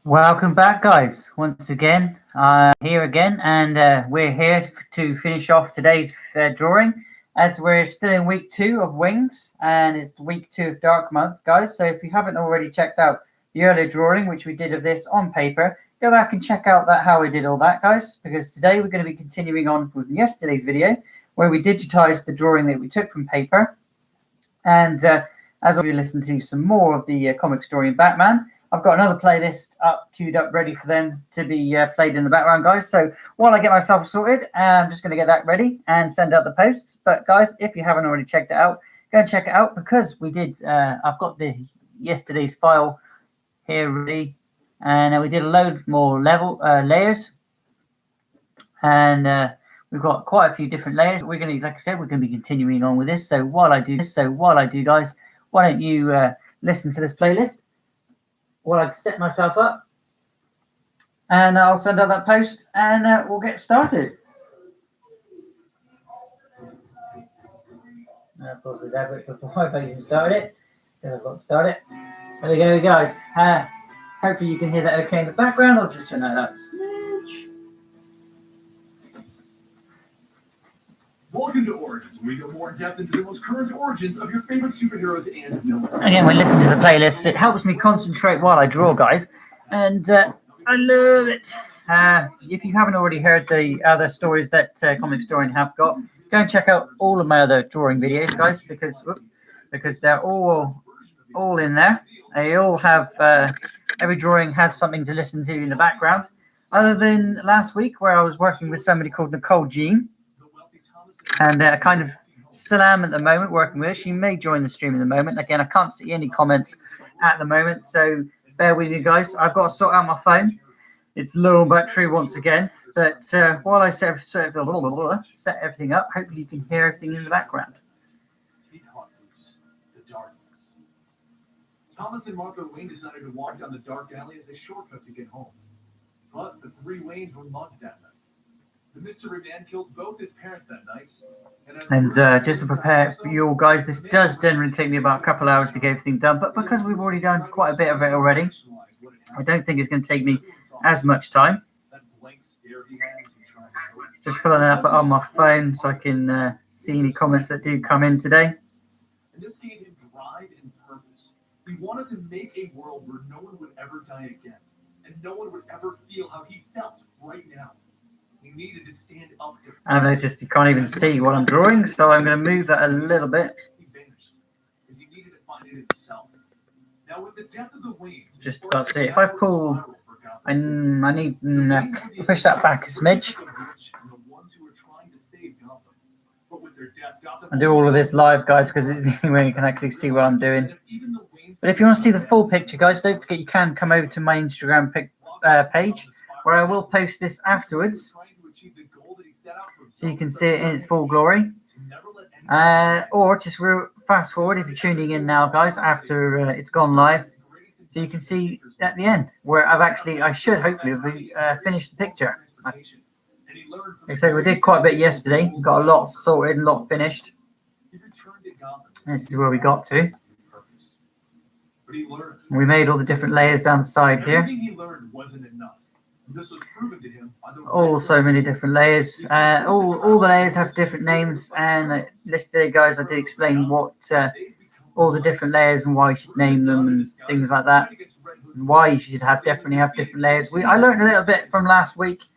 Welcome back, guys. Once again, here again, and we're here to finish off today's drawing, as we're still in week 2 of Wings, and it's week 2 of Dark Month, guys. So if you haven't already checked out the earlier drawing, which we did of this on paper, go back and check out how we did all that, guys. Because today we're going to be continuing on with yesterday's video, where we digitized the drawing that we took from paper, and as we listen to some more of the comic story in Batman. I've got another playlist queued up, ready for them to be played in the background, guys. So while I get myself sorted, I'm just going to get that ready and send out the posts. But guys, if you haven't already checked it out, go and check it out, because we did. I've got the yesterday's file here ready, and we did a load more layers, and we've got quite a few different layers. We're going to, like I said, we're going to be continuing on with this. So while I do, guys, why don't you listen to this playlist? Well, I set myself up, and I'll send out that post, and we'll get started. Of course, the dad before I even started it, because I've got to start it. There we go, guys. Hopefully you can hear that okay in the background. I'll just turn that up a smidge. Welcome to Origins, where we go more in depth into the most current origins of your favorite superheroes and villains. Again, when listening to the playlist, it helps me concentrate while I draw, guys, and I love it. If you haven't already heard the other stories that Comic Historian have got, go and check out all of my other drawing videos, guys, because they're all in there. They all have every drawing has something to listen to in the background. Other than last week, where I was working with somebody called Nicole Jean. And I kind of still am at the moment working with her. She may join the stream in the moment. Again, I can't see any comments at the moment, so bear with me, guys. I've got to sort out my phone. It's low battery once again. But while I set everything up, hopefully you can hear everything in the background. Thomas and Martha Wayne decided to walk down the dark alley as a shortcut to get home. But the three Waynes were mugged that night. The mystery man killed both his parents that night. And just to prepare for you all, guys, this does generally take me about a couple hours to get everything done, but because we've already done quite a bit of it already, I don't think it's going to take me as much time. Just pulling it up on my phone so I can see any comments that do come in today. And this gave him drive and purpose. He wanted to make a world where no one would ever die again, and no one would ever feel how he felt right now. He needed to stand up to... And I just, you can't even see what I'm drawing, so I'm going to move that a little bit. He needed to find it himself. Now, with the death of the Waynes, just about to see. If I pull, I need to push that back a smidge. I do all of this live, guys, because it's the only way you can actually see what I'm doing. But if you want to see the full picture, guys, don't forget you can come over to my Instagram page, where I will post this afterwards, so you can see it in its full glory. Or just fast forward if you're tuning in now, guys, after it's gone live, so you can see at the end where I should hopefully have finished the picture. Like I said, we did quite a bit yesterday. We got a lot sorted and a lot finished. This is where we got to. We made all the different layers down the side here. Oh, so many different layers. All the layers have different names, and yesterday, guys, I did explain what all the different layers and why you should name them and things like that, and why you should definitely have different layers. I learned a little bit from last week's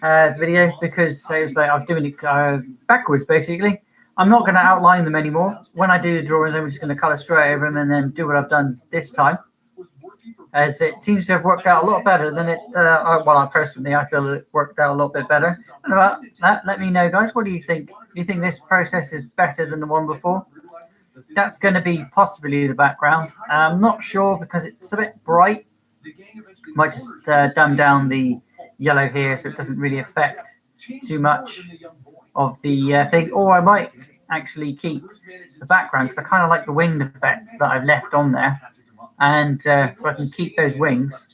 video, because it was like I was doing it backwards, basically. I'm not going to outline them anymore. When I do the drawings, I'm just going to colour straight over them and then do what I've done this time, as it seems to have worked out a lot better than it, I feel it worked out a lot bit better. And about that, let me know, guys, what do you think? Do you think this process is better than the one before? That's going to be possibly the background. I'm not sure, because it's a bit bright. Might just dumb down the yellow here so it doesn't really affect too much of the thing. Or I might actually keep the background, because I kind of like the winged effect that I've left on there. And so I can keep those wings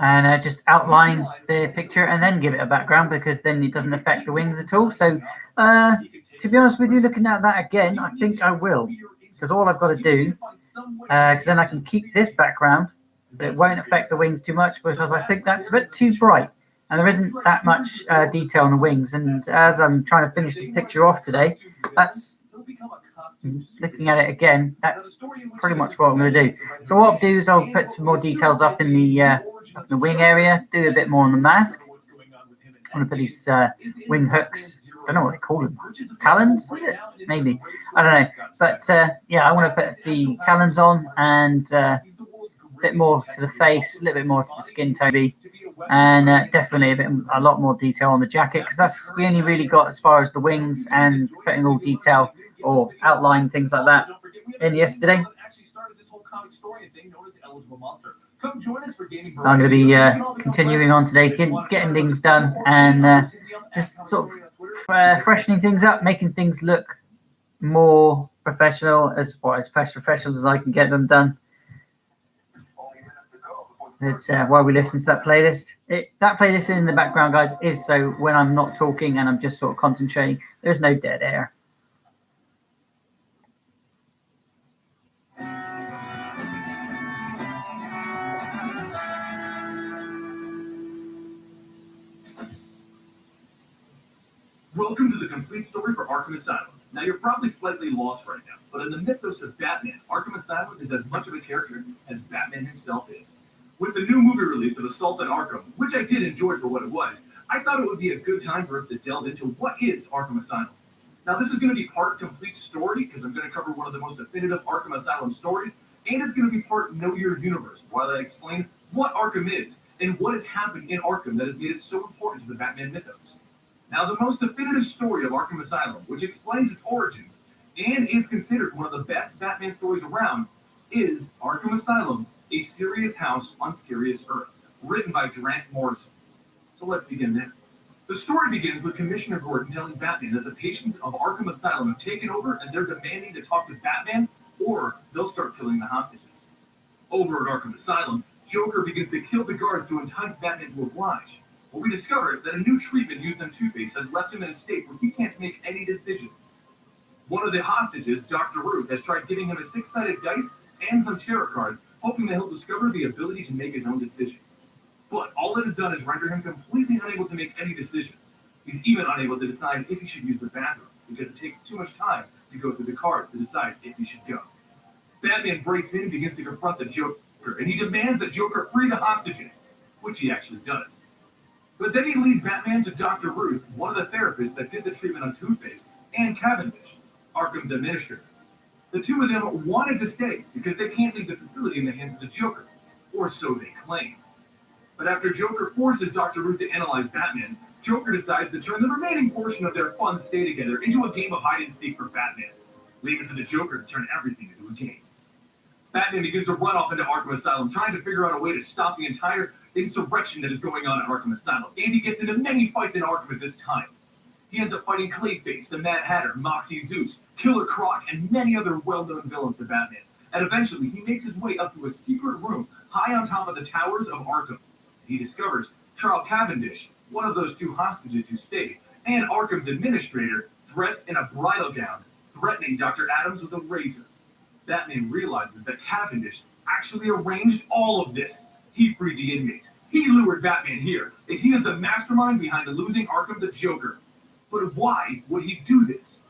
and just outline the picture and then give it a background, because then it doesn't affect the wings at all. So to be honest with you, looking at that again, I think I will, because all I've got to do because then I can keep this background, but it won't affect the wings too much because I think that's a bit too bright. And there isn't that much detail on the wings. And as I'm trying to finish the picture off today, that's, looking at it again, that's pretty much what I'm going to do. So what I'll do is I'll put some more details up in the wing area, do a bit more on the mask. I'm going to put these wing hooks, I don't know what they call them, talons, is it? Maybe, I don't know. But yeah, I want to put the talons on and a bit more to the face, a little bit more to the skin tone, and definitely a lot more detail on the jacket, because we only really got as far as the wings and putting all detail or outline things like that in yesterday. I'm going to be continuing on today, getting things done and just sort of freshening things up, making things look more professional, as professional as I can get them done. It's while we listen to that playlist. That playlist in the background, guys, is so when I'm not talking and I'm just sort of concentrating, there's no dead air. Welcome to the complete story for Arkham Asylum. Now, you're probably slightly lost right now, but in the mythos of Batman, Arkham Asylum is as much of a character as Batman himself is. With the new movie release of Assault on Arkham, which I did enjoy for what it was, I thought it would be a good time for us to delve into what is Arkham Asylum. Now, this is going to be part complete story, because I'm going to cover one of the most definitive Arkham Asylum stories, and it's going to be part Know Your Universe, while I explain what Arkham is, and what has happened in Arkham that has made it so important to the Batman mythos. Now, the most definitive story of Arkham Asylum, which explains its origins, and is considered one of the best Batman stories around, is Arkham Asylum, A Serious House on Serious Earth, written by Grant Morrison. So let's begin there. The story begins with Commissioner Gordon telling Batman that the patients of Arkham Asylum have taken over and they're demanding to talk to Batman, or they'll start killing the hostages. Over at Arkham Asylum, Joker begins to kill the guards to entice Batman to oblige. But we discover that a new treatment used on Two-Face has left him in a state where he can't make any decisions. One of the hostages, Dr. Ruth, has tried giving him a 6-sided dice and some tarot cards, hoping that he'll discover the ability to make his own decisions. But all it has done is render him completely unable to make any decisions. He's even unable to decide if he should use the bathroom, because it takes too much time to go through the cards to decide if he should go. Batman breaks in and begins to confront the Joker, and he demands that Joker free the hostages, which he actually does. But then he leads Batman to Dr. Ruth, one of the therapists that did the treatment on Two-Face, and Cavendish, Arkham's administrator. The two of them wanted to stay because they can't leave the facility in the hands of the Joker, or so they claim. But after Joker forces Dr. Ruth to analyze Batman, Joker decides to turn the remaining portion of their fun stay together into a game of hide-and-seek for Batman, leaving it to the Joker to turn everything into a game. Batman begins to run off into Arkham Asylum, trying to figure out a way to stop the entire insurrection that is going on at Arkham Asylum, and he gets into many fights in Arkham at this time. He ends up fighting Clayface, the Mad Hatter, Moxie Zeus, Killer Croc, and many other well-known villains to Batman. And eventually, he makes his way up to a secret room high on top of the towers of Arkham. He discovers Charles Cavendish, one of those two hostages who stayed, and Arkham's administrator, dressed in a bridal gown, threatening Dr. Adams with a razor. Batman realizes that Cavendish actually arranged all of this. He freed the inmates. He lured Batman here, and he is the mastermind behind losing Arkham the Joker. But why would he do this?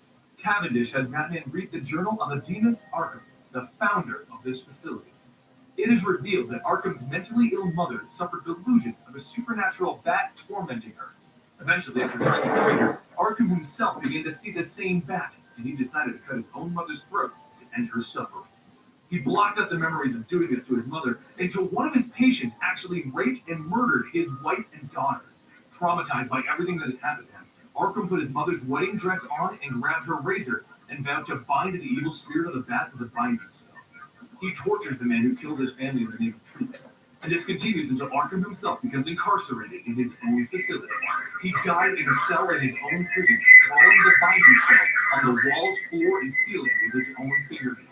Cavendish has Batman read the journal of Ademus Arkham, the founder of this facility. It is revealed that Arkham's mentally ill mother suffered delusions of a supernatural bat tormenting her. Eventually, after trying to treat her, Arkham himself began to see the same bat, and he decided to cut his own mother's throat to end her suffering. He blocked out the memories of doing this to his mother until one of his patients actually raped and murdered his wife and daughter. Traumatized by everything that has happened to him, Arkham put his mother's wedding dress on and grabbed her razor and vowed to bind the evil spirit of the bat with a binding spell. He tortures the man who killed his family in the name of treatment. And this continues until Arkham himself becomes incarcerated in his own facility. He died in a cell in his own prison, following the binding spell on the walls, floor, and ceiling with his own fingernails.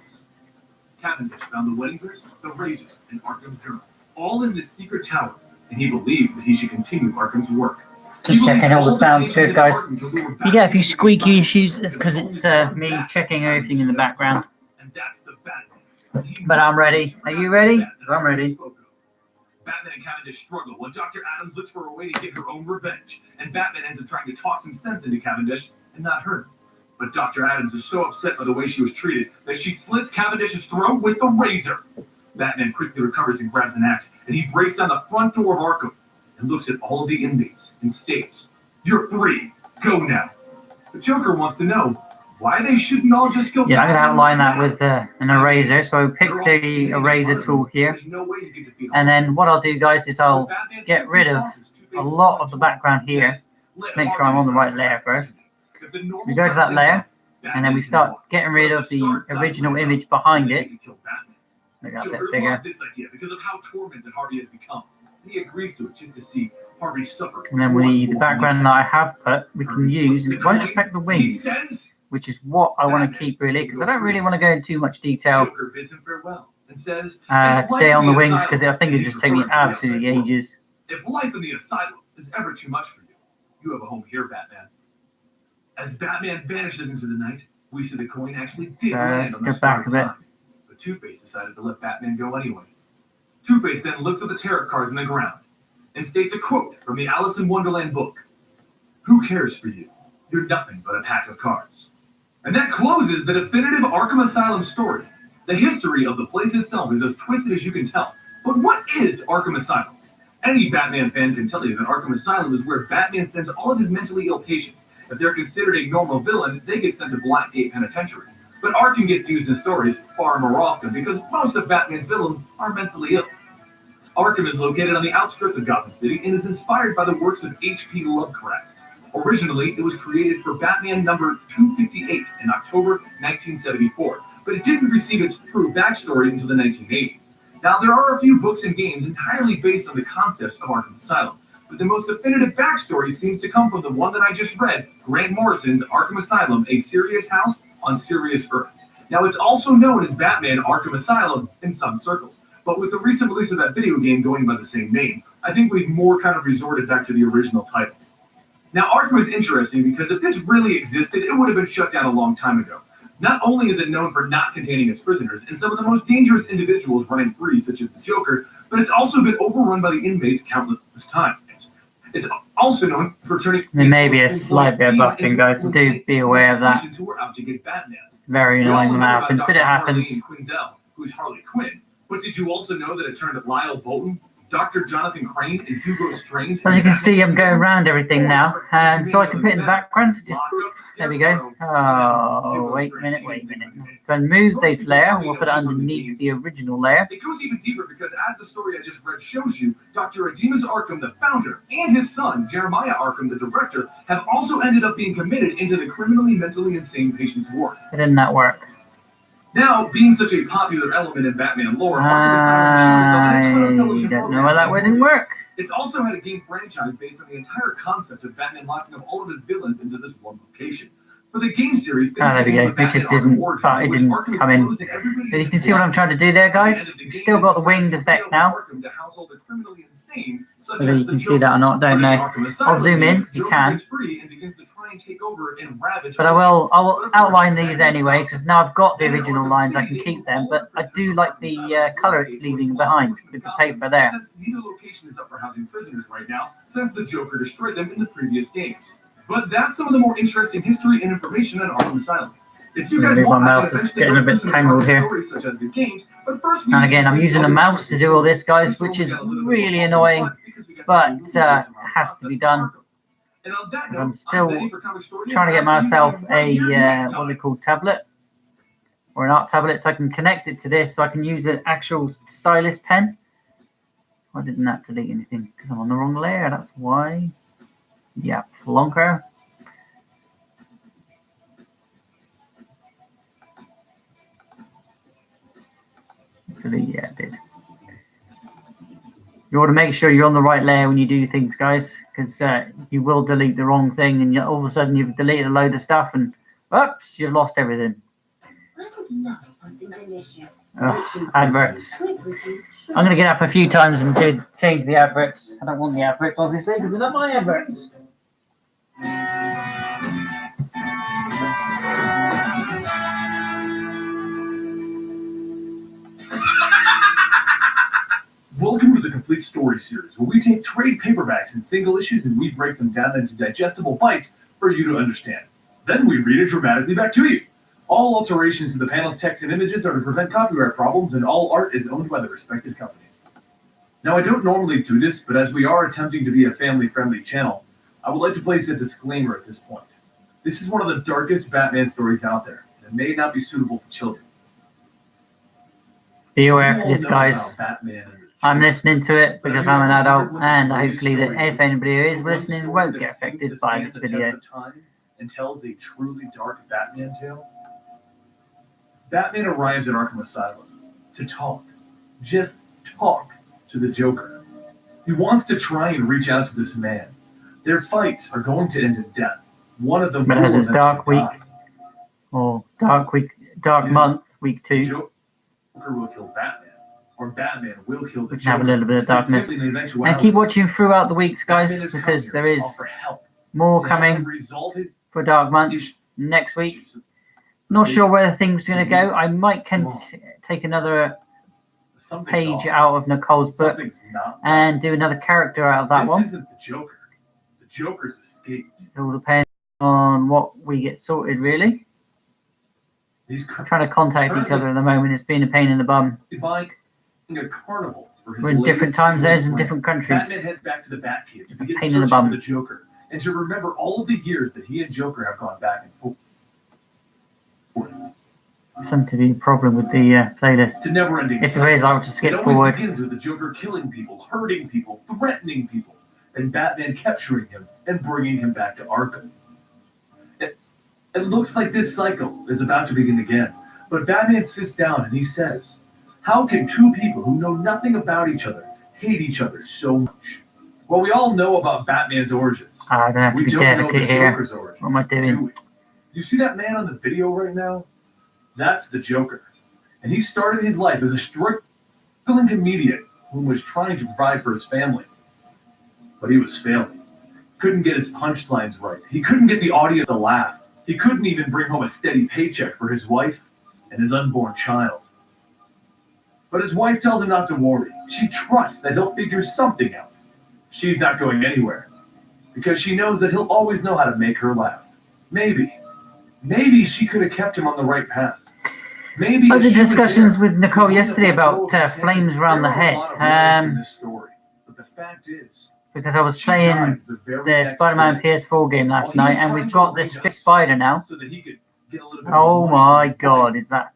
Cavendish found the wedding dress, the razor, and Arkham's journal, all in this secret tower, and he believed that he should continue Arkham's work. Just checking all the sounds good, guys. You get a few squeaky issues, it's because it's me checking everything in the background. And that's the Batman. But I'm ready. Are you ready? 'Cause I'm ready. Batman and Cavendish struggle when Dr. Adams looks for a way to get her own revenge, and Batman ends up trying to toss some sense into Cavendish and not her. But Dr. Adams is so upset by the way she was treated that she slits Cavendish's throat with the razor. Batman quickly recovers and grabs an axe, and he breaks down the front door of Arkham and looks at all of the inmates and states, "You're free. Go now." The Joker wants to know why they shouldn't all just go. Yeah, I'm going to outline that with an eraser. So I'll pick the eraser tool here. And then what I'll do, guys, is I'll get rid of a lot of the background here. Just make sure I'm on the right layer first. We go to that layer, and then we start getting rid of the original image behind it. Make that a bit bigger. Because of how tormented Harvey has become. He agrees to it just to see Harvey suffer. And then the background that I have put, we can use, and it won't affect the wings, which is what I want to keep really, because I don't really want to go into too much detail today on the wings, because I think it just take me absolutely ages. If life in the asylum is ever too much for you, you have a home here, Batman. As Batman vanishes into the night, we see the coin actually did land on the back a bit. But Two-Face decided to let Batman go anyway. Two-Face then looks at the tarot cards on the ground and states a quote from the Alice in Wonderland book. "Who cares for you? You're nothing but a pack of cards." And that closes the definitive Arkham Asylum story. The history of the place itself is as twisted as you can tell. But what is Arkham Asylum? Any Batman fan can tell you that Arkham Asylum is where Batman sends all of his mentally ill patients. If they're considered a normal villain, they get sent to Blackgate Penitentiary. But Arkham gets used in stories far more often because most of Batman's villains are mentally ill. Arkham is located on the outskirts of Gotham City and is inspired by the works of H.P. Lovecraft. Originally, it was created for Batman number 258 in October 1974, but it didn't receive its true backstory until the 1980s. Now, there are a few books and games entirely based on the concepts of Arkham Asylum, but the most definitive backstory seems to come from the one that I just read, Grant Morrison's Arkham Asylum, A Serious House on Serious Earth. Now, it's also known as Batman Arkham Asylum in some circles, but with the recent release of that video game going by the same name, I think we've more kind of resorted back to the original title. Now, Arkham is interesting because if this really existed, it would have been shut down a long time ago. Not only is it known for not containing its prisoners and some of the most dangerous individuals running free, such as the Joker, but it's also been overrun by the inmates countless times. It's also known for turning... There may be a slight bit of buffing, guys, so do be aware of that. Very annoying when that happens, but it happens. Who's Harley Quinn. But did you also know that it turned Lyle Bolton, Dr. Jonathan Crane, and Hugo Strange? As you can see, I'm going around everything now, and so I can put in the background. Just there we go. Oh, wait a minute. Go and move this layer, and we'll put it underneath the original layer. It goes even deeper because, as the story I just read shows you, Dr. Adimus Arkham, the founder, and his son, Jeremiah Arkham, the director, have also ended up being committed into the criminally mentally insane patients' ward. It didn't that work? Now, being such a popular element in Batman lore, I don't know why that wouldn't work. It's also had a game franchise based on the entire concept of Batman locking up all of his villains into this one location. For the game series, there we go. It just didn't come in. But you can see what I'm trying to do there, guys. We've still got the winged effect now. Whether you can see that or not, don't know. I'll zoom in, so you can. But I will outline these anyway, because now I've got the original lines, I can keep them. But I do like the colour it's leaving behind with the paper there. Since neither location is up for housing prisoners right now, since the Joker destroyed them in the previous games. But that's some of the more interesting history and information in Arkham Asylum. If you guys want, my mouse is getting a bit tangled here. And again, I'm using a mouse to do all this, guys, which is really annoying, but it has to be done. I'm still trying to get myself a what they call tablet or an art tablet, so I can connect it to this, so I can use an actual stylus pen. Why didn't that delete anything? Because I'm on the wrong layer. That's why. Yeah, flunker. Yeah, it did. You want to make sure you're on the right layer when you do things, guys, because you will delete the wrong thing, and all of a sudden you've deleted a load of stuff, and oops, you've lost everything. Adverts. I'm going to get up a few times and change the adverts. I don't want the adverts, obviously, because they're not my adverts. where we take trade paperbacks and single issues and we break them down into digestible bites for you to understand. Then we read it dramatically back to you. All alterations to the panel's text and images are to prevent copyright problems, and all art is owned by the respective companies. Now, I don't normally do this, but as we are attempting to be a family-friendly channel, I would like to place a disclaimer at this point. This is one of the darkest Batman stories out there, and it may not be suitable for children. Be aware for this, guys. I'm listening to it because I'm an adult, and hopefully that if anybody who is listening won't get affected by this video. And tells a truly dark Batman tale. Batman arrives at Arkham Asylum to talk, just talk, to the Joker. He wants to try and reach out to this man. Their fights are going to end in death. One of them but as it's dark week, or dark month, week 2. Joker will kill Batman, or Batman will kill the we can have a little bit of darkness. And keep watching throughout the weeks, guys, because there is more coming for Dark Month next week. Not sure where things are going to go. I might take another page out of Nicole's book and do another character out of that one. This isn't the Joker. The Joker's escaped. It will depend on what we get sorted, really. I'm trying to contact each other at the moment. It's been a pain in the bum. We're in different time zones and different countries. Batman heads back to the Batcave it's a pain in the bum. The Joker, and to remember all of the years that he and Joker have gone back and forth. Seems to be a problem with the playlist. It's a never-ending. If there is, I'll just skip forward. It always begins with the Joker killing people, hurting people, threatening people, and Batman capturing him and bringing him back to Arkham. It looks like this cycle is about to begin again, but Batman sits down and he says, "How can two people who know nothing about each other hate each other so much?" Well, we all know about Batman's origins. I'm gonna have to be careful here. Joker's origins. What am I doing? Do you see that man on the video right now? That's the Joker. And he started his life as a struggling comedian who was trying to provide for his family. But he was failing. Couldn't get his punchlines right. He couldn't get the audience to laugh. He couldn't even bring home a steady paycheck for his wife and his unborn child. But his wife tells him not to worry. She trusts that he'll figure something out. She's not going anywhere because she knows that he'll always know how to make her laugh. Maybe she could have kept him on the right path. Maybe the discussions with Nicole yesterday about flames around the head. But the fact is, because I was playing the Spider-Man PS4 game last night, and we've got this spider now. Oh my God, is that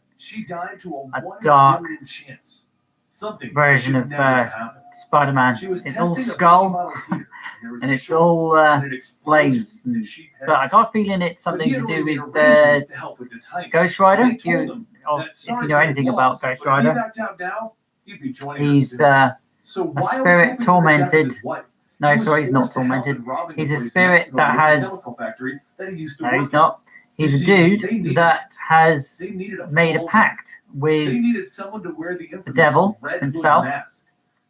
a dark version of Spider-Man? It's all skull, and it's all flames. But I got a feeling it's something to do with Ghost Rider. If you know anything about Ghost Rider, he's a spirit tormented. No, sorry, he's not tormented. He's a spirit that has... No, he's not. He's a dude that has made a pact with the devil himself.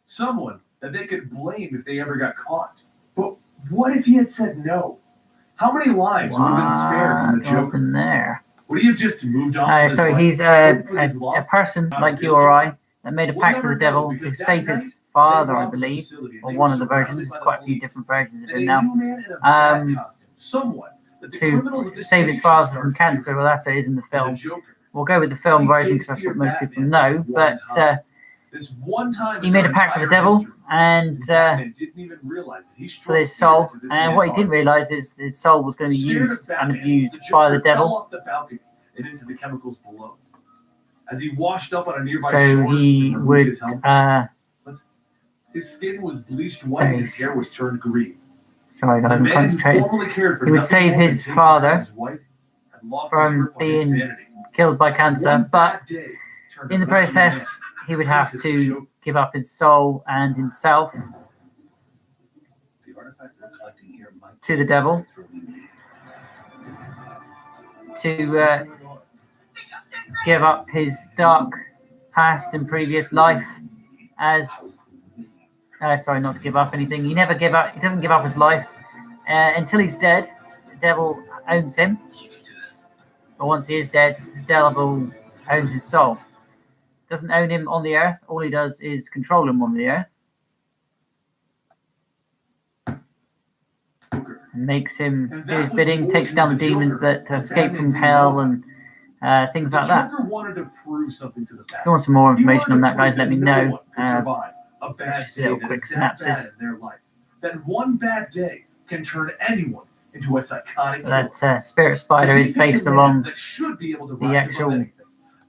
Someone that they could blame if they ever got caught. But what if he had said no? How many lives would have been spared from the Joker? There? Would he have just moved on? Sorry, he's a person like you or I that made a pact with the devil to save his father, I believe, or one of the versions. There's quite a few different versions of him now. To save his father from cancer. Well, that's what it is in the film. We'll go with the film version because that's what most people know. But he made a pact with the devil and for his soul. And what he didn't realize is his soul was going to be used and abused by the devil. So he would his skin was bleached white and his hair was turned green. Sorry guys, I'm concentrating. He would save his father from being killed by cancer, but in the process he would have to give up his soul and himself to the devil to give up his dark past and previous life as sorry, not to give up anything. He never give up. He doesn't give up his life until he's dead. The devil owns him. But once he is dead, the devil owns his soul. Doesn't own him on the earth. All he does is control him on the earth. makes him And do his that was bidding, more takes to down the the demons Joker that escape Batman from didn't hell know. and things The like that. Joker wanted to prove something to the If you Bat. want some more He wanted information on to that, prove guys, let that me no know. one could survive a bad Just a day little that quick is that bad synopsis. in their life. That one bad day can turn anyone into a psychotic killer. That Spirit Spider So he is picked based a man along that should be able to the rise above actual anything.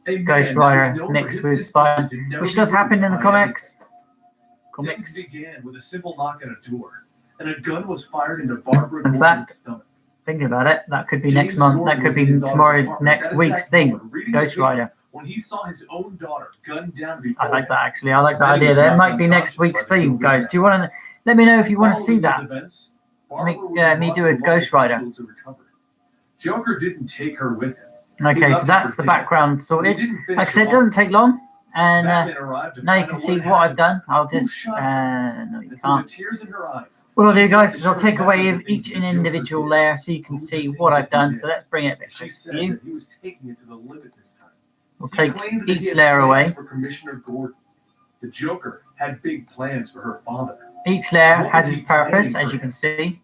A man Ghost that was Rider known for mixed his with disposition Spider, to never which be does happen moved in the by comics. anything. Things began with a simple knock on a door, and a gun was fired into Barbara In Gordon's fact, stomach. thinking about it, that could be James next month. Gordon That could was be in his daughter's tomorrow, apartment next at that week's exact thing. moment, reading the Ghost paper, Rider. when he saw his own daughter gunned down before I like him. that actually. I like that Then he idea. was That knocked might be next unconscious by week's the theme, Joker's guys. net. Do you want to let me know if you want to see Following these that? events, Let me Barbara was me brought do to a local Ghost Rider. hospital to recover. Joker didn't take her with him. Okay, so that's the background sorted. Like I said, it doesn't take long, and now you can see what I've done. I'll just no, you can't. What I'll do, guys, is I'll take away each an individual layer so you can see what I've done. So let's bring it a bit closer to you. We'll take each layer away. The Joker had big plans for her father. Each layer has its purpose, as you can see.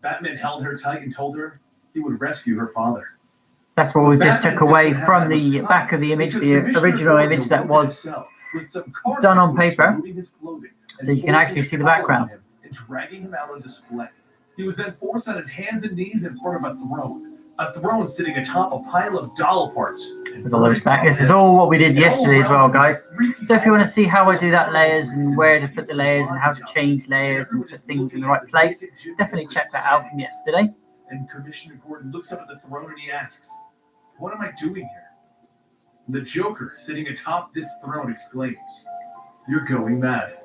Batman held her tight and told her he would rescue her father. That's what we just took away from the back of the image, the original image that was done on paper. So you can actually see the background. And dragging him out on display. He was then forced on his hands and knees in front of a throne sitting atop a pile of doll parts. With all those back. This is all what we did yesterday as well, guys. So if you want to see how I do that layers and where to put the layers and how to change layers and put things in the right place, definitely check that out from yesterday. And Commissioner Gordon looks up at the throne and he asks, "What am I doing here?" And the Joker, sitting atop this throne, exclaims, "You're going mad."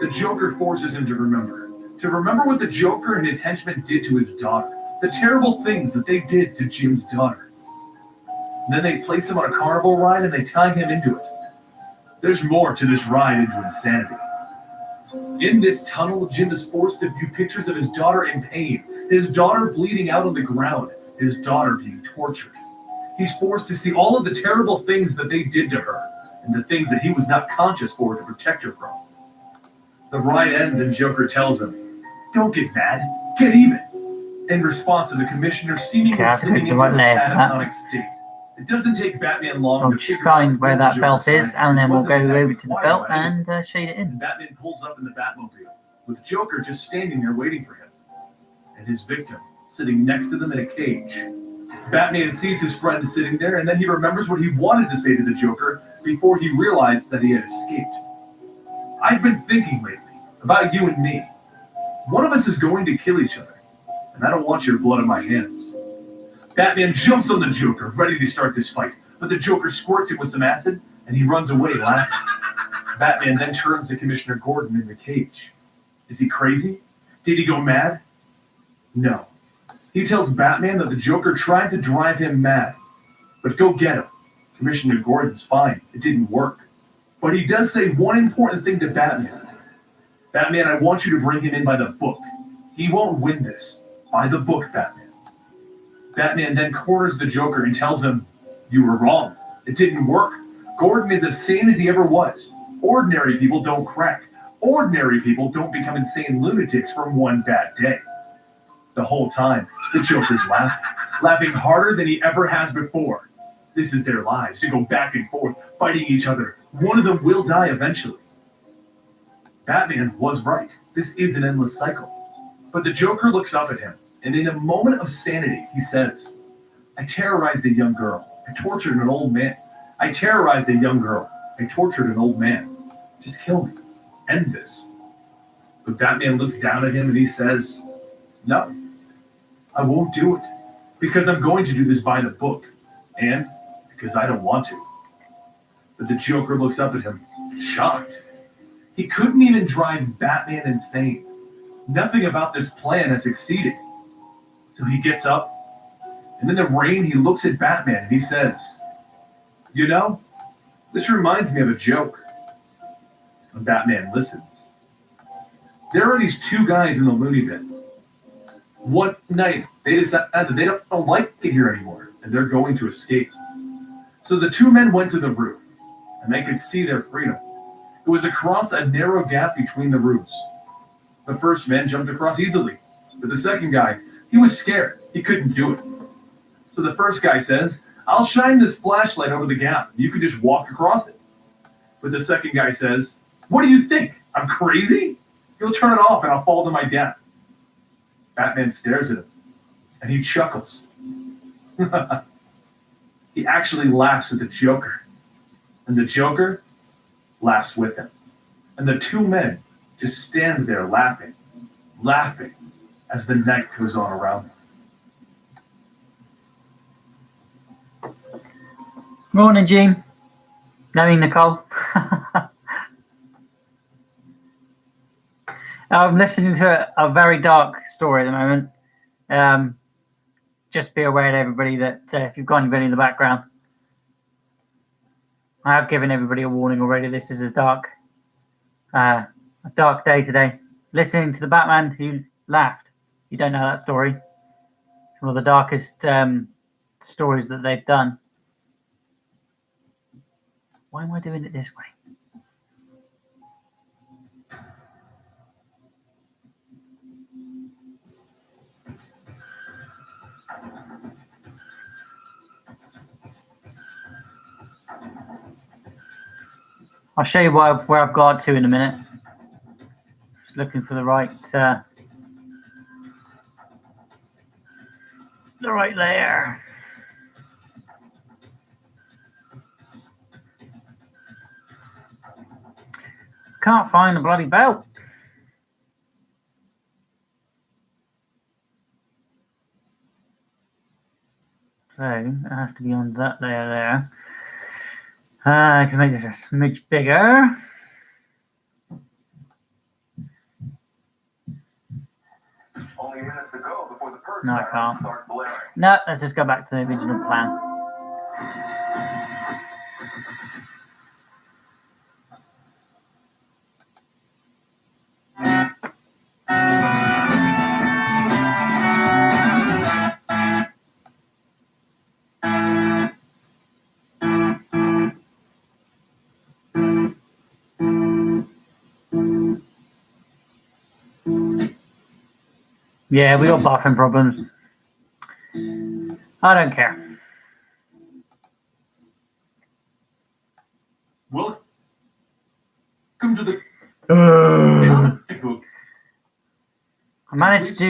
The Joker forces him to remember what the Joker and his henchmen did to his daughter, the terrible things that they did to Jim's daughter. And then they place him on a carnival ride and they tie him into it. There's more to this ride into insanity. In this tunnel, Jim is forced to view pictures of his daughter in pain, his daughter bleeding out on the ground, his daughter being tortured. He's forced to see all of the terrible things that they did to her, and the things that he was not conscious for to protect her from. The ride ends and Joker tells him, "Don't get mad, get even." In response to the commissioner seemingly slipping into a catatonic state. It doesn't take Batman long I'll to figure find out where what that the belt Joker's is, trying and then we'll go wasn't over to the exactly belt quiet, and shade it in. And Batman pulls up in the Batmobile, with Joker just standing there waiting for him, and his victim sitting next to them in a cage. Batman sees his friend sitting there, and then he remembers what he wanted to say to the Joker before he realized that he had escaped. "I've been thinking lately about you and me. One of us is going to kill each other, and I don't want your blood on my hands." Batman jumps on the Joker, ready to start this fight, but the Joker squirts him with some acid, and he runs away laughing. Batman then turns to Commissioner Gordon in the cage. Is he crazy? Did he go mad? No. He tells Batman that the Joker tried to drive him mad. But go get him. Commissioner Gordon's fine. It didn't work. But he does say one important thing to Batman. "Batman, I want you to bring him in by the book. He won't win this. By the book, Batman." Batman then corners the Joker and tells him, "You were wrong. It didn't work. Gordon is the same as he ever was. Ordinary people don't crack. Ordinary people don't become insane lunatics from one bad day." The whole time, the Joker's laughing harder than he ever has before. This is their lives, to go back and forth, fighting each other. One of them will die eventually. Batman was right. This is an endless cycle. But the Joker looks up at him, and in a moment of sanity, he says, "I terrorized a young girl. I tortured an old man. I terrorized a young girl. I tortured an old man. Just kill me. End this." But Batman looks down at him and he says, "No, I won't do it. Because I'm going to do this by the book. And because I don't want to." But the Joker looks up at him, shocked. He couldn't even drive Batman insane. Nothing about this plan has succeeded. So he gets up, and in the rain he looks at Batman and he says, "You know, this reminds me of a joke." And Batman listens. There are these two guys in the loony bin. One night, they decide that they don't like it here anymore, and they're going to escape. So the two men went to the roof, and they could see their freedom. It was across a narrow gap between the roofs. The first man jumped across easily. But the second guy, he was scared. He couldn't do it. So the first guy says, I'll shine this flashlight over the gap. You can just walk across it. But the second guy says, what do you think? I'm crazy? You'll turn it off and I'll fall to my death. Batman stares at him, and he chuckles. He actually laughs at the Joker, and the Joker laughs with him. And the two men just stand there laughing as the night goes on around them. Morning, Gene. Knowing Nicole. I'm listening to a very dark story at the moment. Just be aware, everybody, that if you've got anybody in the background, I have given everybody a warning already. This is a dark day today. Listening to the Batman who laughed. You don't know that story. It's one of the darkest stories that they've done. Why am I doing it this way? I'll show you where I've got to in a minute. Just looking for the right layer. Can't find the bloody belt. So it has to be on that layer there. I can make this a smidge bigger. Only a minute to go before the person No, I can't. starts blaring. No, let's just go back to the original plan. Yeah, we got bathroom problems. I don't care. Welcome to the comic book. I managed to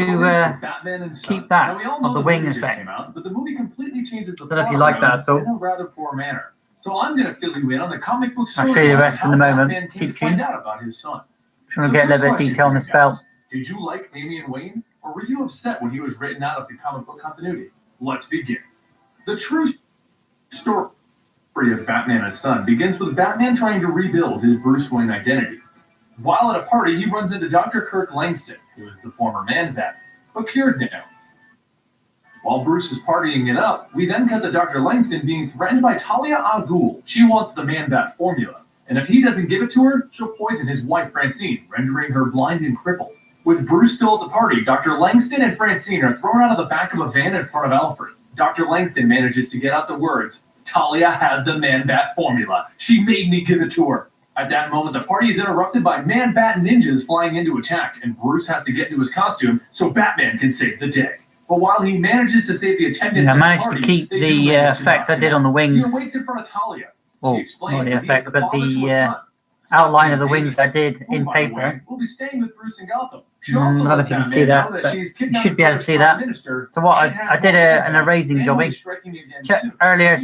keep that on the wing effect. But the movie completely changes the I don't know if you like that at all. in a rather poor manner. So I'm going to fill you in on the comic book story. I'll show you the rest in a moment. Batman came Keep to find tuned. out about his son. Trying to get a little bit of detail on this belt. Did you like Damian Wayne, or were you upset when he was written out of the comic book continuity? Let's begin. The true story of Batman and his son begins with Batman trying to rebuild his Bruce Wayne identity. While at a party, he runs into Dr. Kirk Langston, who is the former Man-Bat, but cured now. While Bruce is partying it up, we then cut to Dr. Langston being threatened by Talia al Ghul. She wants the Man-Bat formula, and if he doesn't give it to her, she'll poison his wife Francine, rendering her blind and crippled. With Bruce still at the party, Dr. Langston and Francine are thrown out of the back of a van in front of Alfred. Dr. Langston manages to get out the words, Talia has the Man-Bat formula. She made me give it to her. At that moment, the party is interrupted by Man-Bat ninjas flying in to attack, and Bruce has to get into his costume so Batman can save the day. But while he manages to save the attendants, I managed to keep the effect I did on the wings. He waits in front of Talia. Well, not the effect, but the outline of the wings I did in paper. We'll be staying with Bruce in Gotham. I don't know if you can see that, but you should be able to see that. So what I did an erasing jobby. Check earlier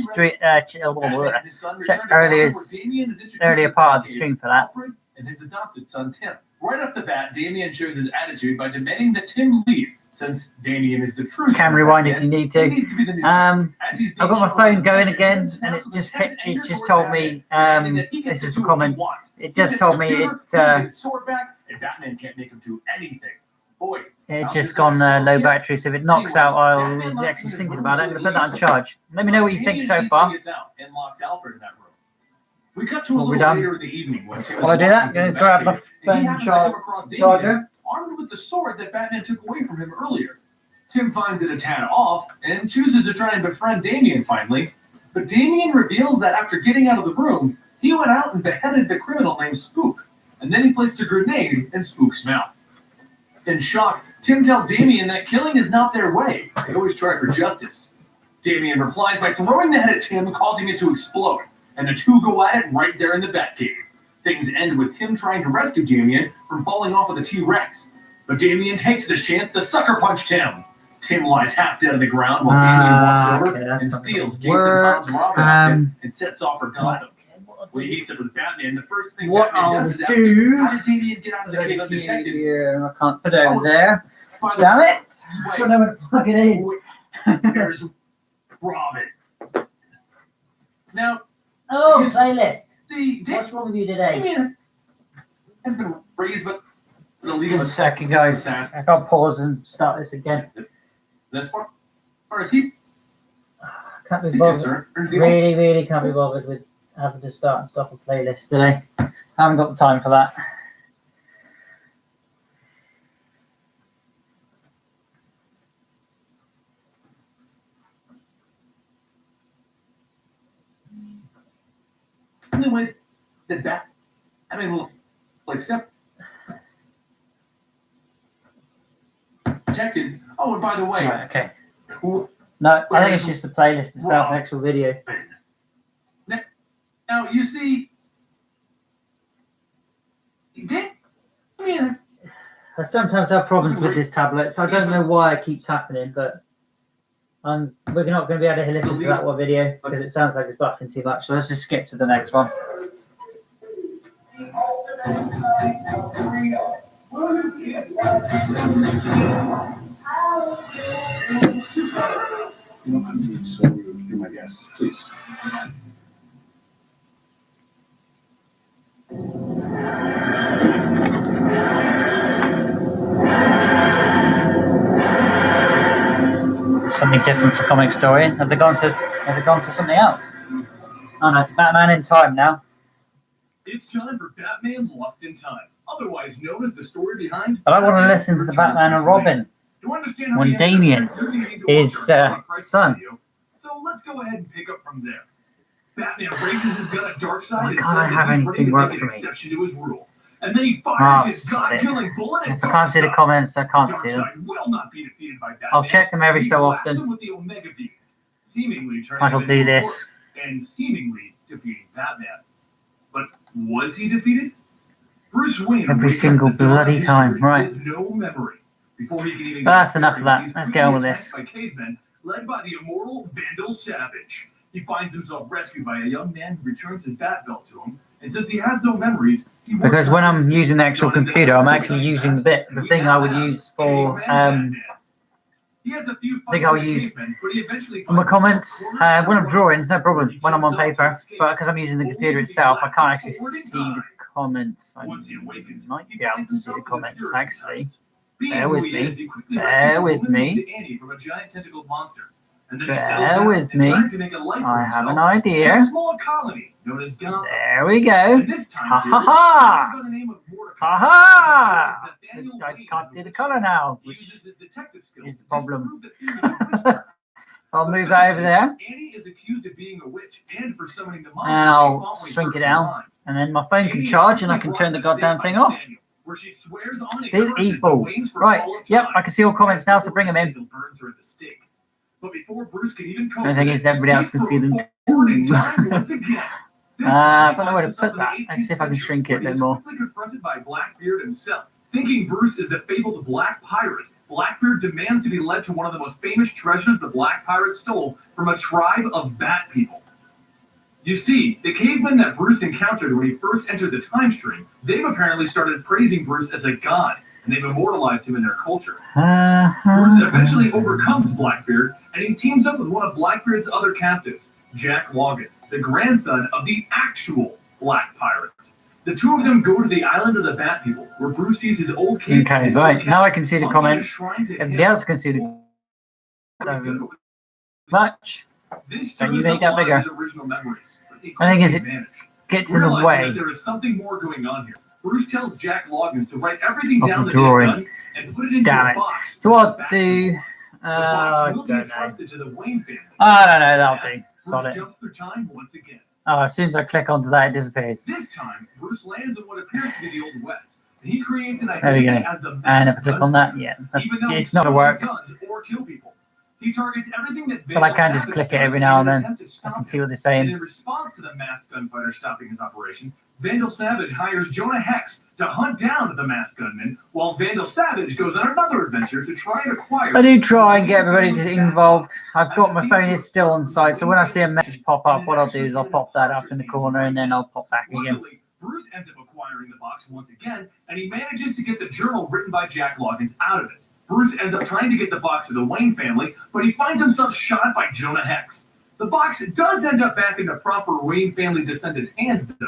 earlier part of the stream for that. And his adopted son Tim. Right off the bat, Damian shows his attitude by demanding that Tim leave, since Damian is the true. Can rewind if you need to. I've got my phone going again, and it just told me. This is for comments. It just told me and Batman can't make him do anything. Boy, it just gone low battery, so if it knocks out, I'll actually thinking about it. I'm going to put that on charge. Let me know what you think so far. We got to a little later in the evening when Tim While I do that, I'm going to grab my phone charger. Armed with the sword that Batman took away from him earlier. Tim finds it a tad off and chooses to try and befriend Damian finally. But Damian reveals that after getting out of the room, he went out and beheaded the criminal named Spook. And then he placed a grenade in Spook's mouth. In shock, Tim tells Damien that killing is not their way. They always try for justice. Damien replies by throwing the head at Tim, causing it to explode, and the two go at it right there in the Batcave. Things end with Tim trying to rescue Damien from falling off of the T-Rex. But Damien takes this chance to sucker punch Tim. Tim lies half dead on the ground while Damien walks over and steals Jason Todd's Robin outfit and sets off for Gotham. When he meets up with Batman, the first thing Batman does is ask him, how did Damien get out of the cave undetected? I can't put it over there. Damn it! I don't know where to plug it in. There's Robin. Now, playlist. See, What's wrong with you today? Damien has been raised, but Just a second, guys. I can't pause and start this again. As far as he Can't be is bothered. concerned, Really can't be bothered with having to start and stop a playlist today. I haven't got the time for that. the only way that will accept protected. Oh, and by the way, Right, okay. No, I think it's just the playlist itself, an actual video. Now you see, Damien. I sometimes have problems with this tablet, so I don't know why it keeps happening, but we're not going to be able to listen to that one video because it sounds like it's buffing too much. So let's just skip to the next one. So you're my guest, please. Something different for Comic Story. Has it gone to something else? Oh no, it's Batman in Time now. It's time for Batman Lost in Time, otherwise known as the story behind. But I want to listen to the Batman and Robin when Damien is son. So let's go ahead and pick up from there. Batman raises his gun at Darkseid Why and can't I says have that he's ready anything to work make for an me? exception to his rule. And then he fires his sod it. God-killing bullet at If I can't see the Darkseid. comments, I can't see them. Darkseid will not be defeated by Batman. I'll check them every He so blasts often. him with the Omega Beam, seemingly turning I'll him do into a this. corpse and seemingly defeating Batman. But was he defeated? Bruce Wayne Every wakes single up at the dawn of bloody history time, right. with no memory. Before he can even But that's get enough of memories, that. he's Let's get on with quickly this. attacked by cavemen, led by the immortal Vandal Savage. He finds himself rescued by a young man who returns his bat belt to him, and since he has no memories, he works Because when on I'm this, using the actual running computer, the- I'm actually using the thing I would use for He has a few I think I'll fights with use cavemen, but he eventually my finds comments. himself cornered When I'm by drawing, it's no problem. When I'm on paper, but because I'm using the computer itself, I can't actually see the comments. I Once he awakens, might he be able finds to see himself the in the comments purest of actually. times. Being Bear who with he me. is, he quickly Bear rescues with a woman me. named Annie from a giant tentacled monster. And then he Bear settles down with and me. tries to make a life for I have an himself in idea. a small colony known as Gotham. There we go. And this time, Ha ha Bruce, ha! by the name of Mordecai, Ha ha! Nathaniel I Wayne can't is see a the witch. colour now, He which uses his detective skills is the to problem. prove that theories are witchcraft. I'll move that over there, Annie is accused of being a witch and for summoning the and monster I'll they fought when he shrink first it down, arrived. and then my phone can Annie is charge, and I quickly can turn brought the to the goddamn stake thing by off. Nathaniel, where she swears on and Be curses evil. the Waynes for Right, all of yep, time. I can see all comments now, so bring them in. Burns her at the stake. But before Bruce can even cope The thing with is, it, everybody else can he's see them. forward in time once again. This I time, don't know where to he finds put that. himself in the Let's see if I can 18th shrink it a century, bit where more. he is quickly confronted by Blackbeard himself. Thinking Bruce is the fabled Black Pirate, Blackbeard demands to be led to one of the most famous treasures the Black Pirate stole from a tribe of bat people. You see, the cavemen that Bruce encountered when he first entered the time stream, they've apparently started praising Bruce as a god, and they've immortalized him in their culture. Bruce eventually overcomes Blackbeard, and he teams up with one of Blackbeard's other captives, Jack Loggins, the grandson of the actual Black Pirate. The two of them go to the island of the Bat People, where Bruce sees his old cave. Okay, his right, old now I cabin, can see the monkey comments. enshrined to Everybody him. else can see the doesn't much. This Can you stirs make up that a lot of bigger? his original memories, but he I think is quickly it vanished. gets in the Realizing way that there is something more going on here. Bruce tells Jack Loggins to write everything of down the that he had drawing. done and put it into Damn a it. box. So what with I'll the bat do? symbol. The I box will be don't know. entrusted to the Wayne family. I don't know. That'll do. Bruce Sod it. jumps through time once again. Oh, as soon as I click onto that, it disappears. This time, Bruce lands in what appears to be the Old West. He creates an There we identity go. as the And best if I click on that, yeah, it's not gonna work. guns or kill people. He targets everything that But I can just click it every now and then. I can see what they're And saying. in response to the masked gunfighter stopping his operations, Vandal Savage hires Jonah Hex to hunt down the masked gunman, while Vandal Savage goes on another adventure to try and acquire... I do try and get everybody involved. I've got my phone is still on side, so when I see a message pop up, what I'll do is I'll pop that up in the corner and then I'll pop back again. Luckily, Bruce ends up acquiring the box once again, and he manages to get the journal written by Jack Loggins out of it. Bruce ends up trying to get the box to the Wayne family, but he finds himself shot by Jonah Hex. The box does end up back in the proper Wayne family descendants' hands, though.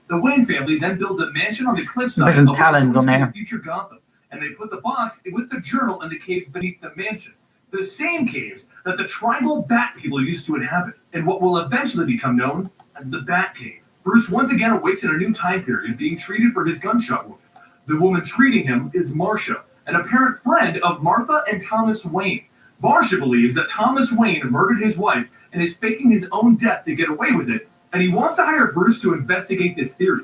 The Wayne family then builds a mansion on the cliffside There's some talons on there. Future Gotham, and they put the box with the journal in the caves beneath the mansion. The same caves that the tribal Bat people used to inhabit, in what will eventually become known as the Bat Cave. Bruce once again awakes in a new time period, being treated for his gunshot wound. The woman treating him is Marcia, an apparent friend of Martha and Thomas Wayne. Marcia believes that Thomas Wayne murdered his wife and is faking his own death to get away with it, and he wants to hire Bruce to investigate this theory.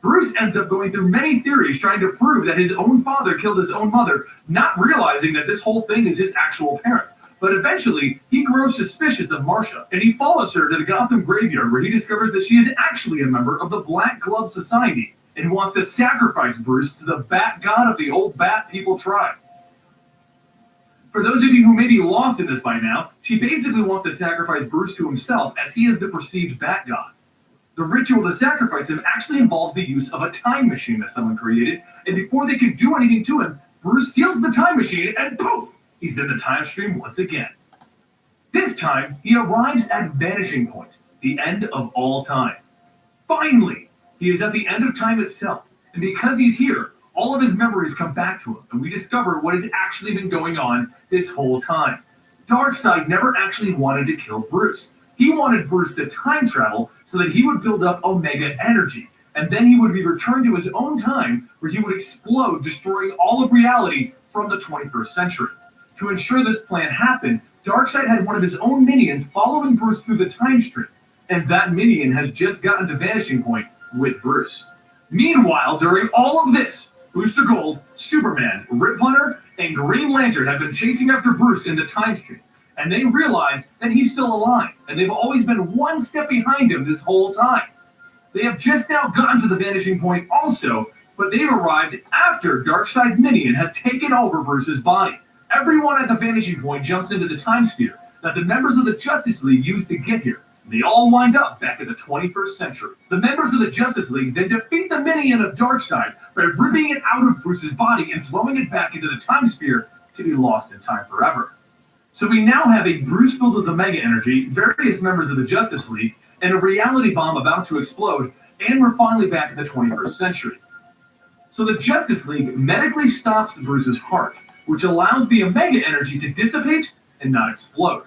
Bruce ends up going through many theories trying to prove that his own father killed his own mother, not realizing that this whole thing is his actual parents. But eventually, he grows suspicious of Marcia, and he follows her to the Gotham graveyard, where he discovers that she is actually a member of the Black Glove Society and wants to sacrifice Bruce to the Bat God of the old Bat People tribe. For those of you who may be lost in this by now, she basically wants to sacrifice Bruce to himself, as he is the perceived Bat God. The ritual to sacrifice him actually involves the use of a time machine that someone created, and before they can do anything to him, Bruce steals the time machine and poof! He's in the time stream once again. This time, he arrives at Vanishing Point, the end of all time. Finally, he is at the end of time itself, and because he's here, all of his memories come back to him, and we discover what has actually been going on this whole time. Darkseid never actually wanted to kill Bruce. He wanted Bruce to time travel so that he would build up Omega energy, and then he would be returned to his own time, where he would explode, destroying all of reality from the 21st century. To ensure this plan happened, Darkseid had one of his own minions following Bruce through the time stream, and that minion has just gotten to Vanishing Point with Bruce. Meanwhile, during all of this, Booster Gold, Superman, Rip Hunter, and Green Lantern have been chasing after Bruce in the time stream, and they realize that he's still alive, and they've always been one step behind him this whole time. They have just now gotten to the Vanishing Point also, but they've arrived after Darkseid's minion has taken over Bruce's body. Everyone at the Vanishing Point jumps into the time sphere that the members of the Justice League used to get here. They all wind up back in the 21st century. The members of the Justice League then defeat the minion of Darkseid by ripping it out of Bruce's body and throwing it back into the time sphere to be lost in time forever. So we now have a Bruce filled with Omega energy, various members of the Justice League, and a reality bomb about to explode, and we're finally back in the 21st century. So the Justice League medically stops Bruce's heart, which allows the Omega energy to dissipate and not explode.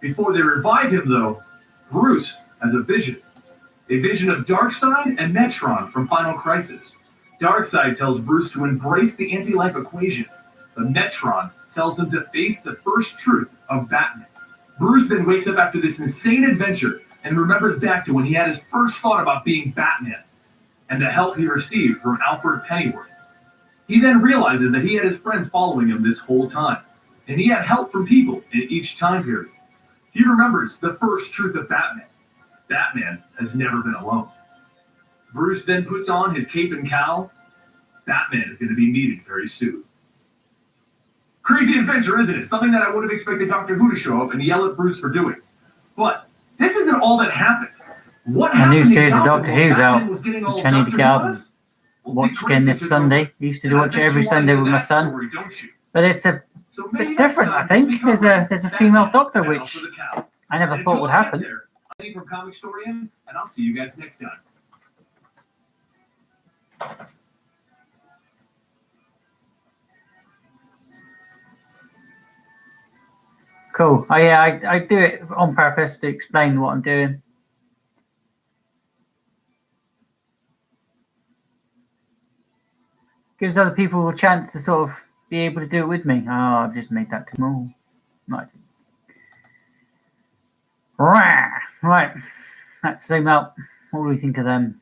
Before they revive him, though, Bruce has a vision of Darkseid and Metron from Final Crisis. Darkseid tells Bruce to embrace the anti-life equation, but Metron tells him to face the first truth of Batman. Bruce then wakes up after this insane adventure and remembers back to when he had his first thought about being Batman and the help he received from Alfred Pennyworth. He then realizes that he had his friends following him this whole time, and he had help from people in each time period. He remembers the first truth of Batman. Batman has never been alone. Bruce then puts on his cape and cowl. Batman is going to be needed very soon. Crazy adventure, isn't it? Something that I would have expected Doctor Who to show up and yell at Bruce for doing. But this isn't all that happened. What happened? A new series of Doctor Who's out, which which I need to get out and watch again this Sunday. I used to watch it every Sunday with my son, but it's a bit different, I think. There's a female Doctor, which I never thought would happen. I'm from Comic Storian, and I'll see you guys next time. Cool. Oh yeah, I do it on purpose to explain what I'm doing. Gives other people a chance to sort of be able to do it with me. Oh, I've just made that too small. Right. Let's zoom out. What do we think of them?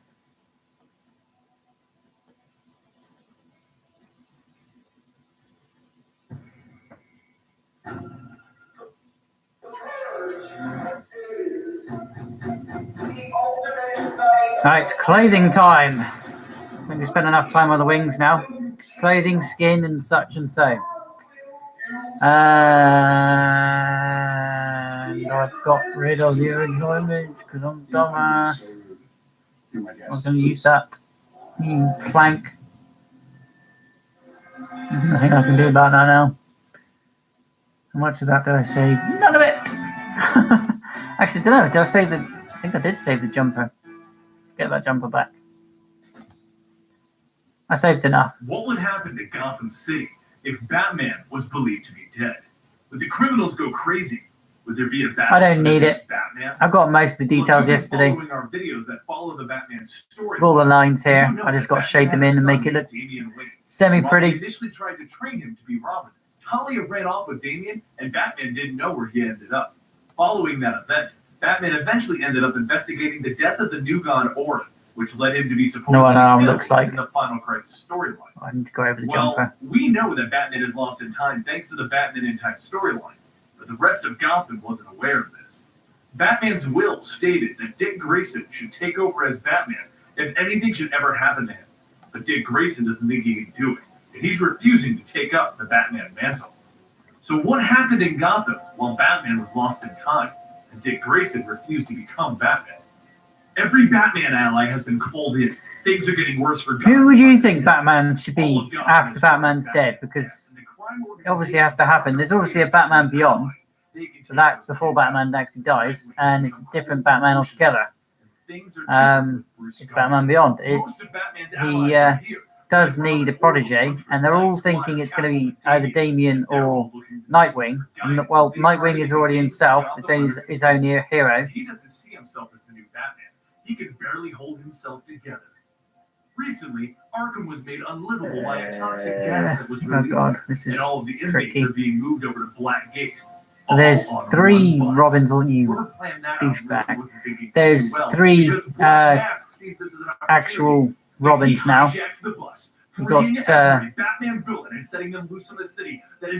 Right, it's clothing time. I think we spent enough time on the wings now. Clothing, skin, and such and so. And I've got rid of the original image because I'm dumbass. I was going to use that new plank. Nothing I can do about that now. How much of that did I save? None of it! Actually, I don't know. Did I save the... I think I did save the jumper. Let's get that jumper back. I saved enough. What would happen to Gotham City if Batman was believed to be dead? Would the criminals go crazy? Would there be a Batman? I don't need it. Batman? I got most of the details yesterday. Our videos that follow the Batman story. All the lines here. I just got to shade them in and make it look semi-pretty. Initially tried to train him to be Robin. Talia ran off with Damian, and Batman didn't know where he ended up. Following that event, Batman eventually ended up investigating the death of the new god Orin, which led him to be supposed to be killed looks like in the Final Crisis storyline. I need to go over the jumper. We know that Batman is lost in time thanks to the Batman in Time storyline, but the rest of Gotham wasn't aware of this. Batman's will stated that Dick Grayson should take over as Batman if anything should ever happen to him, but Dick Grayson doesn't think he can do it, and he's refusing to take up the Batman mantle. So what happened in Gotham while Batman was lost in time, and Dick Grayson refused to become Batman? Every Batman ally has been called in. Things are getting worse for Gotham. Who would you think Batman should be after Batman's dead? Because it obviously has to happen. There's obviously a Batman Beyond, so that's before Batman actually dies, and it's a different Batman altogether. It's Batman Beyond. He does need a protege, and they're all thinking it's going to be either Damian or Nightwing. Well, Nightwing is already himself. It's his own hero. He doesn't see himself as the new Batman. He can barely hold himself together. Recently, Arkham was made unlivable by a toxic gas that was released, and all of the inmates are being moved over to Blackgate. There's 3 Robins, you douchebag. There's 3 actual Robins now. We've got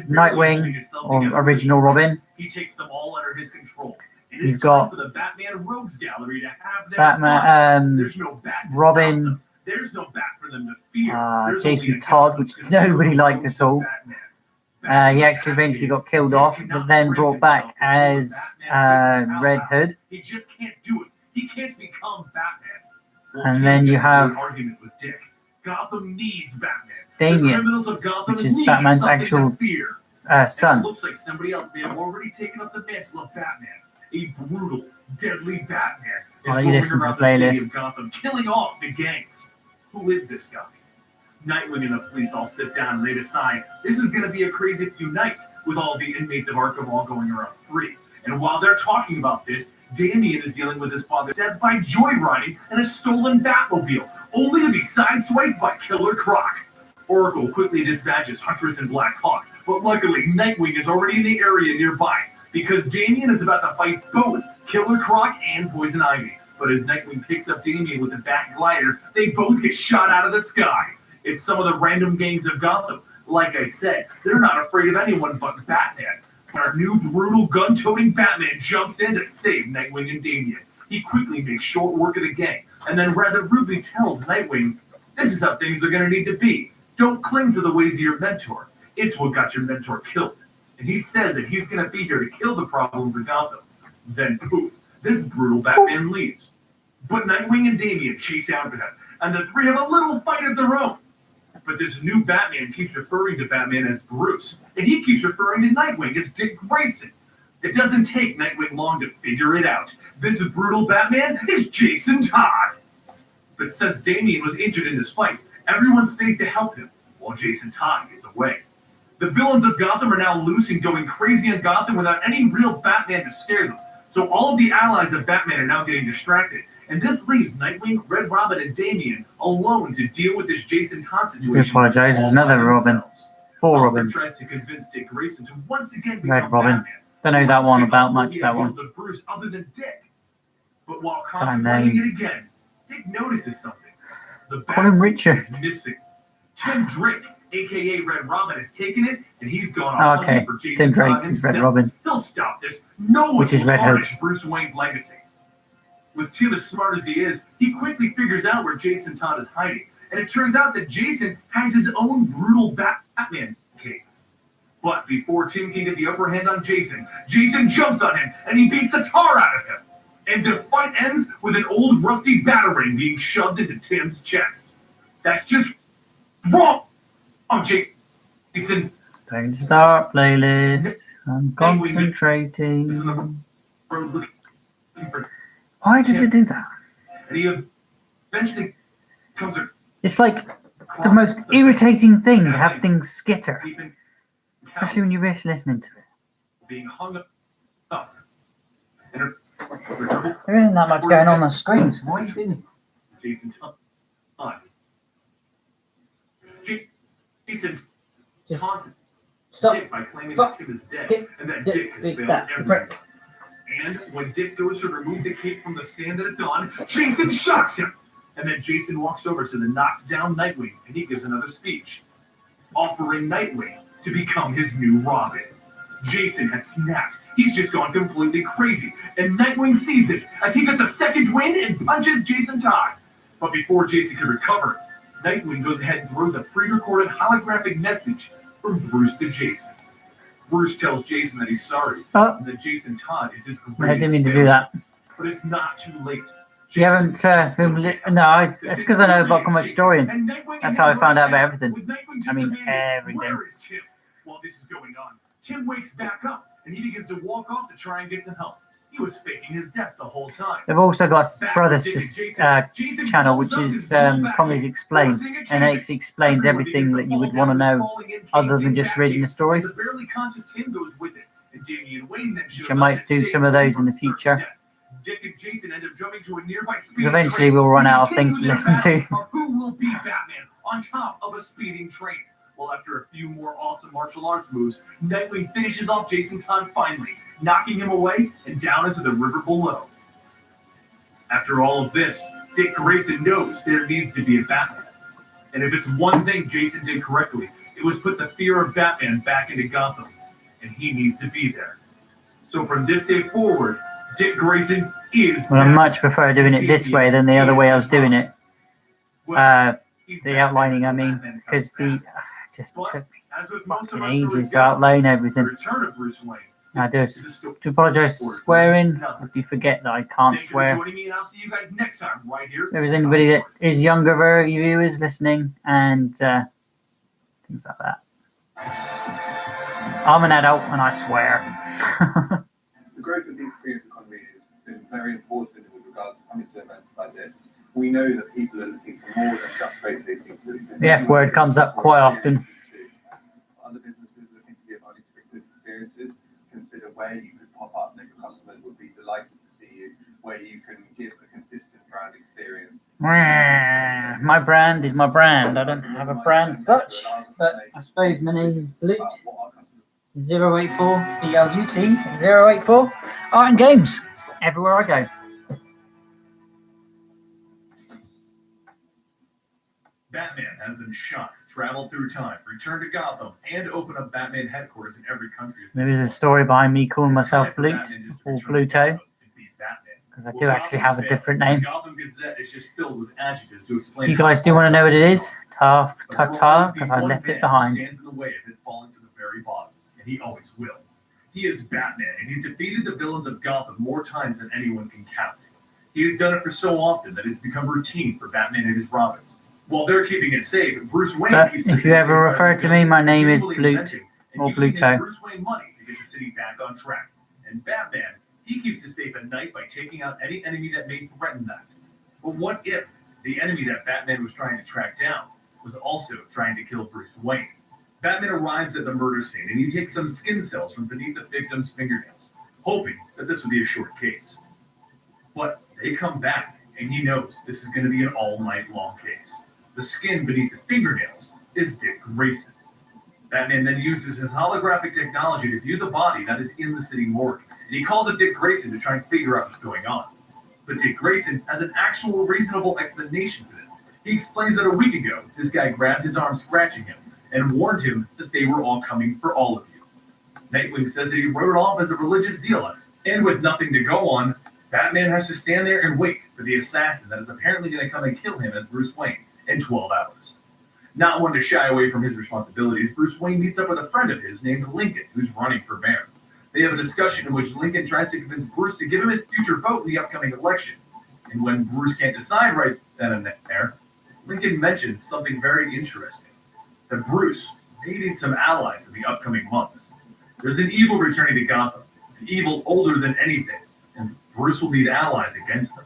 Nightwing, or original Robin. He takes them all under his control. You've got for the Batman Rogues Gallery to have their Batman, There's no bat to Robin, There's no bat for them to fear. Jason Todd, which nobody liked at all. He actually eventually got killed off, but then brought back as Red Hood. He just can't do it. He can't become Batman. And then you have Gotham needs Batman. Damian, which is Batman's actual son. It looks like somebody else may have already taken up the mantle of Batman. A brutal, deadly Batman is roaming around the city of Gotham, killing off the gangs. Who is this guy? Nightwing and the police all sit down and they decide this is going to be a crazy few nights with all the inmates of Arkham all going around free. And while they're talking about this, Damian is dealing with his father's death by joyriding in a stolen Batmobile, only to be sideswiped by Killer Croc. Oracle quickly dispatches Huntress and Black Hawk, but luckily Nightwing is already in the area nearby, because Damian is about to fight both Killer Croc and Poison Ivy. But as Nightwing picks up Damian with a Bat glider, they both get shot out of the sky. It's some of the random gangs of Gotham. Like I said, they're not afraid of anyone but Batman. Our new brutal gun-toting Batman jumps in to save Nightwing and Damian. He quickly makes short work of the gang, and then rather rudely tells Nightwing, this is how things are going to need to be. Don't cling to the ways of your mentor. It's what got your mentor killed. And he says that he's going to be here to kill the problems of Gotham. Then poof, this brutal Batman leaves. But Nightwing and Damian chase after him, and the 3 have a little fight of their own. But this new Batman keeps referring to Batman as Bruce, and he keeps referring to Nightwing as Dick Grayson. It doesn't take Nightwing long to figure it out. This brutal Batman is Jason Todd. But since Damian was injured in this fight, everyone stays to help him, while Jason Todd gets away. The villains of Gotham are now loose and going crazy in Gotham without any real Batman to scare them. So all of the allies of Batman are now getting distracted. And this leaves Nightwing, Red Robin, and Damian alone to deal with this Jason Todd situation. I apologize, there's another Robin. 4 Robins. Tries to convince Dick Grayson to once again Red Robin. Don't know that one about much, that one. Bruce other than Dick. But while contemplating it again, Dick notices something. The Call him Richard. Is missing. Tim Drake, a.k.a. Red Robin, has taken it, and he's gone off hunting for Jason Tim Drake Todd himself. Red Robin. He'll stop this. No one Which is will Red Hood. tarnish Bruce Wayne's legacy. With Tim as smart as he is, he quickly figures out where Jason Todd is hiding. And it turns out that Jason has his own brutal Batman cape. But before Tim can get the upper hand on Jason, Jason jumps on him and he beats the tar out of him. And the fight ends with an old rusty batarang being shoved into Tim's chest. That's just wrong, Jason. Playing the start playlist. I'm concentrating. This is the road looking for Why does it do that? and he eventually comes It's like the most irritating thing to have things skitter, especially when you're just listening to it. being hung up. There isn't that much going on the screen, so what are you doing? Jason Todd. Jason Just taunts stop. Dick by claiming that Tim is dead and that Dick has failed everyone. And when Dick goes to remove the cape from the stand that it's on, Jason shocks him. And then Jason walks over to the knocked down Nightwing and he gives another speech, offering Nightwing to become his new Robin. Jason has snapped. He's just gone completely crazy. And Nightwing sees this as he gets a second wind and punches Jason Todd. But before Jason can recover, Nightwing goes ahead and throws a pre-recorded holographic message from Bruce to Jason. Bruce tells Jason that he's sorry and that Jason Todd is his greatest I didn't mean to fan. do that. But it's not too late. You haven't no, it's because I know about Comic Historian. That's how I found out about everything. I mean, everything. Where is Tim? While this is going on, Tim wakes back up and he begins to walk off to try and get some help. He was faking his death the whole time. They've also got Brothers channel, which is Comedy Explained, and it explains everything that you would want to know other than just reading the stories. The barely conscious Tim goes with it, and Damian Wayne then shows Which I might up to do save some of those in the Tim from future. death. Dick and Jason end up jumping to a nearby Because speeding eventually train we'll run out of continue things to their listen to. battle of who will be Batman on top of a speeding train. Well, after a few more awesome martial arts moves, Nightwing finishes off Jason Todd finally, knocking him away and down into the river below. After all of this, Dick Grayson knows there needs to be a Batman. And if it's one thing Jason did correctly, it was put the fear of Batman back into Gotham. And he needs to be there. So from this day forward, Dick Grayson is Well, I much prefer doing it this way than the other way I was doing it. The outlining, I mean, because just took me fucking ages to outline everything. Return of Bruce Wayne. I do apologise for swearing. I do forget that I can't Thank you for swear. joining me, and I'll see you guys next time right here. If there's anybody that is younger viewers listening and things like that. I'm an adult and I swear. The growth of the experience economy has been very important with regards to coming to events like this. We know that people are looking for more than just face-to-face. The F word comes up quite often. Other businesses looking to give unexpected experiences, consider where you could pop up that your customers would be delighted to see you, where you can give a consistent brand experience. My brand is my brand. I don't have a brand such, but I suppose my name is Blut 084 BLUT 084 Art and Games. Everywhere I go. Batman has been shot, traveled through time, returned to Gotham, and opened up Batman headquarters in every country. Maybe there's a story behind me calling myself Blut or Bluto, because I do actually have a different name. Gotham Gazette is just filled with adjectives to explain. You guys do want to know what it is? Ta, because I left it behind. Stands in the way of it falling to the very bottom, and he always will. He is Batman, and he's defeated the villains of Gotham more times than anyone can count. He has done it for so often that it's become routine for Batman and his Robins. While they're keeping it safe, Bruce Wayne But keeps if you ever refer to me, my name is Blut or Bluto. Bruce Wayne money to get the city back on track. And Batman, he keeps it safe at night by taking out any enemy that may threaten that. But what if the enemy that Batman was trying to track down was also trying to kill Bruce Wayne? Batman arrives at the murder scene and he takes some skin cells from beneath the victim's fingernails, hoping that this would be a short case. But they come back and he knows this is going to be an all-night-long case. The skin beneath the fingernails is Dick Grayson. Batman then uses his holographic technology to view the body that is in the city morgue, and he calls up Dick Grayson to try and figure out what's going on. But Dick Grayson has an actual reasonable explanation for this. He explains that a week ago, this guy grabbed his arm scratching him and warned him that they were all coming for all of you. Nightwing says that he wrote it off as a religious zealot, and with nothing to go on, Batman has to stand there and wait for the assassin that is apparently going to come and kill him as Bruce Wayne in 12 hours. Not one to shy away from his responsibilities, Bruce Wayne meets up with a friend of his named Lincoln, who's running for mayor. They have a discussion in which Lincoln tries to convince Bruce to give him his future vote in the upcoming election. And when Bruce can't decide right then and there, Lincoln mentions something very interesting, that Bruce may need some allies in the upcoming months. There's an evil returning to Gotham, an evil older than anything, and Bruce will need allies against them.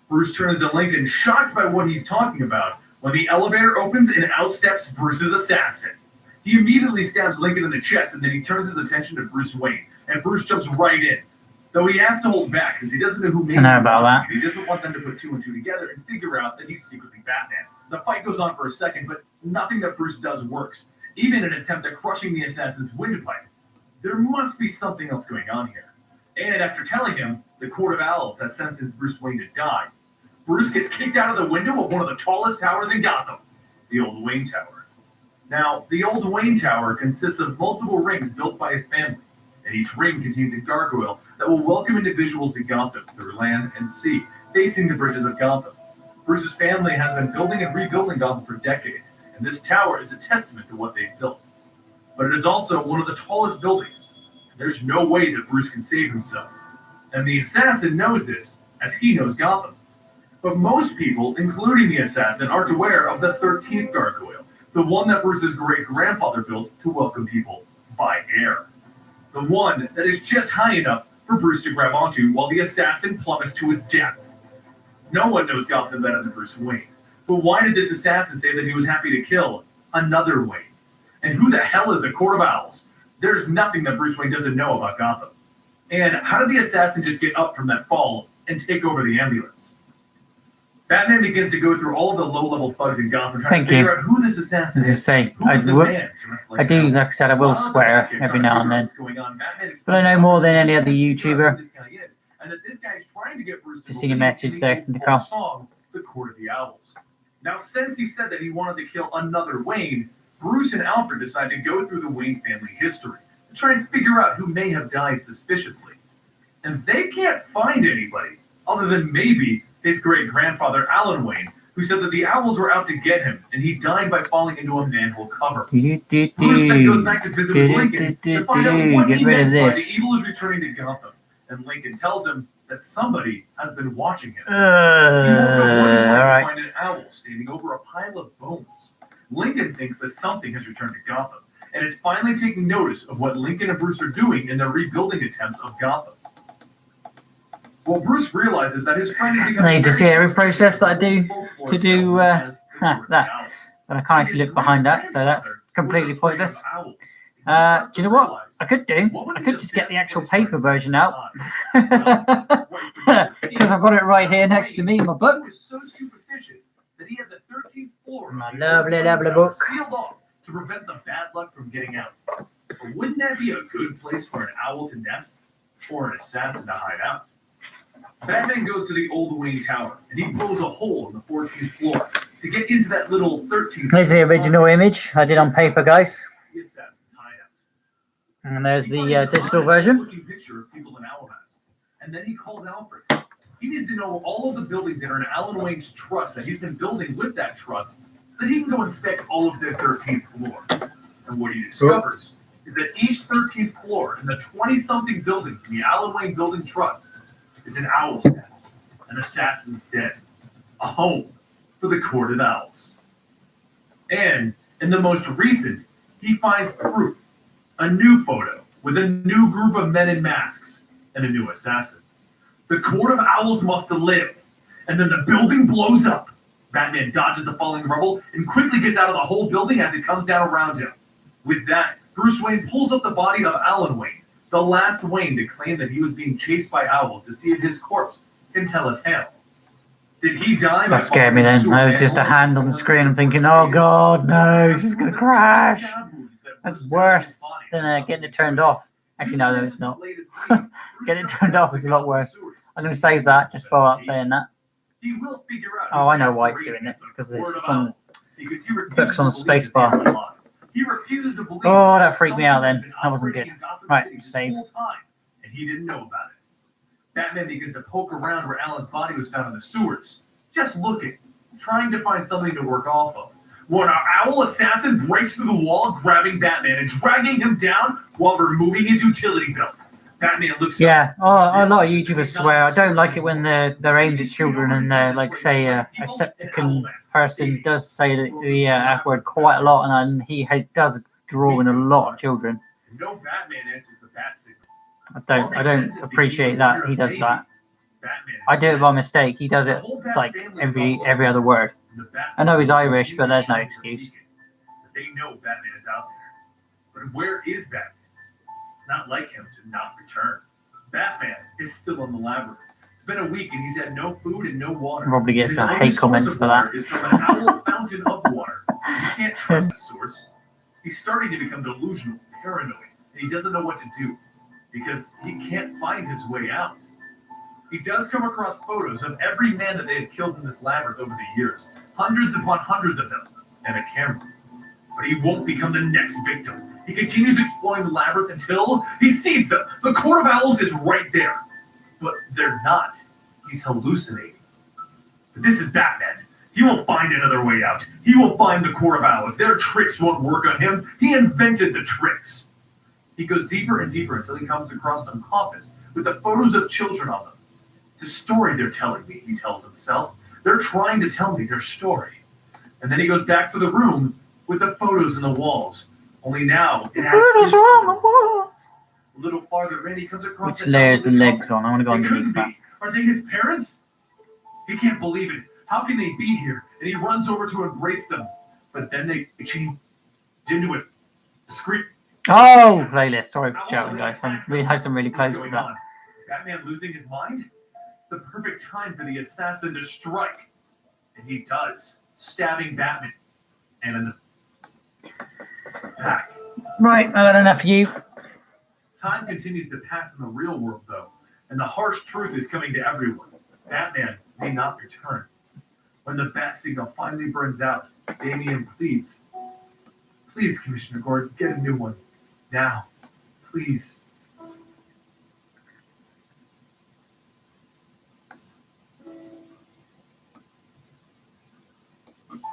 Bruce turns to Lincoln, shocked by what he's talking about, when the elevator opens and out steps Bruce's assassin. He immediately stabs Lincoln in the chest, and then he turns his attention to Bruce Wayne, and Bruce jumps right in. Though he has to hold back because he doesn't know who made him. He doesn't want them to put two and two together and figure out that he's secretly Batman. The fight goes on for a second, but nothing that Bruce does works. Even an attempt at crushing the assassin's windpipe. There must be something else going on here. And after telling him the Court of Owls has sentenced Bruce Wayne to die, Bruce gets kicked out of the window of one of the tallest towers in Gotham, the Old Wayne Tower. Now, the Old Wayne Tower consists of multiple rings built by his family, and each ring contains a gargoyle that will welcome individuals to Gotham through land and sea, facing the bridges of Gotham. Bruce's family has been building and rebuilding Gotham for decades, and this tower is a testament to what they've built. But it is also one of the tallest buildings, and there's no way that Bruce can save himself. And the assassin knows this, as he knows Gotham. But most people, including the assassin, aren't aware of the 13th gargoyle, the one that Bruce's great-grandfather built to welcome people by air. The one that is just high enough for Bruce to grab onto while the assassin plummets to his death. No one knows Gotham better than Bruce Wayne. But why did this assassin say that he was happy to kill another Wayne? And who the hell is the Court of Owls? There's nothing that Bruce Wayne doesn't know about Gotham. And how did the assassin just get up from that fall and take over the ambulance? Batman begins to go through all of the low-level thugs in Gotham, trying to figure out who this assassin is. I do, like I said, I will swear every now and then. But I know more than any other YouTuber. Just seeing a message there from the car. The Court of the Owls. Now, since he said that he wanted to kill another Wayne, Bruce and Alfred decide to go through the Wayne family history to try and figure out who may have died suspiciously. And they can't find anybody, other than maybe his great-grandfather, Alan Wayne, who said that the owls were out to get him, and he died by falling into a manhole cover. Bruce then goes back to visit with Lincoln to find out what he meant by the evil is returning to Gotham. And Lincoln tells him that somebody has been watching him. He woke up one morning to find an owl standing over a pile of bones. Lincoln thinks that something has returned to Gotham, and it's finally taking notice of what Lincoln and Bruce are doing in their rebuilding attempts of Gotham. Well, Bruce realizes that his friend is becoming... I need to see every process that I do to do that. But I can't actually look behind that, so that's completely pointless. Do you know what I could do? I could just get the actual paper version out. Because I've got it right here next to me in my book. My lovely, lovely book. Sealed off to prevent the bad luck from getting out. But wouldn't that be a good place for an owl to nest? Or an assassin to hide out? Batman goes to the Old Wayne Tower, and he blows a hole in the 14th floor to get into that little 13th. Here's the original image I did on paper, guys. And there's the digital version. Picture of people in owl masks. And then he calls Alfred. He needs to know all of the buildings that are in Alan Wayne's trust that he's been building with that trust, so that he can go inspect all of their 13th floor. And what he discovers is that each 13th floor in the 20-something buildings in the Alan Wayne Building Trust is an owl's nest, an assassin's den, a home for the Court of Owls. And in the most recent, he finds proof, a new photo with a new group of men in masks and a new assassin. The Court of Owls must live, and then the building blows up. Batman dodges the falling rubble and quickly gets out of the whole building as it comes down around him. With that, Bruce Wayne pulls up the body of Alan Wayne, the last Wayne to claim that he was being chased by owls to see if his corpse can tell a tale. Did he die? That scared me then. I was just a hand on the screen. I'm thinking, oh God, no, she's going to crash. That's worse than getting it turned off. Actually, no, it's not. Getting it turned off is a lot worse. I'm going to save that just by saying that. Oh, I know why it's doing it. Because it's on the book's on the space bar. Oh, that freaked me out then. That wasn't good. Right, save. And he didn't know about it. Batman begins to poke around where Alan's body was found in the sewers, just looking, trying to find something to work off of. When our owl assassin breaks through the wall, grabbing Batman and dragging him down while removing his utility belt. Batman looks. Yeah, a lot of YouTubers swear. I don't like it when they're aimed at children and they're like, say, a Septicon person does say the F word quite a lot, and he does draw in a lot of children. No Batman answers the bat signal. I don't appreciate that he does that. I do it by mistake. He does it like every other word. I know he's Irish, but there's no excuse. They know Batman is out there. But where is Batman? It's not like him to not return. Batman is still in the labyrinth. It's been a week and he's had no food and no water. Probably gets some hate comments for that. Is from an owl fountain of water. He can't trust the source. He's starting to become delusional, paranoid, and he doesn't know what to do because he can't find his way out. He does come across photos of every man that they had killed in this labyrinth over the years, hundreds upon hundreds of them, and a camera. But he won't become the next victim. He continues exploring the labyrinth until he sees them. The Court of Owls is right there. But they're not. He's hallucinating. But this is Batman. He will find another way out. He will find the Court of Owls. Their tricks won't work on him. He invented the tricks. He goes deeper and deeper until he comes across some coffins with the photos of children on them. It's a story they're telling me, he tells himself. They're trying to tell me their story. And then he goes back to the room with the photos on the walls. Only now it has photos on the wall. A little farther in, he comes across. Which layers the legs on? I want to go underneath that. Are they his parents? He can't believe it. How can they be here? And he runs over to embrace them. But then they change into a scream. Oh, playlist. Sorry for shouting, guys. I'm really close to that. Is Batman losing his mind? It's the perfect time for the assassin to strike. And he does, stabbing Batman. And in the back. Right, I got enough of you. Time continues to pass in the real world, though, and the harsh truth is coming to everyone. Batman may not return. When the bat signal finally burns out, Damian pleads. Please, Commissioner Gordon, get a new one. Now. Please.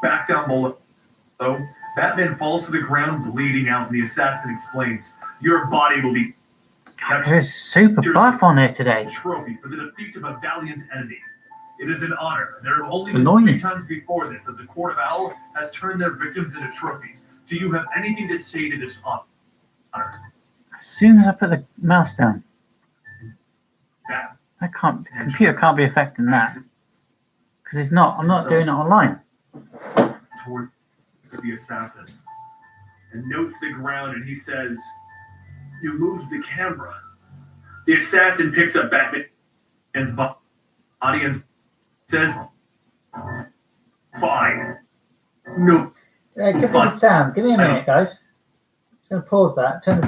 Back down below, Batman falls to the ground, bleeding out, and the assassin explains, your body will be kept. There's super buff on there today. Trophy for the defeat of a valiant enemy. It is an honor. There have only It's been annoying. 3 times before this that the Court of Owl has turned their victims into trophies. Do you have anything to say to this honor? As soon as I put the mouse down, Bat. the computer can't be affecting that. Because it's not, I'm not doing it online. Toward the assassin and notes the ground and he says, you moved the camera. The assassin picks up Batman's body and says, fine. No. Give me the sound. Give me a minute, guys. Just going to pause that. Turn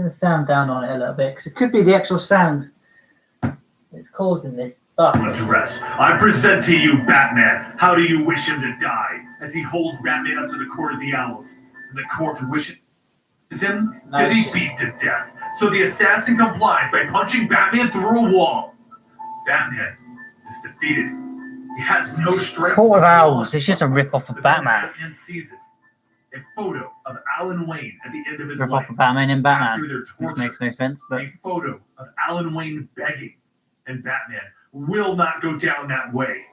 the sound down on it a little bit because it could be the actual sound that's causing this. Address. I present to you Batman. How do you wish him to die? As he holds Batman up to the Court of the Owls. And the court wishes him to be beat to death. So the assassin complies by punching Batman through a wall. Batman is defeated. He has no strength. Court of Owls. It's just a rip-off of Batman. Batman sees it. A photo of Alan Wayne at the end of his Rip life. off of Batman in After Batman. their Which torture. makes no sense, but A photo of Alan Wayne begging. And Batman will not go down that way.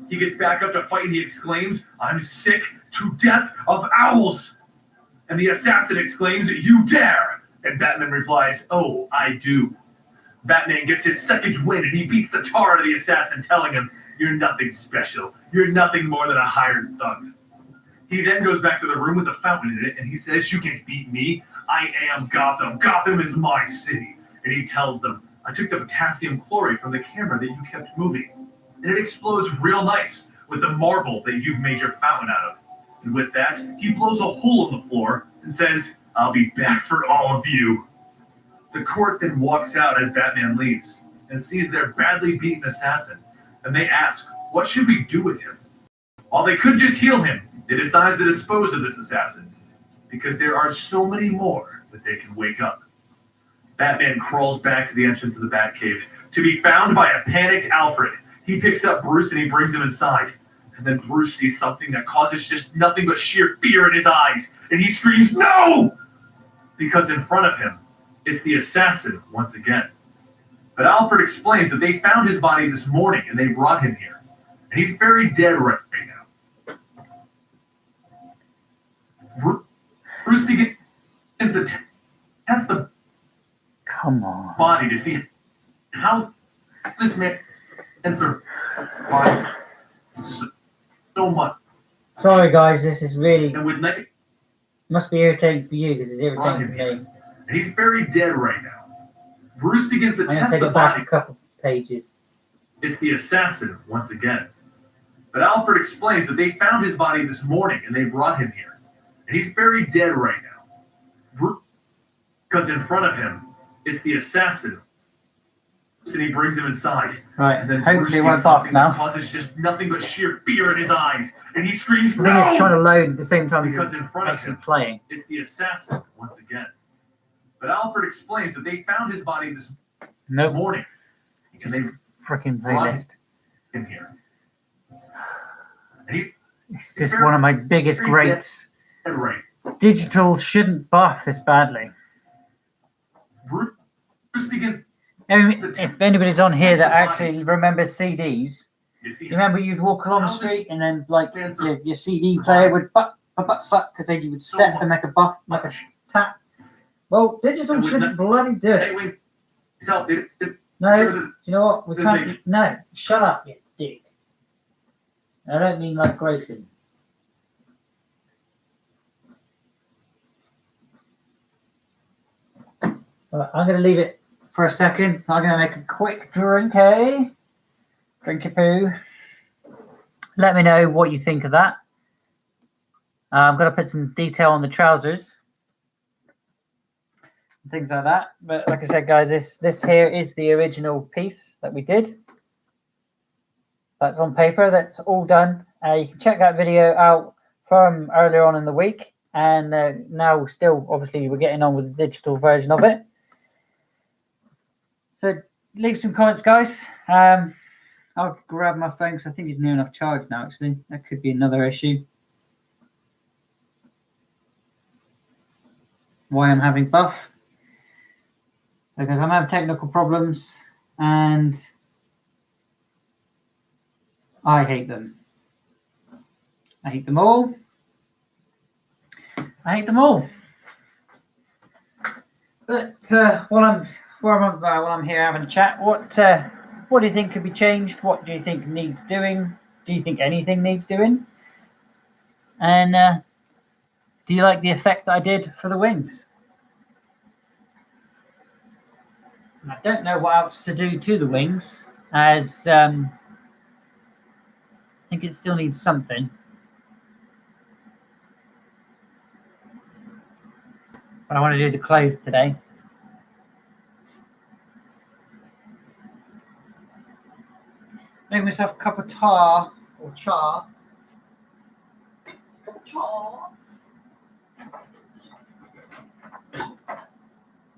He gets back up to fight and he exclaims, I'm sick to death of owls. And the assassin exclaims, you dare. And Batman replies, oh, I do. Batman gets his second win and he beats the tar out of the assassin, telling him, you're nothing special. You're nothing more than a hired thug. He then goes back to the room with the fountain in it and he says, you can't beat me. I am Gotham. Gotham is my city. And he tells them, I took the potassium chlorate from the camera that you kept moving, and it explodes real nice with the marble that you've made your fountain out of. And with that, he blows a hole in the floor and says, I'll be back for all of you. The court then walks out as Batman leaves and sees their badly beaten assassin, and they ask, what should we do with him? While they could just heal him, they decide to dispose of this assassin, because there are so many more that they can wake up. Batman crawls back to the entrance of the Batcave to be found by a panicked Alfred. He picks up Bruce and he brings him inside. And then Bruce sees something that causes just nothing but sheer fear in his eyes. And he screams, "No!" Because in front of him is the assassin once again. But Alfred explains that they found his body this morning and they brought him here. And he's very dead right now. Bruce begins to test the Come on. body to see how this man can survive so much. Sorry, guys, this is really And with night, must be irritating for you because it's brought irritating him for here. me. And he's very dead right now. Bruce begins to I'm gonna test take the it back body. a couple pages. It's the assassin once again. But Alfred explains that they found his body this morning and they brought him here. And he's very dead right now. Because in front of him is the assassin. And he brings him inside. Right, And then hopefully Bruce it sees won't something bark that now. causes just nothing but sheer fear in his eyes. And he screams, I think it's trying "No!" to load at the same time Because as in it's front of actually him playing. is the assassin once again. But Alfred explains that they found his body this Nope. morning. And they Freaking brought playlist. him here. And he's It's just one of my biggest very greats. dead right. Digital shouldn't buff this badly. Bruce begins If anybody's on here that actually remembers CDs, to see you remember you'd walk along the street and then like your CD player would butt because then you would step and make a buff, like a tap. Well, digital shouldn't bloody do it. Anyway, so No, do you know what? We can't. No, shut up, you dick. I don't mean like Grayson. Right, I'm going to leave it for a second. I'm going to make a quick drink, eh? Drink a poo. Let me know what you think of that. I'm going to put some detail on the trousers. Things like that. But like I said, guys, this here is the original piece that we did. That's on paper. That's all done. You can check that video out from earlier on in the week. And now still, obviously, we're getting on with the digital version of it. So leave some comments, guys. I'll grab my phone because I think it's near enough charge now, actually. That could be another issue. Why I'm having buff. Because I'm having technical problems and I hate them. I hate them all. I hate them all. But while I'm here having a chat, what do you think could be changed? What do you think needs doing? Do you think anything needs doing? And do you like the effect that I did for the wings? I don't know what else to do to the wings, as I think it still needs something. But I want to do the clothes today. Make myself a cup of tar or char. Char.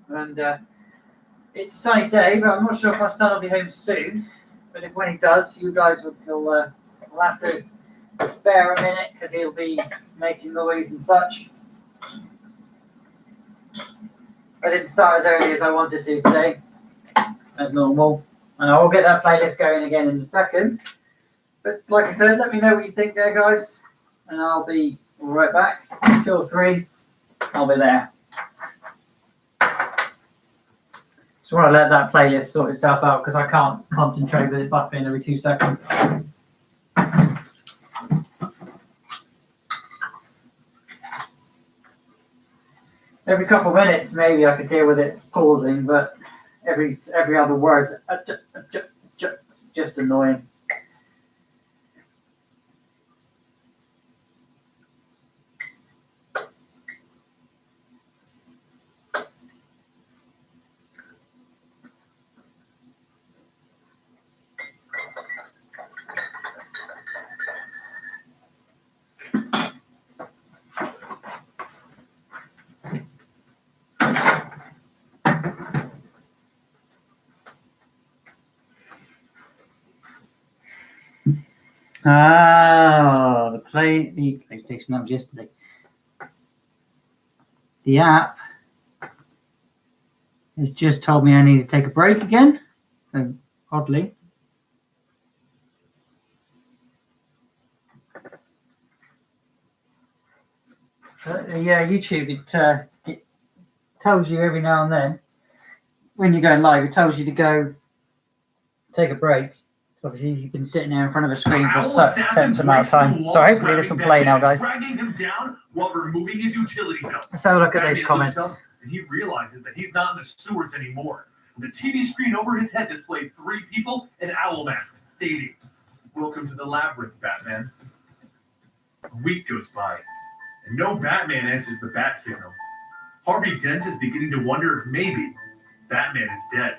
And it's a sunny day, but I'm not sure if my son will be home soon. But when he does, you guys will have to bear a minute because he'll be making noise and such. I didn't start as early as I wanted to today, as normal. And I will get that playlist going again in a second. But like I said, let me know what you think there, guys. And I'll be right back. 2 or 3, I'll be there. Just want to let that playlist sort itself out because I can't concentrate with it buffing every 2 seconds. Every couple of minutes, maybe I could deal with it pausing, but every other word's just annoying. Oh, the PlayStation, that was yesterday. The app has just told me I need to take a break again. So, oddly. Yeah, YouTube, it tells you every now and then, when you're going live, it tells you to go take a break. So obviously, you've been sitting there in front of a screen for a certain amount of time. So hopefully this will play now, guys. Dragging him down while removing his utility belt. Let's have a look at these comments. And he realizes that he's not in the sewers anymore. The TV screen over his head displays 3 people in owl masks stating, "Welcome to the labyrinth, Batman." A week goes by, and no Batman answers the bat signal. Harvey Dent is beginning to wonder if maybe Batman is dead.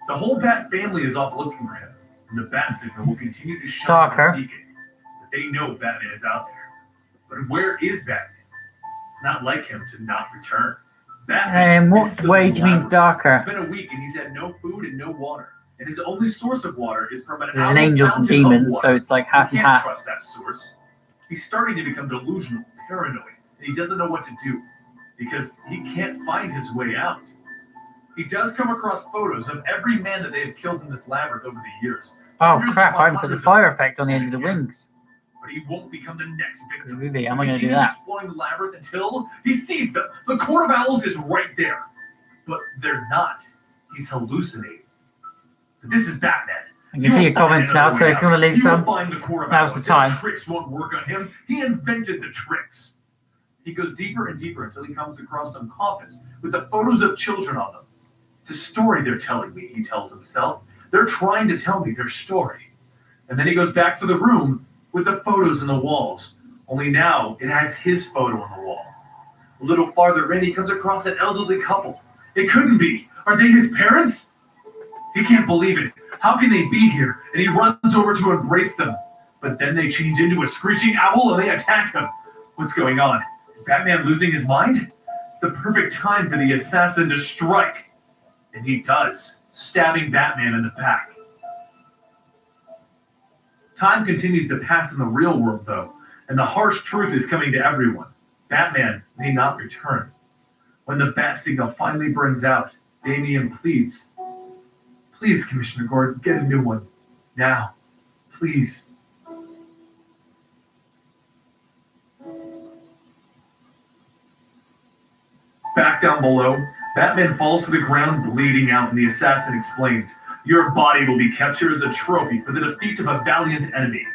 The whole Bat family is off looking for him, and the bat signal will continue to shine as a beacon that they know Batman is out there. But where is Batman? It's not like him to not return. And what way do you mean darker? It's been a week and he's had no food and no water. And his only source of water is from an There's an angels and demons, so it's like half and half. He can't trust that source. He's starting to become delusional, paranoid, and he doesn't know what to do because he can't find his way out. He does come across photos of every man that they have killed in this labyrinth over the years. Oh crap, I haven't put the fire effect on the end of the wings. But he won't become the next victim. Really, how am I going to do that? Exploring the labyrinth until he sees them. The Court of Owls is right there. But they're not. He's hallucinating. But this is Batman. You can see your comments now, so if you want to leave some, now's the time. Tricks won't work on him. He invented the tricks. He goes deeper and deeper until he comes across some coffins with the photos of children on them. It's a story they're telling me, he tells himself. They're trying to tell me their story. And then he goes back to the room with the photos on the walls. Only now it has his photo on the wall. A little farther in, he comes across an elderly couple. It couldn't be. Are they his parents? He can't believe it. How can they be here? And he runs over to embrace them. But then they change into a screeching owl and they attack him. What's going on? Is Batman losing his mind? It's the perfect time for the assassin to strike. And he does, stabbing Batman in the back. Time continues to pass in the real world, though, and the harsh truth is coming to everyone. Batman may not return. When the bat signal finally burns out, Damian pleads, "Please, Commissioner Gordon, get a new one. Now. Please." Back down below, Batman falls to the ground, bleeding out, and the assassin explains, "Your body will be kept here as a trophy for the defeat of a valiant enemy.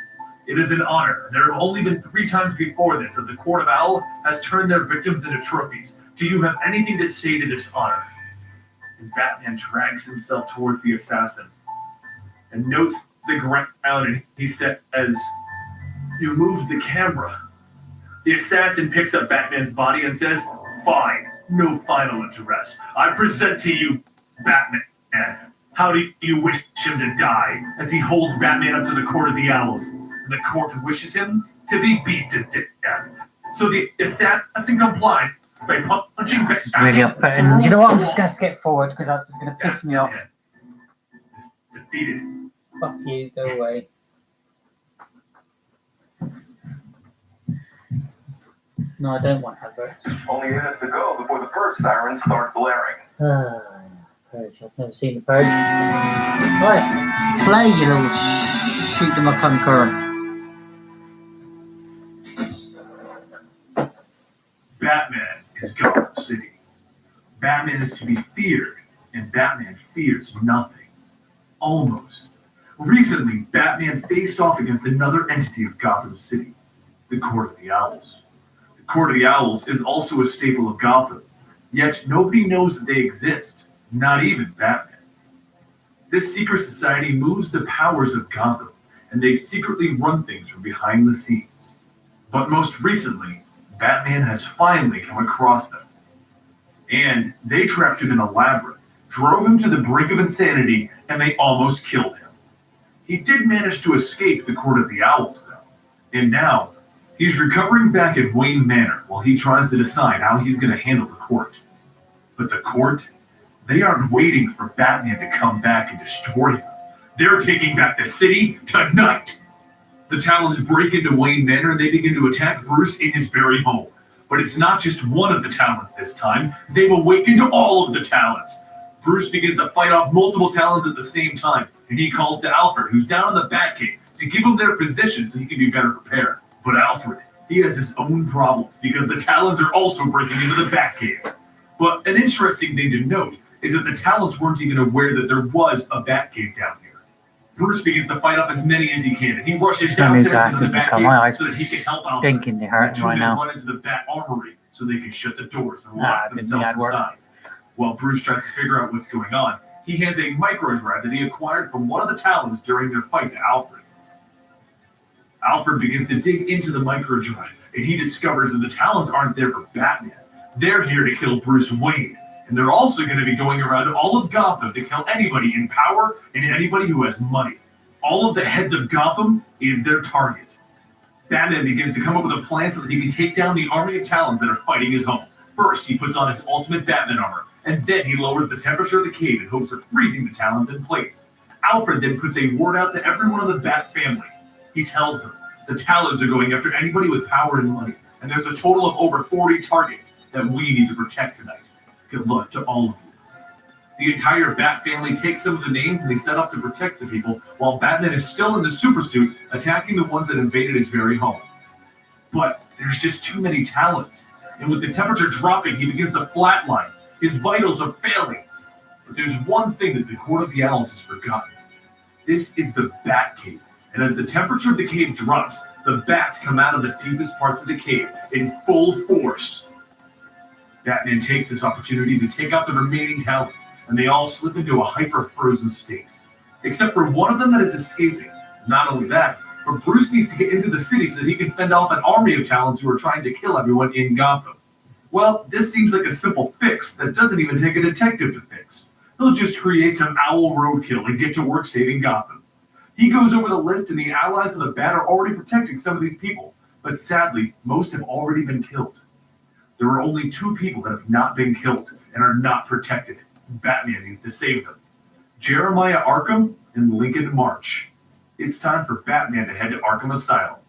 It is an honor. There have only been 3 times before this that the Court of Owl has turned their victims into trophies. Do you have anything to say to this honor?" And Batman drags himself towards the assassin and notes the ground, and he says, "You moved the camera." The assassin picks up Batman's body and says, "Fine, no final address. I present to you Batman. How do you wish him to die?" As he holds Batman up to the Court of the Owls. And the court wishes him to be beat to death. So the assassin complied by punching This is really upsetting. You know what? I'm just going to skip forward because that's just going to piss me off. Defeated. Fuck you, go away. No, I don't want adverts. Only minutes to go before the first sirens start blaring. Purge. I've never seen the Purge. Right, play, you little shoot them a concurrent. Batman is Gotham City. Batman is to be feared, and Batman fears nothing. Almost. Recently, Batman faced off against another entity of Gotham City, the Court of the Owls. The Court of the Owls is also a staple of Gotham, yet nobody knows that they exist, not even Batman. This secret society moves the powers of Gotham, and they secretly run things from behind the scenes. But most recently, Batman has finally come across them. And they trapped him in a labyrinth, drove him to the brink of insanity, and they almost killed him. He did manage to escape the Court of the Owls, though. And now, he's recovering back at Wayne Manor while he tries to decide how he's going to handle the court. But the court, they aren't waiting for Batman to come back and destroy him. They're taking back the city tonight. The Talons break into Wayne Manor and they begin to attack Bruce in his very home. But it's not just one of the Talons this time. They've awakened all of the Talons. Bruce begins to fight off multiple Talons at the same time, and he calls to Alfred, who's down in the Batcave, to give him their position so he can be better prepared. But Alfred, he has his own problems because the Talons are also breaking into the Batcave. But an interesting thing to note is that the Talons weren't even aware that there was a Batcave down here. Bruce begins to fight off as many as he can, and he rushes downstairs into the Batcave so that he can help Alfred. Thinking they hurt right now. Run into the Bat Armory so they can shut the doors and lock themselves inside. While Bruce tries to figure out what's going on, he hands a micro-drive that he acquired from one of the Talons during their fight to Alfred. Alfred begins to dig into the micro-drive, and he discovers that the Talons aren't there for Batman. They're here to kill Bruce Wayne, and they're also going to be going around all of Gotham to kill anybody in power and anybody who has money. All of the heads of Gotham is their target. Batman begins to come up with a plan so that he can take down the army of Talons that are fighting his home. First, he puts on his ultimate Batman armor, and then he lowers the temperature of the cave in hopes of freezing the Talons in place. Alfred then puts a word out to everyone in the Bat family. He tells them the Talons are going after anybody with power and money, and there's a total of over 40 targets that we need to protect tonight. Good luck to all of you. The entire Bat family takes some of the names and they set up to protect the people, while Batman is still in the supersuit, attacking the ones that invaded his very home. But there's just too many Talons, and with the temperature dropping, he begins to flatline. His vitals are failing. But there's one thing that the Court of the Owls has forgotten. This is the Batcave, and as the temperature of the cave drops, the bats come out of the deepest parts of the cave in full force. Batman takes this opportunity to take out the remaining Talons, and they all slip into a hyper-frozen state. Except for one of them that is escaping. Not only that, but Bruce needs to get into the city so that he can fend off an army of Talons who are trying to kill everyone in Gotham. Well, this seems like a simple fix that doesn't even take a detective to fix. He'll just create some owl roadkill and get to work saving Gotham. He goes over the list and the allies of the Bat are already protecting some of these people, but sadly, most have already been killed. There are only 2 people that have not been killed and are not protected. Batman needs to save them. Jeremiah Arkham and Lincoln March. It's time for Batman to head to Arkham Asylum.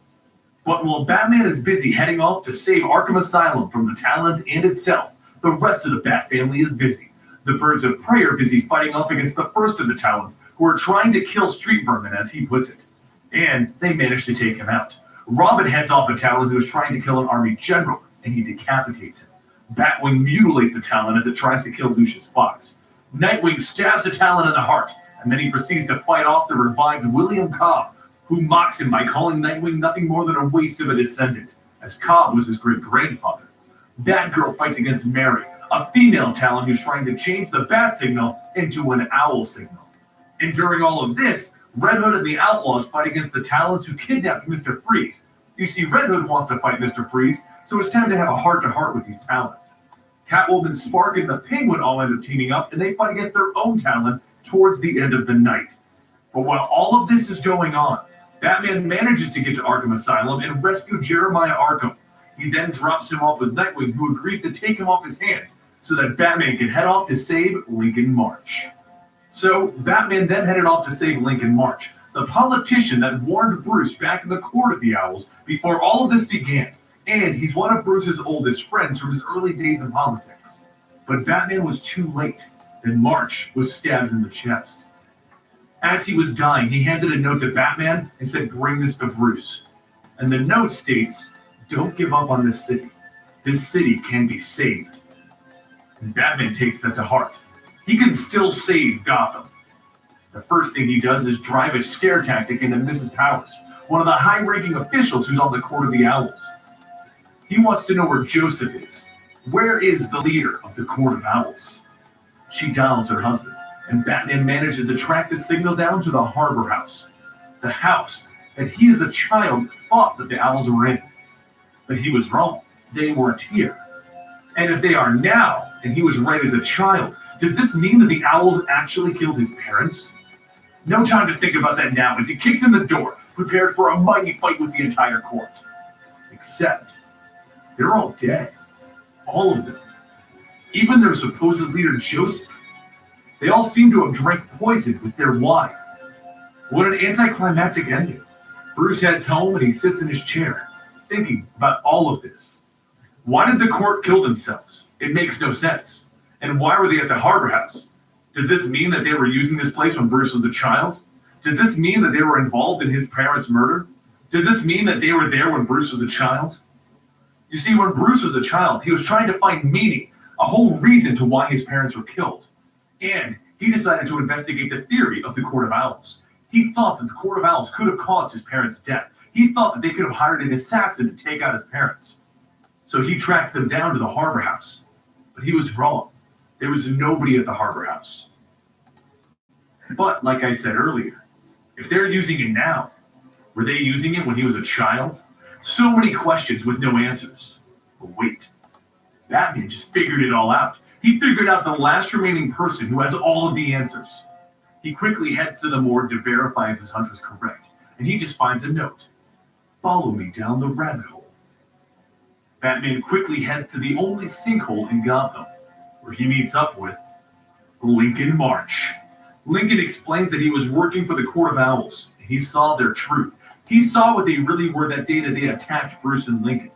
But while Batman is busy heading off to save Arkham Asylum from the Talons and itself, the rest of the Bat family is busy. The Birds of Prey are busy fighting off against the first of the Talons, who are trying to kill Street Vermin, as he puts it. And they manage to take him out. Robin heads off a Talon who is trying to kill an army general, and he decapitates him. Batwing mutilates a Talon as it tries to kill Lucius Fox. Nightwing stabs a Talon in the heart, and then he proceeds to fight off the revived William Cobb, who mocks him by calling Nightwing nothing more than a waste of a descendant, as Cobb was his great-grandfather. Batgirl fights against Mary, a female Talon who's trying to change the bat signal into an owl signal. And during all of this, Red Hood and the Outlaws fight against the Talons who kidnapped Mr. Freeze. You see, Red Hood wants to fight Mr. Freeze, so it's time to have a heart-to-heart with these Talons. Catwoman, Spark, and the Penguin all end up teaming up, and they fight against their own Talon towards the end of the night. But while all of this is going on, Batman manages to get to Arkham Asylum and rescue Jeremiah Arkham. He then drops him off with Nightwing, who agrees to take him off his hands so that Batman can head off to save Lincoln March. So Batman then headed off to save Lincoln March, the politician that warned Bruce back in the Court of the Owls before all of this began. And he's one of Bruce's oldest friends from his early days in politics. But Batman was too late, and March was stabbed in the chest. As he was dying, he handed a note to Batman and said, "Bring this to Bruce." And the note states, "Don't give up on this city. This city can be saved." And Batman takes that to heart. He can still save Gotham. The first thing he does is drive a scare tactic into Mrs. Powers, one of the high-ranking officials who's on the Court of the Owls. He wants to know where Joseph is. Where is the leader of the Court of Owls? She dials her husband, and Batman manages to track the signal down to the Harbor House, the house that he as a child thought that the Owls were in. But he was wrong. They weren't here. And if they are now, and he was right as a child, does this mean that the Owls actually killed his parents? No time to think about that now as he kicks in the door, prepared for a mighty fight with the entire court. Except, they're all dead. All of them. Even their supposed leader, Joseph. They all seem to have drank poison with their wine. What an anticlimactic ending. Bruce heads home and he sits in his chair, thinking about all of this. Why did the court kill themselves? It makes no sense. And why were they at the Harbor House? Does this mean that they were using this place when Bruce was a child? Does this mean that they were involved in his parents' murder? Does this mean that they were there when Bruce was a child? You see, when Bruce was a child, he was trying to find meaning, a whole reason to why his parents were killed. And he decided to investigate the theory of the Court of Owls. He thought that the Court of Owls could have caused his parents' death. He thought that they could have hired an assassin to take out his parents. So he tracked them down to the Harbor House. But he was wrong. There was nobody at the Harbor House. But, like I said earlier, if they're using it now, were they using it when he was a child? So many questions with no answers. But wait, Batman just figured it all out. He figured out the last remaining person who has all of the answers. He quickly heads to the morgue to verify if his hunch was correct, and he just finds a note. Follow me down the rabbit hole. Batman quickly heads to the only sinkhole in Gotham, where he meets up with Lincoln March. Lincoln explains that he was working for the Court of Owls, and he saw their truth. He saw what they really were that day that they attacked Bruce and Lincoln.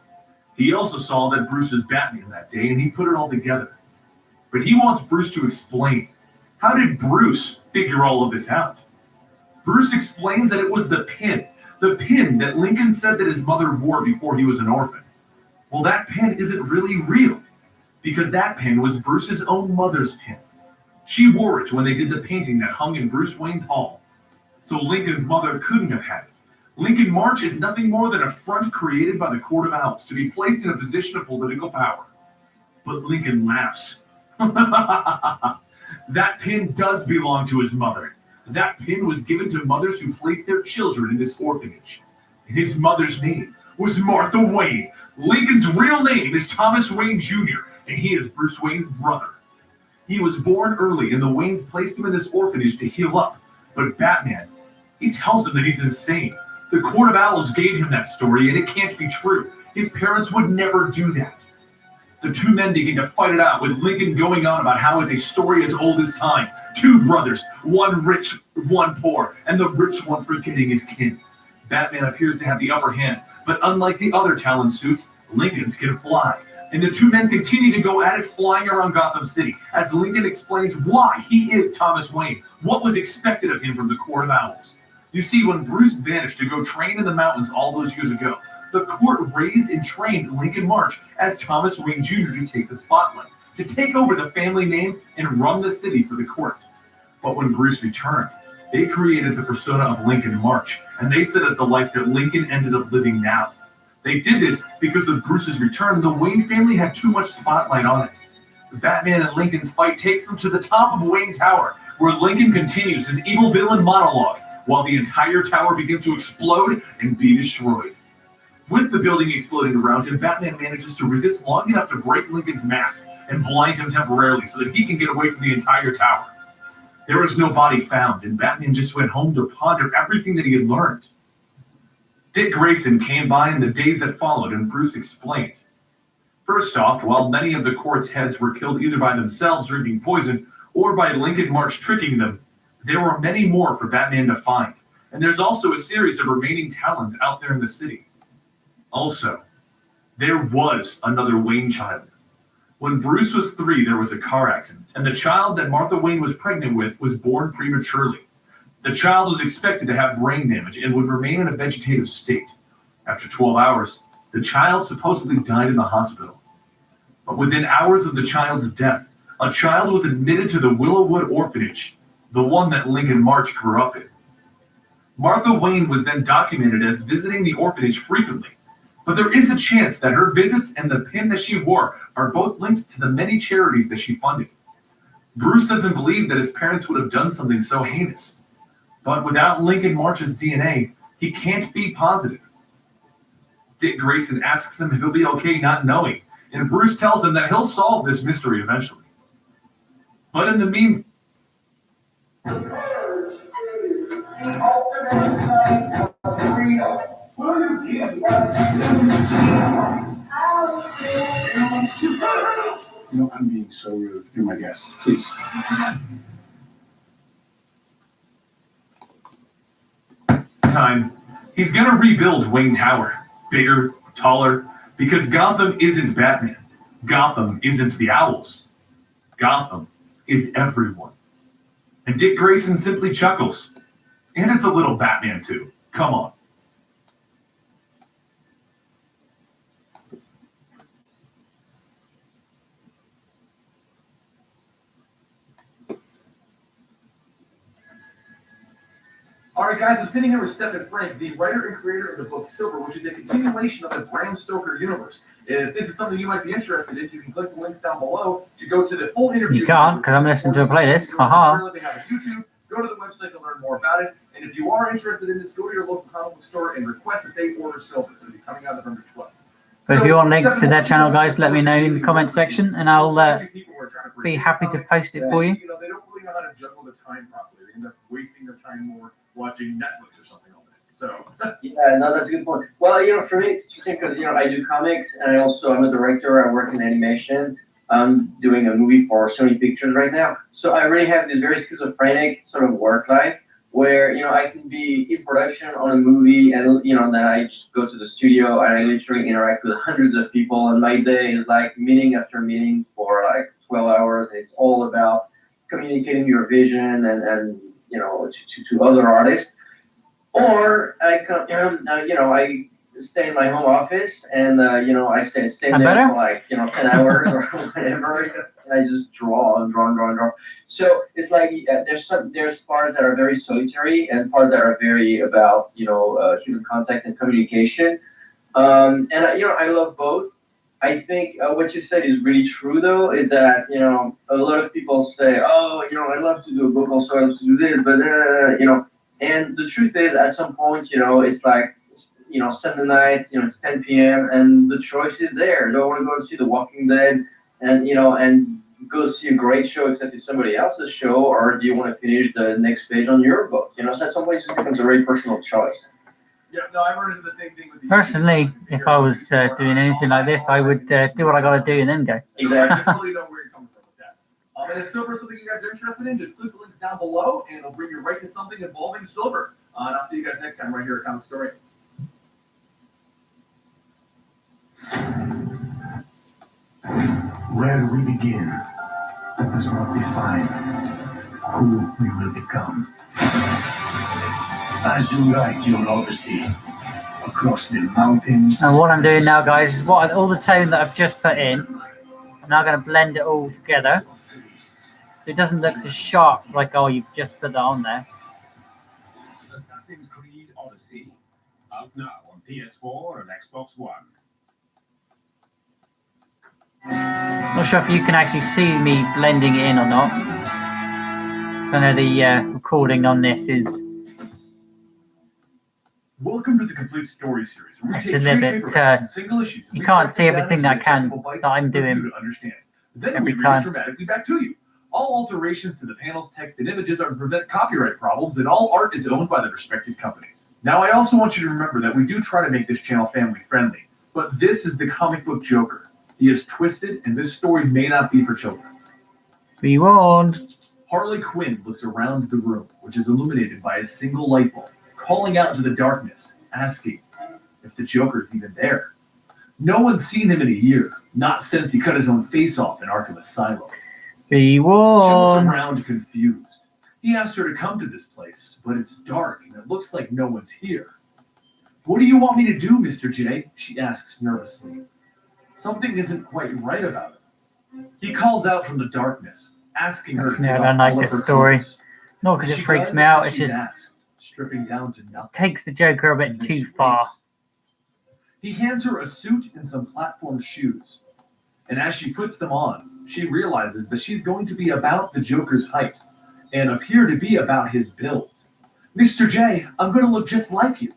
He also saw that Bruce was Batman that day, and he put it all together. But he wants Bruce to explain. How did Bruce figure all of this out? Bruce explains that it was the pin that Lincoln said that his mother wore before he was an orphan. Well, that pin isn't really real, because that pin was Bruce's own mother's pin. She wore it when they did the painting that hung in Bruce Wayne's hall. So Lincoln's mother couldn't have had it. Lincoln March is nothing more than a front created by the Court of Owls to be placed in a position of political power. But Lincoln laughs. That pin does belong to his mother. That pin was given to mothers who placed their children in this orphanage. And his mother's name was Martha Wayne. Lincoln's real name is Thomas Wayne Jr., and he is Bruce Wayne's brother. He was born early, and the Waynes placed him in this orphanage to heal up. But Batman, he tells him that he's insane. The Court of Owls gave him that story, and it can't be true. His parents would never do that. The two men begin to fight it out, with Lincoln going on about how it's a story as old as time. Two brothers, one rich, one poor, and the rich one forgetting his kin. Batman appears to have the upper hand, but unlike the other Talon suits, Lincoln's can fly. And the two men continue to go at it, flying around Gotham City, as Lincoln explains why he is Thomas Wayne, what was expected of him from the Court of Owls. You see, when Bruce vanished to go train in the mountains all those years ago, the court raised and trained Lincoln March as Thomas Wayne Jr. to take the spotlight, to take over the family name and run the city for the court. But when Bruce returned, they created the persona of Lincoln March, and they set up the life that Lincoln ended up living now. They did this because of Bruce's return. The Wayne family had too much spotlight on it. Batman and Lincoln's fight takes them to the top of Wayne Tower, where Lincoln continues his evil villain monologue, while the entire tower begins to explode and be destroyed. With the building exploding around him, Batman manages to resist long enough to break Lincoln's mask and blind him temporarily so that he can get away from the entire tower. There was no body found, and Batman just went home to ponder everything that he had learned. Dick Grayson came by in the days that followed, and Bruce explained. First off, while many of the court's heads were killed either by themselves drinking poison or by Lincoln March tricking them, there were many more for Batman to find, and there's also a series of remaining Talons out there in the city. Also, there was another Wayne child. When Bruce was 3, there was a car accident, and the child that Martha Wayne was pregnant with was born prematurely. The child was expected to have brain damage and would remain in a vegetative state. After 12 hours, the child supposedly died in the hospital. But within hours of the child's death, a child was admitted to the Willowwood Orphanage, the one that Lincoln March grew up in. Martha Wayne was then documented as visiting the orphanage frequently, but there is a chance that her visits and the pin that she wore are both linked to the many charities that she funded. Bruce doesn't believe that his parents would have done something so heinous, but without Lincoln March's DNA, he can't be positive. Dick Grayson asks him if he'll be okay not knowing, and Bruce tells him that he'll solve this mystery eventually. But in the meantime, I'm being so rude. You're my guest. Please. He's gonna rebuild Wayne Tower. Bigger, taller, because Gotham isn't Batman. Gotham isn't the Owls. Gotham is everyone. And Dick Grayson simply chuckles. And it's a little Batman too. Come on. Alright guys, I'm sitting here with Stephen Frank, the writer and creator of the book Silver, which is a continuation of the Bram Stoker universe. If this is something you might be interested in, you can click the links down below to go to the full interview. You can't, because I'm listening to a playlist. Haha. They have a YouTube. Go to the website to learn more about it. And if you are interested in this, go to your local comic book store and request that they order Silver. It'll be coming out November 12th. But if you want links to their channel, guys, let me know in the comment section, and I'll be happy to post it for you. You know, they don't really know how to juggle the time properly. They end up wasting their time more watching Netflix or something on it. So yeah, no, that's a good point. Well, for me, it's interesting because I do comics, and I'm a director. I work in animation. I'm doing a movie for Sony Pictures right now, so I really have this very schizophrenic sort of work life where I can be in production on a movie, and then I just go to the studio and I literally interact with hundreds of people, and my day is like meeting after meeting for like 12 hours, and it's all about communicating your vision and to other artists. Or I stay in my home office and I stay there for like 10 hours or whatever, and I just draw and draw. So it's like there's parts that are very solitary and parts that are very about human contact and communication. And I love both. I think what you said is really true, though, is that a lot of people say, oh, I love to do a book, also I love to do this, but and the truth is, at some point, it's like Sunday night, it's 10 p.m. and the choice is there. Do I want to go and see The Walking Dead and go see a great show except it's somebody else's show, or do you want to finish the next page on your book? So at some point it just becomes a very personal choice. yeah, no, I run into the same thing with the Personally, if I was doing anything like this, I would do what I got to do and then go. Exactly. I totally know where you're coming from with that. And if Silver is something you guys are interested in, just click the links down below, and it'll bring you right to something involving Silver. And I'll see you guys next time right here at Comic Story. Where we begin does not define who we will become. As you ride your odyssey across the mountains. And what I'm doing now, guys, is all the tone that I've just put in, I'm now going to blend it all together. So it doesn't look so sharp like, oh, you've just put that on there. Assassin's Creed Odyssey, out now on PS4 and Xbox One. Not sure if you can actually see me blending it in or not. So I know the recording on this is Welcome to the Complete Story Series. Where we It's take a little trade bit, paperbacks and single issues. you We can't break see them down everything into that I can- actionable bites that I'm for you doing to understand. Then every we read time. it dramatically back to you. All alterations to the panels, text, and images are to prevent copyright problems, and all art is owned by the respective companies. Now, I also want you to remember that we do try to make this channel family friendly, but this is the comic book Joker. He is twisted, and this story may not be for children. be warned. Harley Quinn looks around the room, which is illuminated by a single light bulb, calling out into the darkness, asking if the Joker's even there. No one's seen him in a year, not since he cut his own face off in Arkham Asylum. Be She looks warned. around confused. He asked her to come to this place, but it's dark and it looks like no one's here. What do you want me to do, Mr. J? She asks nervously. Something isn't quite right about him. He calls out from the darkness, asking her to Yeah, take I don't off like all of this her story. clothes. No, because She it freaks does me out. as It's she's just asked, stripping down to nothing. takes the Joker a bit And then too she far. leaves. He hands her a suit and some platform shoes. And as she puts them on, she realizes that she's going to be about the Joker's height and appear to be about his build. Mr. J, I'm going to look just like you.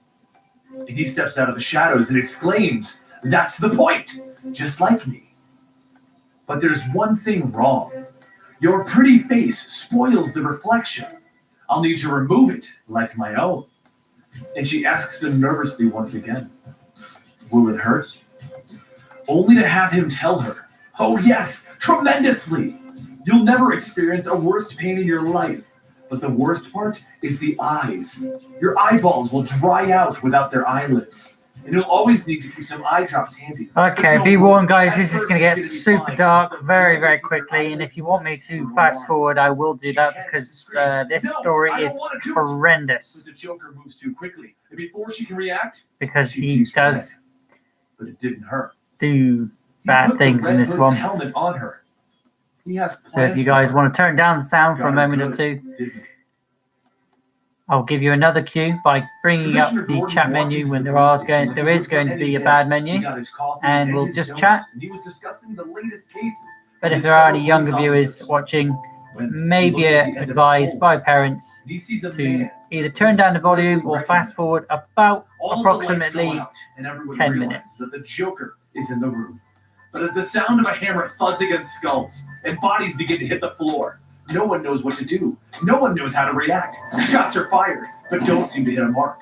And he steps out of the shadows and exclaims, "That's the point! Just like me." But there's one thing wrong. Your pretty face spoils the reflection. I'll need to remove it like my own. And she asks him nervously once again, "Will it hurt?" Only to have him tell her, "Oh yes, tremendously! You'll never experience a worse pain in your life, But the worst part is the eyes. Your eyeballs will dry out without their eyelids. And you'll always need to keep some eye drops handy. Okay, be warned, guys. This is going to get super dark very, very quickly. And if you want me to fast forward, I will do that because this story is horrendous. But the Joker moves too quickly, and before she can react, Because he does but it didn't hurt. do bad things in this one. Helmet on her. He has So if you guys want to turn down the sound for a moment or two, I'll give you another cue by bringing up the chat menu when there is going to be a bad menu, and we'll just chat. But if there are any younger viewers watching, maybe advised by parents to either turn down the volume or fast forward about approximately 10 minutes. That the Joker is in the room. But as the sound of a hammer thuds against skulls and bodies begin to hit the floor, no one knows what to do. No one knows how to react. Shots are fired, but don't seem to hit a mark.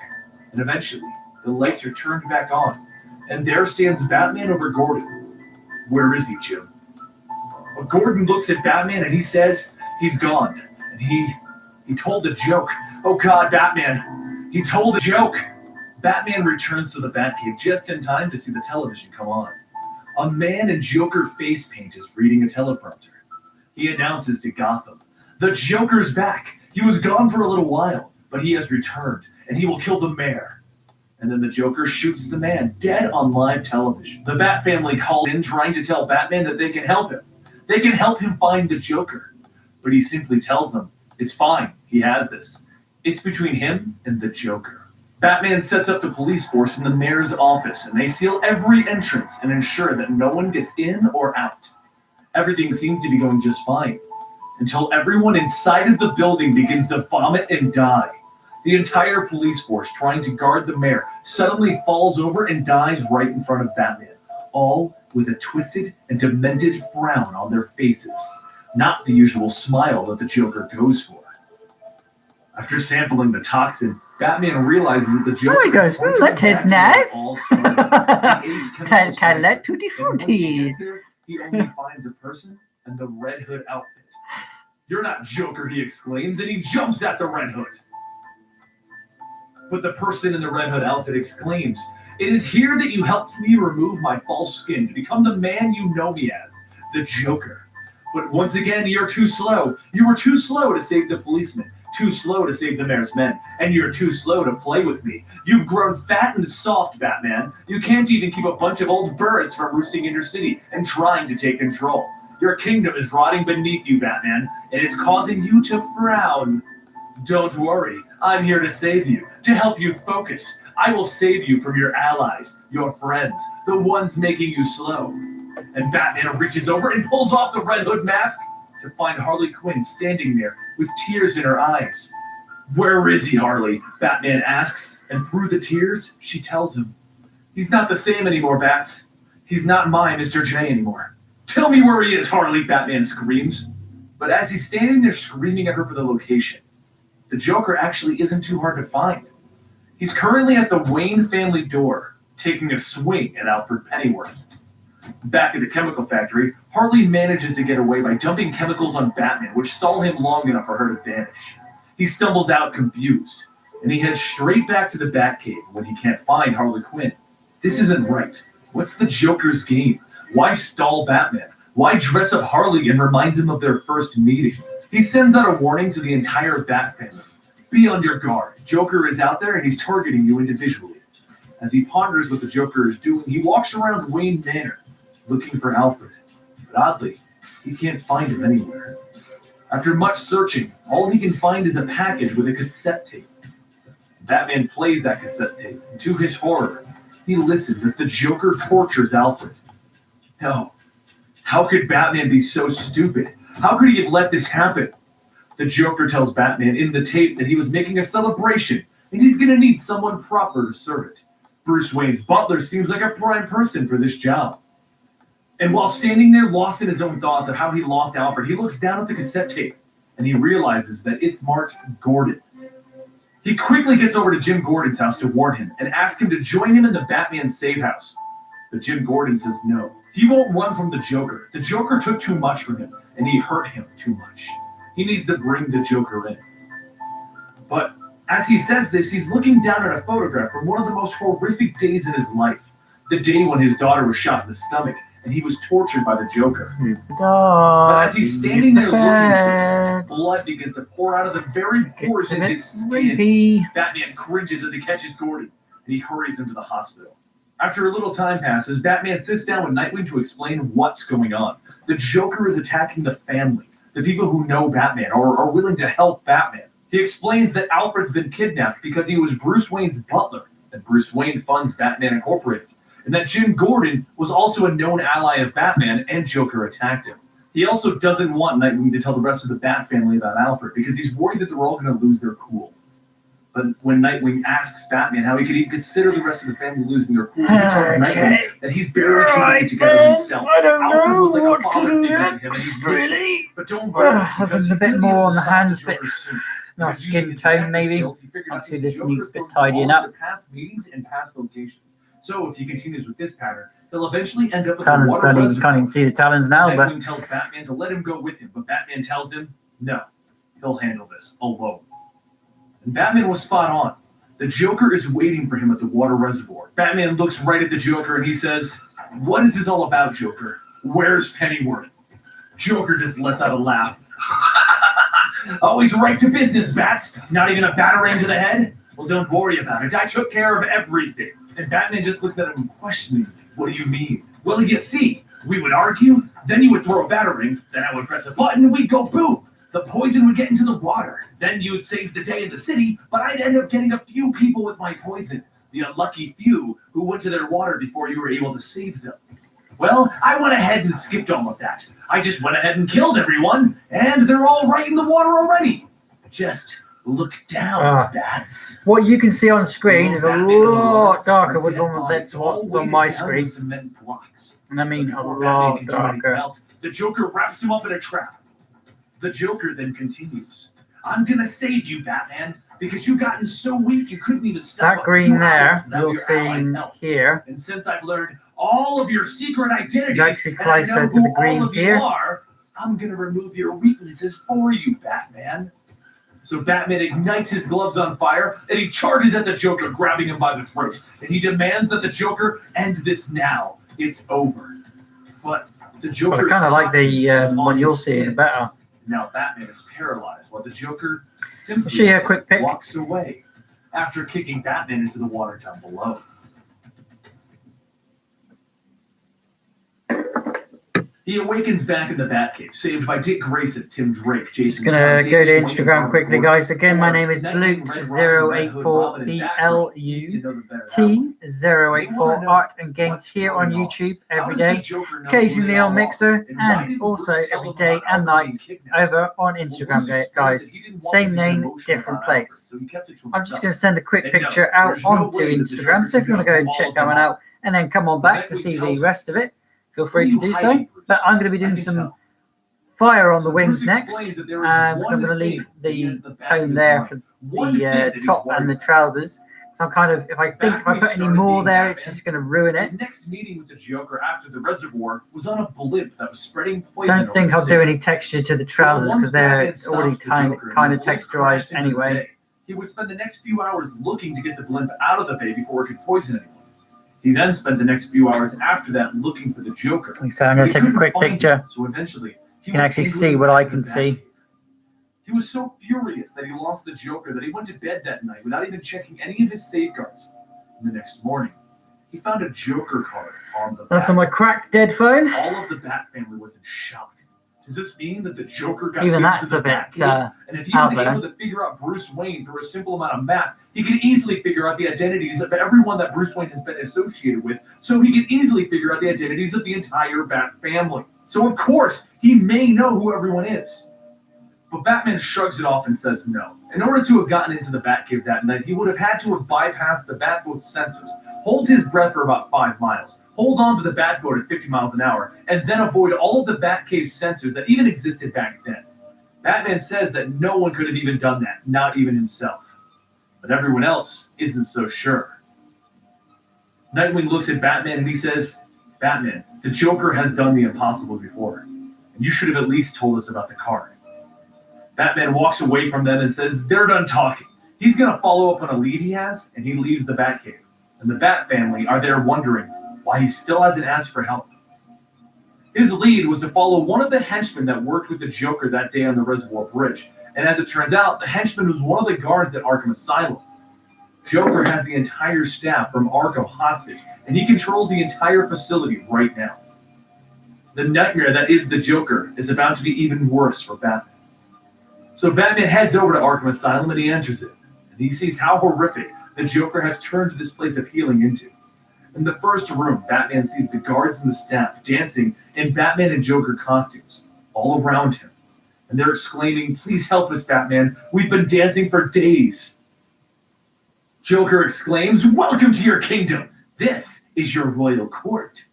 And eventually, the lights are turned back on, and there stands Batman over Gordon. Where is he, Jim? Well, Gordon looks at Batman and he says he's gone. And he told a joke. Oh God, Batman. He told a joke. Batman returns to the Batcave just in time to see the television come on. A man in Joker face paint is reading a teleprompter. He announces to Gotham, the Joker's back. He was gone for a little while, but he has returned, and he will kill the mayor. And then the Joker shoots the man dead on live television. The Bat family calls in trying to tell Batman that they can help him. They can help him find the Joker. But he simply tells them, it's fine, he has this. It's between him and the Joker. Batman sets up the police force in the mayor's office, and they seal every entrance and ensure that no one gets in or out. Everything seems to be going just fine, until everyone inside of the building begins to vomit and die. The entire police force trying to guard the mayor suddenly falls over and dies right in front of Batman, all with a twisted and demented frown on their faces, not the usual smile that the Joker goes for. After sampling the toxin, Batman realizes that the Joker... Oh, he goes, that is nice. Can tutti frutti. He only finds a person and the Red Hood outfit. You're not Joker, he exclaims, and he jumps at the Red Hood. But the person in the Red Hood outfit exclaims, it is here that you helped me remove my false skin to become the man you know me as, the Joker. But once again, you're too slow. You were too slow to save the policeman, too slow to save the mayor's men, and you're too slow to play with me. You've grown fat and soft, Batman. You can't even keep a bunch of old birds from roosting in your city and trying to take control. Your kingdom is rotting beneath you, Batman, and it's causing you to frown. Don't worry, I'm here to save you, to help you focus. I will save you from your allies, your friends, the ones making you slow. And Batman reaches over and pulls off the Red Hood mask to find Harley Quinn standing there with tears in her eyes. Where is he, Harley? Batman asks, and through the tears, she tells him. He's not the same anymore, Bats. He's not my Mr. J anymore. Tell me where he is, Harley, Batman screams. But as he's standing there screaming at her for the location, the Joker actually isn't too hard to find. He's currently at the Wayne family door, taking a swing at Alfred Pennyworth. Back at the chemical factory, Harley manages to get away by dumping chemicals on Batman, which stall him long enough for her to vanish. He stumbles out confused, and he heads straight back to the Batcave when he can't find Harley Quinn. This isn't right. What's the Joker's game? Why stall Batman? Why dress up Harley and remind him of their first meeting? He sends out a warning to the entire Bat family. Be on your guard. Joker is out there and he's targeting you individually. As he ponders what the Joker is doing, he walks around Wayne Manor, looking for Alfred. But oddly, he can't find him anywhere. After much searching, all he can find is a package with a cassette tape. Batman plays that cassette tape, and to his horror, he listens as the Joker tortures Alfred. No. How could Batman be so stupid? How could he have let this happen? The Joker tells Batman in the tape that he was making a celebration, and he's gonna need someone proper to serve it. Bruce Wayne's butler seems like a prime person for this job. And while standing there lost in his own thoughts of how he lost Alfred, he looks down at the cassette tape, and he realizes that it's marked Gordon. He quickly gets over to Jim Gordon's house to warn him, and ask him to join him in the Batman safe house. But Jim Gordon says no. He won't run from the Joker. The Joker took too much from him, and he hurt him too much. He needs to bring the Joker in. But as he says this, he's looking down at a photograph from one of the most horrific days in his life. The day when his daughter was shot in the stomach and he was tortured by the Joker. But as he's standing there looking at this, blood begins to pour out of the very pores in his skin. Batman cringes as he catches Gordon, and he hurries him to the hospital. After a little time passes, Batman sits down with Nightwing to explain what's going on. The Joker is attacking the family, the people who know Batman or are willing to help Batman. He explains that Alfred's been kidnapped because he was Bruce Wayne's butler, and Bruce Wayne funds Batman Incorporated, and that Jim Gordon was also a known ally of Batman and Joker attacked him. He also doesn't want Nightwing to tell the rest of the Bat family about Alfred because he's worried that they're all going to lose their cool. But when Nightwing asks Batman how he could even consider the rest of the family losing their cool, he tells Nightwing that he's barely keeping it together himself. I don't Alfred know was like what a father to do figure to him, and next, he's really. But don't worry, because There's a he's bit gonna be more able on to the stop hands, the bit Joker soon. not Because skin using his tone, detective maybe. skills, he figured out Obviously, that the this Joker needs a bit filmed tidying all up. of their past meetings and past locations. So if he continues with this pattern, he'll eventually end up at the Talons water don't even, reservoir. can't even see the talons now, but Nightwing tells Batman to let him go with him, but Batman tells him, no, he'll handle this alone. And Batman was spot on. The Joker is waiting for him at the water reservoir. Batman looks right at the Joker and he says, what is this all about, Joker? Where's Pennyworth? Joker just lets out a laugh. Always right to business, Bats. Not even a batarang to the head? Well, don't worry about it. I took care of everything. And Batman just looks at him questioning. What do you mean? Well, you see, we would argue, then you would throw a batarang, then I would press a button and we'd go boom. The poison would get into the water. Then you'd save the day in the city, but I'd end up getting a few people with my poison. The unlucky few who went to their water before you were able to save them. Well, I went ahead and skipped all of that. I just went ahead and killed everyone, and they're all right in the water already. Just look down, Bats. what you can see on screen is a Batman and the lot water darker are what's dead on the bodies, all what's on weighted my down screen. with cement blocks. And I mean a Before lot Batman can do anything darker. else, the Joker wraps him up in a trap. The Joker then continues. I'm gonna save you, Batman, because you've gotten so weak you couldn't even stop. That green a few there, hours without you'll your allies' see help. here. And since I've learned all of your secret identities, It's actually and I know closer to who the green all of here. you are, I'm gonna remove your weaknesses for you, Batman. So Batman ignites his gloves on fire, and he charges at the Joker, grabbing him by the throat. And he demands that the Joker end this now. It's over. But the Joker. But I kind of like the one you're seeing better. Now Batman is paralyzed, while the Joker simply See a quick pic. walks away after kicking Batman into the water down below. He awakens back in the Batcave, saved by Dick Grayson, Tim Drake, Jason. Just gonna go to Instagram quickly, guys. Again, my name is Blut084 BLUT084 Art and Games here on YouTube every day, occasionally on Mixer, and also every day and night over on Instagram, guys. Same name, different place. I'm just gonna send a quick picture out onto Instagram, so if you want to go and check that one out, and then come on back to see the rest of it, feel free to do so. But I'm going to be doing some fire on the wings next, because I'm going to leave the tone there for the top and the trousers. So I'm kind of, if I put any more there, it's just going to ruin it. His next meeting with the Joker after the reservoir was on a blimp that was spreading poison. Don't think I'll do any texture to the trousers because they're already kind of texturized anyway. He would spend the next few hours looking to get the blimp out of the bay before it could poison anyone. He then spent the next few hours after that looking for the Joker. So I'm going to take a quick picture. So eventually, You can actually see what I can see. He was so furious that he lost the Joker that he went to bed that night without even checking any of his safeguards. And the next morning, he found a Joker card on the That's Bat. on my cracked dead phone. All of the Bat family was in shock. Does this mean that the Joker got Even into that's the a bit Batcave? And if he out was there. able to figure out Bruce Wayne through a simple amount of math, he could easily figure out the identities of everyone that Bruce Wayne has been associated with, so he could easily figure out the identities of the entire Bat family. So of course, he may know who everyone is. But Batman shrugs it off and says no. In order to have gotten into the Batcave that night, he would have had to have bypassed the Batboat's sensors, hold his breath for about 5 miles, hold on to the Batboat at 50 miles an hour, and then avoid all of the Batcave's sensors that even existed back then. Batman says that no one could have even done that, not even himself. But everyone else isn't so sure. Nightwing looks at Batman and he says, Batman, the Joker has done the impossible before, and you should have at least told us about the card. Batman walks away from them and says, they're done talking. He's going to follow up on a lead he has, and he leaves the Batcave. And the Bat family are there wondering why he still hasn't asked for help. His lead was to follow one of the henchmen that worked with the Joker that day on the Reservoir Bridge. And as it turns out, the henchman was one of the guards at Arkham Asylum. Joker has the entire staff from Arkham hostage, and he controls the entire facility right now. The nightmare that is the Joker is about to be even worse for Batman. So Batman heads over to Arkham Asylum and he enters it. And he sees how horrific the Joker has turned this place of healing into. In the first room, Batman sees the guards and the staff dancing in Batman and Joker costumes all around him. And they're exclaiming, "Please help us, Batman. We've been dancing for days." Joker exclaims, "Welcome to your kingdom. This is your royal court."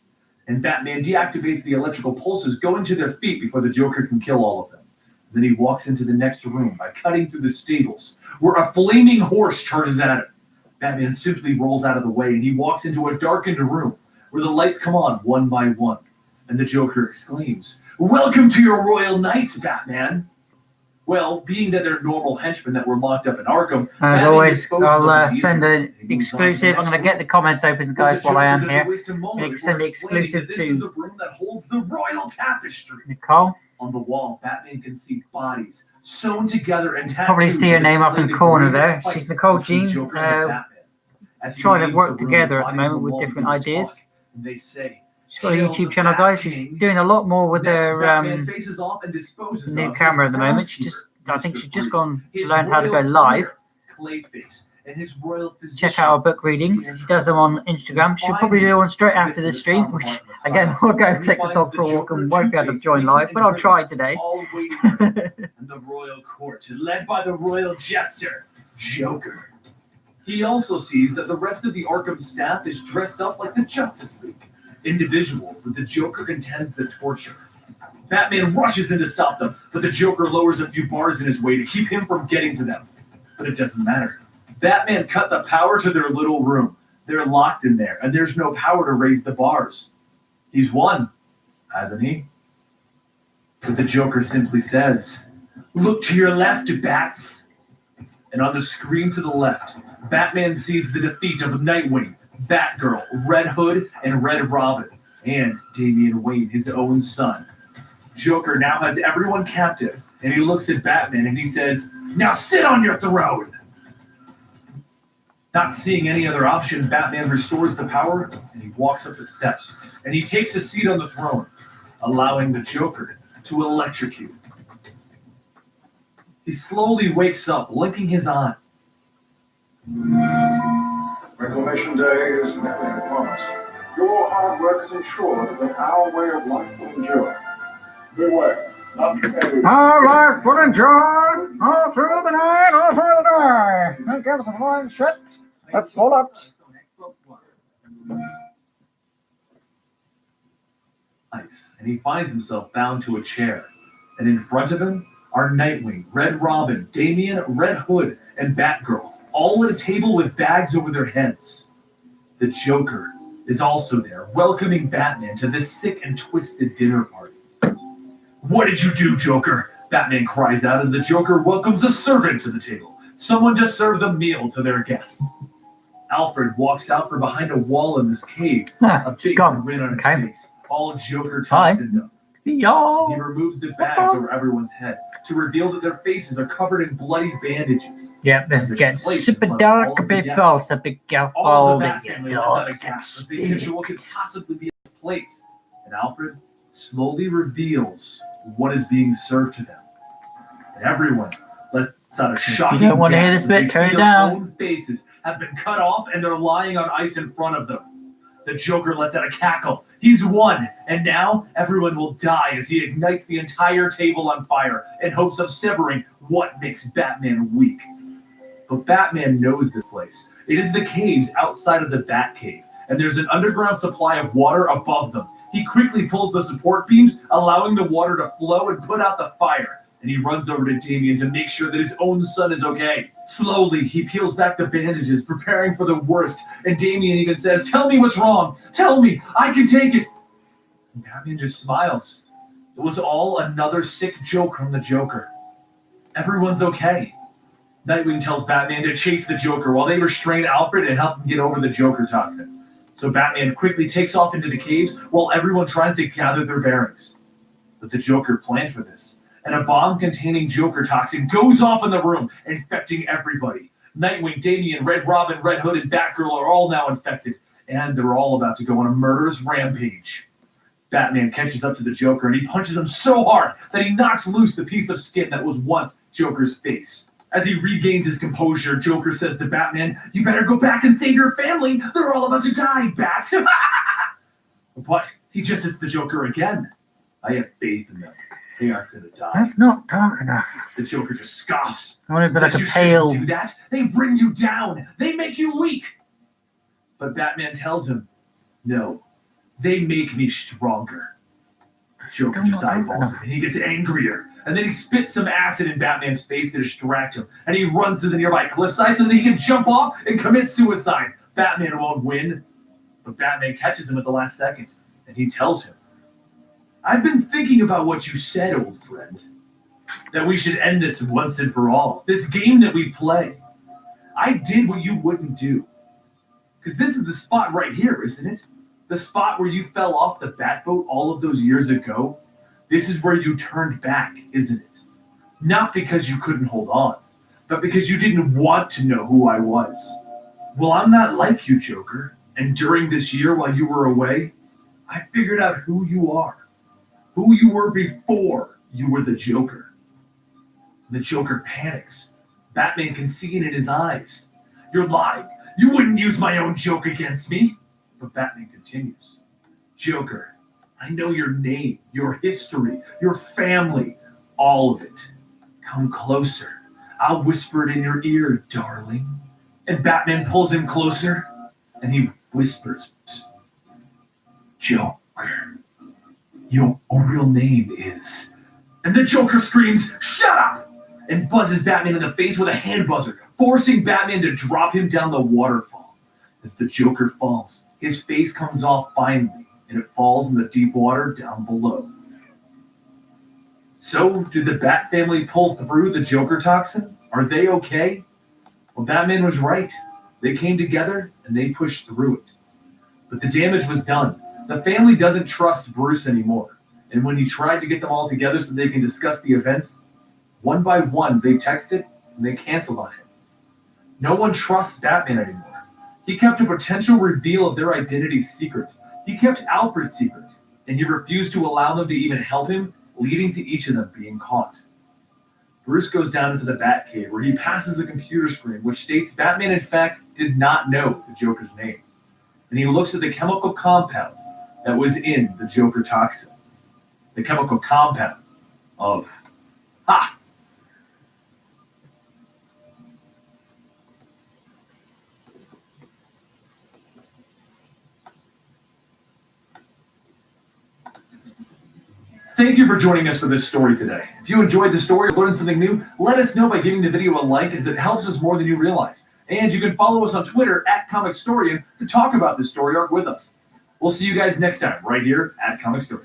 And Batman deactivates the electrical pulses going to their feet before the Joker can kill all of them. Then he walks into the next room by cutting through the stables, where a flaming horse charges at him. Batman simply rolls out of the way, and he walks into a darkened room, where the lights come on one by one. And the Joker exclaims, "Welcome to your royal knights, Batman." Well, being that they're normal henchmen that were locked up in Arkham, as always, I'll send an exclusive. I'm going to get the comments open, guys, while I am here. I'm send the exclusive to the room that holds the royal tapestry. Nicole. On the wall, Batman can see bodies sewn together and probably see her name up in the corner there. She's Nicole Jean. Trying to work together at the moment with different ideas. They say she's got a YouTube channel, guys. She's doing a lot more with her new camera at the moment. I think she's just gone to learn how to go live. Check out our book readings. She does them on Instagram. She'll probably do one straight after the stream, which again, we'll go take the dog for a walk and won't be able to join live, but I'll try today. And the royal court, led by the royal jester, Joker. He also sees that the rest of the Arkham staff is dressed up like the Justice League, individuals that the Joker intends to torture. Batman rushes in to stop them, but the Joker lowers a few bars in his way to keep him from getting to them. But it doesn't matter. Batman cut the power to their little room. They're locked in there, and there's no power to raise the bars. He's won, hasn't he? But the Joker simply says, "Look to your left, Bats." And on the screen to the left, Batman sees the defeat of Nightwing, Batgirl, Red Hood, and Red Robin, and Damian Wayne, his own son. Joker now has everyone captive, and he looks at Batman and he says, "Now sit on your throne." Not seeing any other option, Batman restores the power, and he walks up the steps, and he takes a seat on the throne, allowing the Joker to electrocute. He slowly wakes up, blinking his eye. Reclamation Day is merely a promise. Your hard work is ensured that our way of life will endure. Beware, not to Our life will endure all through the night, all through the day. That gives us a flying shit. Let's hold up. Ice, and he finds himself bound to a chair. And in front of him are Nightwing, Red Robin, Damian, Red Hood, and Batgirl, all at a table with bags over their heads. The Joker is also there, welcoming Batman to this sick and twisted dinner party. "What did you do, Joker?" Batman cries out as the Joker welcomes a servant to the table, someone to serve the meal to their guests. Alfred walks out from behind a wall in this cave, a big grin on his face, all Joker toxined up. He removes the bags over everyone's head to reveal that their faces are covered in bloody bandages. Yeah, this is getting super dark, people. So be careful. All the Bat family lets out a gasp as they picture what could possibly be in this place. And Alfred slowly reveals what is being served to them. And everyone lets out a shocking gasp. You don't want to hear this bit? Turn it down. Their own faces have been cut off and they're lying on ice in front of them. The Joker lets out a cackle. He's won, and now everyone will die as he ignites the entire table on fire in hopes of severing what makes Batman weak. But Batman knows this place. It is the caves outside of the Batcave, and there's an underground supply of water above them. He quickly pulls the support beams, allowing the water to flow and put out the fire. And he runs over to Damian to make sure that his own son is okay. Slowly, he peels back the bandages, preparing for the worst. And Damian even says, "Tell me what's wrong. Tell me. I can take it." And Batman just smiles. It was all another sick joke from the Joker. Everyone's okay. Nightwing tells Batman to chase the Joker while they restrain Alfred and help him get over the Joker toxin. So Batman quickly takes off into the caves while everyone tries to gather their bearings. But the Joker planned for this, and a bomb containing Joker toxin goes off in the room, infecting everybody. Nightwing, Damian, Red Robin, Red Hood, and Batgirl are all now infected, and they're all about to go on a murderous rampage. Batman catches up to the Joker, and he punches him so hard that he knocks loose the piece of skin that was once Joker's face. As he regains his composure, Joker says to Batman, "You better go back and save your family. They're all about to die, Bats." But he just hits the Joker again. "I have faith in them. They aren't going to die." That's not dark enough. The Joker just scoffs. I want to be like a "You pale. shouldn't do that. They bring you down. They make you weak." But Batman tells him, "No, they make me stronger." The Joker just eyeballs him, and he gets angrier. And then he spits some acid in Batman's face to distract him. And he runs to the nearby cliffside so that he can jump off and commit suicide. Batman won't win. But Batman catches him at the last second. And he tells him, "I've been thinking about what you said, old friend. That we should end this once and for all. This game that we play. I did what you wouldn't do. Because this is the spot right here, isn't it? The spot where you fell off the Batboat all of those years ago. This is where you turned back, isn't it? Not because you couldn't hold on, but because you didn't want to know who I was. Well, I'm not like you, Joker. And during this year while you were away, I figured out who you are. Who you were before you were the Joker." The Joker panics. Batman can see it in his eyes. "You're lying. You wouldn't use my own joke against me." But Batman continues. "Joker, I know your name, your history, your family, all of it. Come closer. I'll whisper it in your ear, darling." And Batman pulls him closer, and he whispers, "Joker, your real name is..." And the Joker screams, "Shut up!" and buzzes Batman in the face with a hand buzzer, forcing Batman to drop him down the waterfall. As the Joker falls, his face comes off finally, and it falls in the deep water down below. So, did the Bat family pull through the Joker toxin? Are they okay? Well, Batman was right. They came together, and they pushed through it. But the damage was done. The family doesn't trust Bruce anymore. And when he tried to get them all together so they can discuss the events, one by one they texted, and they canceled on him. No one trusts Batman anymore. He kept a potential reveal of their identity secret. He kept Alfred's secret, and he refused to allow them to even help him, leading to each of them being caught. Bruce goes down into the Batcave, where he passes a computer screen which states Batman, in fact, did not know the Joker's name. And he looks at the chemical compound that was in the Joker toxin. The chemical compound of... Ha! Thank you for joining us for this story today. If you enjoyed the story or learned something new, let us know by giving the video a like, as it helps us more than you realize. And you can follow us on Twitter @ComicStorian to talk about this story arc with us. We'll see you guys next time right here at ComicStorian.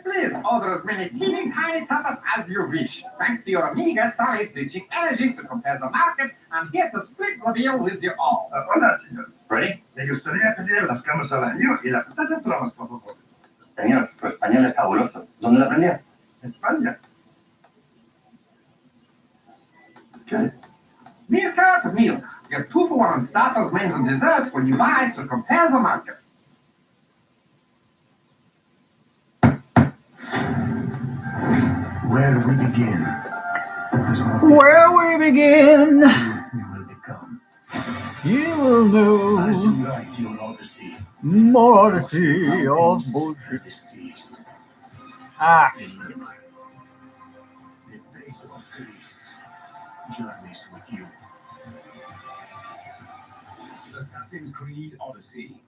Please order as many teeny tiny tapas as you wish. Thanks to your amiga Sally's switching energies to compare the market, I'm here to split the bill with you all. Hola, señor. Ready? Me gustaría pedir las camas al año y las patatas bromas, por favor. Señor, su español es fabuloso. ¿Dónde la aprendió? En España. ¿Qué? Meal cart meals. Get 2 for 1 on starters, mains, and desserts when you buy, so compare the market. Where we begin. Where we begin, We will become. you will know As you write your Odyssey. more Odyssey of bullshit. Disease. Ah, The face of peace journeys with you. Assassin's Creed Odyssey.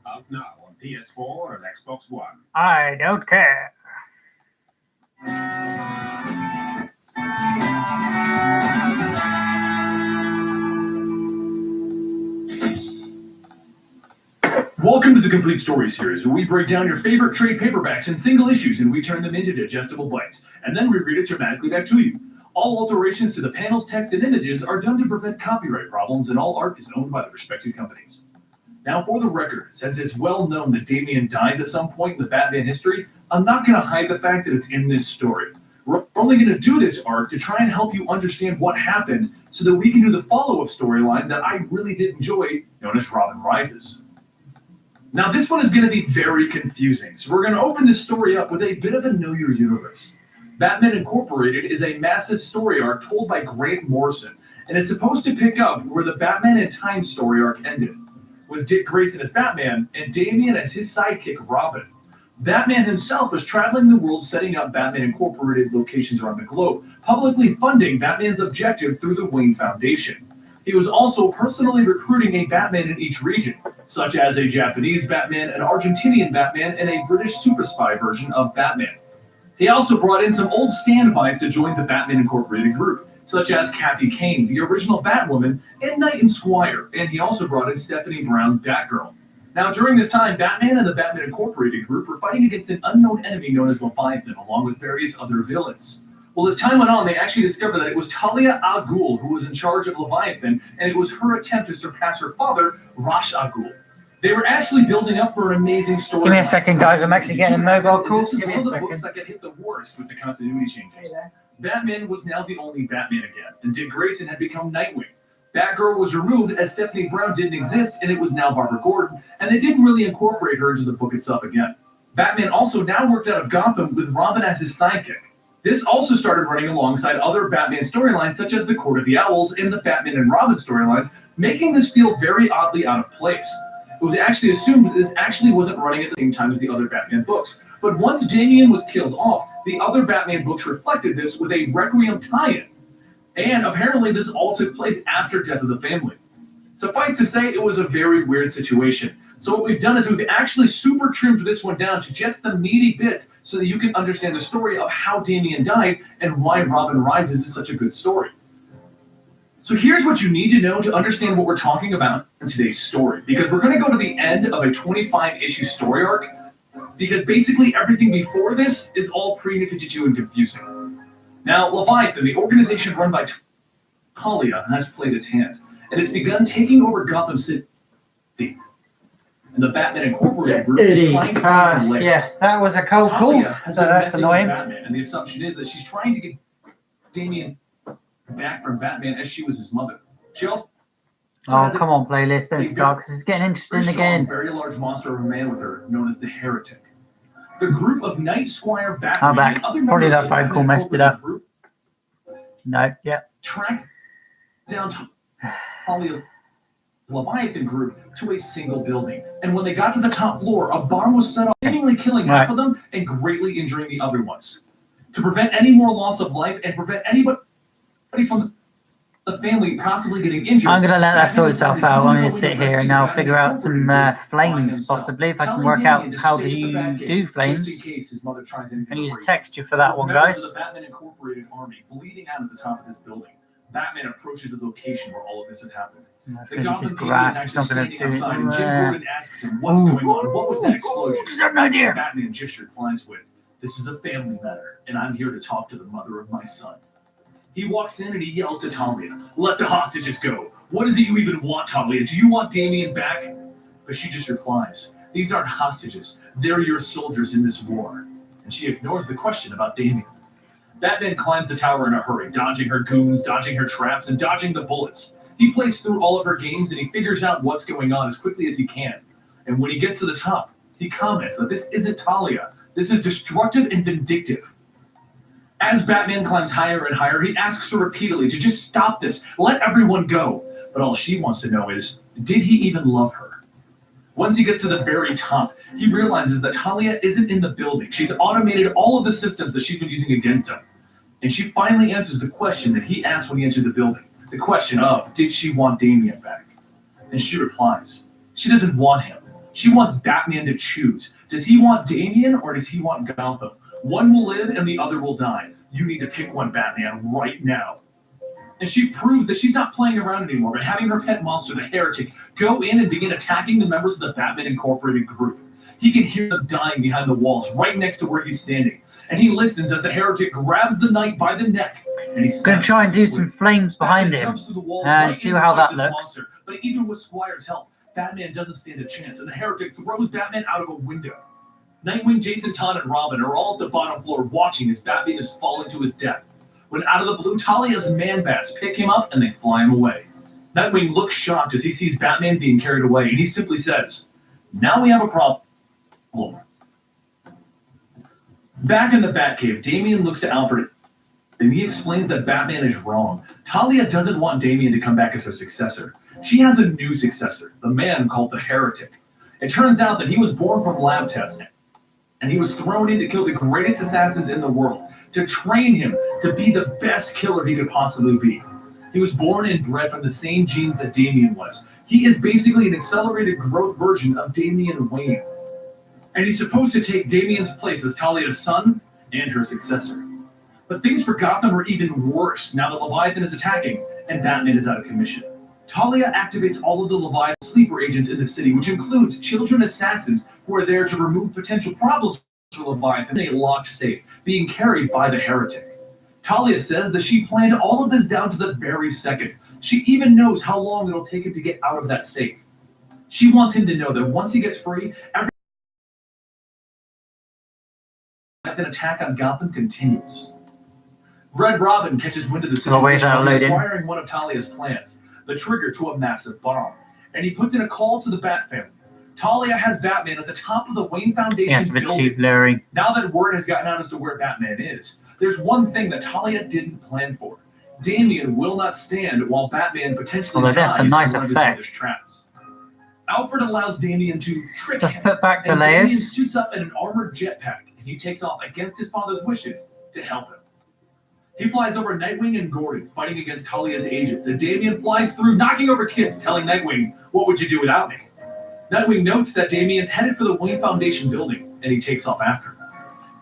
Out now on PS4 and Xbox One. I don't care. Welcome to the Complete Story series, where we break down your favorite trade paperbacks and single issues, and we turn them into digestible bites, and then we read it dramatically back to you. All alterations to the panels, text, and images are done to prevent copyright problems, and all art is owned by the respective companies. Now, for the record, since it's well known that Damian dies at some point in the Batman history, I'm not going to hide the fact that it's in this story. We're only going to do this arc to try and help you understand what happened so that we can do the follow-up storyline that I really did enjoy, known as Robin Rises. Now, this one is going to be very confusing, so we're going to open this story up with a bit of a Know Your Universe. Batman Incorporated is a massive story arc told by Grant Morrison, and it's supposed to pick up where the Batman in Time story arc ended, with Dick Grayson as Batman and Damian as his sidekick Robin. Batman himself was traveling the world setting up Batman Incorporated locations around the globe, publicly funding Batman's objective through the Wayne Foundation. He was also personally recruiting a Batman in each region, such as a Japanese Batman, an Argentinian Batman, and a British super spy version of Batman. He also brought in some old standbys to join the Batman Incorporated group, such as Kathy Kane, the original Batwoman, and Knight and Squire, and he also brought in Stephanie Brown, Batgirl. Now, during this time, Batman and the Batman Incorporated group were fighting against an unknown enemy known as Leviathan, along with various other villains. Well, as time went on, they actually discovered that it was Talia al Ghul who was in charge of Leviathan, and it was her attempt to surpass her father, Ra's al Ghul. They were actually building up for an amazing story. Give me a second, guys. I'm actually getting a mobile call. This is Give me one a of the second. books that get hit the worst with the continuity changes. Batman was now the only Batman again, and Dick Grayson had become Nightwing. Batgirl was removed as Stephanie Brown didn't exist, and it was now Barbara Gordon, and they didn't really incorporate her into the book itself again. Batman also now worked out of Gotham with Robin as his sidekick. This also started running alongside other Batman storylines such as the Court of the Owls and the Batman and Robin storylines, making this feel very oddly out of place. It was actually assumed that this actually wasn't running at the same time as the other Batman books. But once Damian was killed off, the other Batman books reflected this with a Requiem tie-in. And apparently this all took place after Death of the Family. Suffice to say, it was a very weird situation. So what we've done is we've actually super trimmed this one down to just the meaty bits so that you can understand the story of how Damian died and why Robin Rises is such a good story. So here's what you need to know to understand what we're talking about in today's story, because we're going to go to the end of a 25-issue story arc, because basically everything before this is all pre-52 and confusing. Now, Leviathan, the organization run by Talia, has played his hand, and it's begun taking over Gotham City. And the Batman Incorporated group is trying to find a lair. Yeah, that was a cold call. Talia has So been that's messing annoying. with Batman, and the assumption is that she's trying to get Damian back from Batman as she was his mother. She also Oh, has a come on, playlist. Don't start because it's getting interesting very strong, again. very large monster of a man with her, known as the Heretic. The group of Knight, Squire, Batman, I'm back. and other Probably members that of the phone call Batman messed it up. Incorporated group No, yeah. tracked down Talia's Leviathan group to a single building. And when they got to the top floor, a bomb was set off, seemingly killing half of them and greatly injuring the other ones. To prevent any more loss of life and prevent anybody from the family possibly getting injured, I'm going to let that sort itself out. I'm going to sit here and I'll figure out some flames, possibly, if I can work out how do you do flames. And use a texture for that one, guys. The Batman Incorporated army bleeding out at the top of this building. Batman approaches the location where all of this has happened. That's The going to be Gotham just PD is grass. It's not actually going to standing do outside, and Jim Gordon it. asks him what's going on. What was that explosion? Just have an idea. Batman just replies with, "This is a family matter, and I'm here to talk to the mother of my son." He walks in and he yells to Talia, "Let the hostages go. What is it you even want, Talia? Do you want Damian back?" But she just replies, "These aren't hostages. They're your soldiers in this war." And she ignores the question about Damian. Batman climbs the tower in a hurry, dodging her goons, dodging her traps, and dodging the bullets. He plays through all of her games and he figures out what's going on as quickly as he can. And when he gets to the top, he comments that this isn't Talia. This is destructive and vindictive. As Batman climbs higher and higher, he asks her repeatedly to just stop this, let everyone go. But all she wants to know is, did he even love her? Once he gets to the very top, he realizes that Talia isn't in the building. She's automated all of the systems that she's been using against him. And she finally answers the question that he asked when he entered the building. The question of, did she want Damian back? And she replies, she doesn't want him. She wants Batman to choose. Does he want Damian or does he want Gotham? One will live and the other will die. You need to pick one, Batman, right now. And she proves that she's not playing around anymore by having her pet monster, the Heretic, go in and begin attacking the members of the Batman Incorporated group. He can hear them dying behind the walls, right next to where he's standing. And he listens as the Heretic grabs the knight by the neck. And he's going to try and do some flames behind him and see how that looks. Monster. But even with Squire's help, Batman doesn't stand a chance, and the Heretic throws Batman out of a window. Nightwing, Jason Todd, and Robin are all at the bottom floor watching as Batman is falling to his death. When out of the blue, Talia's man-bats pick him up and they fly him away. Nightwing looks shocked as he sees Batman being carried away, and he simply says, now we have a problem. Back in the Batcave, Damian looks to Alfred, and he explains that Batman is wrong. Talia doesn't want Damian to come back as her successor. She has a new successor, the man called the Heretic. It turns out that he was born from lab testing, and he was thrown in to kill the greatest assassins in the world, to train him to be the best killer he could possibly be. He was born and bred from the same genes that Damian was. He is basically an accelerated growth version of Damian Wayne. And he's supposed to take Damian's place as Talia's son and her successor. But things for Gotham are even worse now that Leviathan is attacking and Batman is out of commission. Talia activates all of the Leviathan sleeper agents in the city, which includes children assassins who are there to remove potential problems for Leviathan in a locked safe, being carried by the Heretic. Talia says that she planned all of this down to the very second. She even knows how long it'll take him to get out of that safe. She wants him to know that once he gets free, an attack on Gotham continues. Red Robin catches wind of the situation by acquiring one of Talia's plans, the trigger to a massive bomb, and he puts in a call to the Bat family. Talia has Batman at the top of the Wayne Foundation it's a bit too blurry. Now that word has gotten out as to where Batman is, there's one thing that Talia didn't plan for. Damian will not stand while Batman potentially dies in one of his mother's traps. Alfred allows Damian to trick him, put back the and layers. Damian suits up in an armored jetpack, and he takes off against his father's wishes to help him. He flies over Nightwing and Gordon, fighting against Talia's agents, and Damian flies through, knocking over kids, telling Nightwing, what would you do without me? Nightwing notes that Damian's headed for the Wayne Foundation building, and he takes off after him.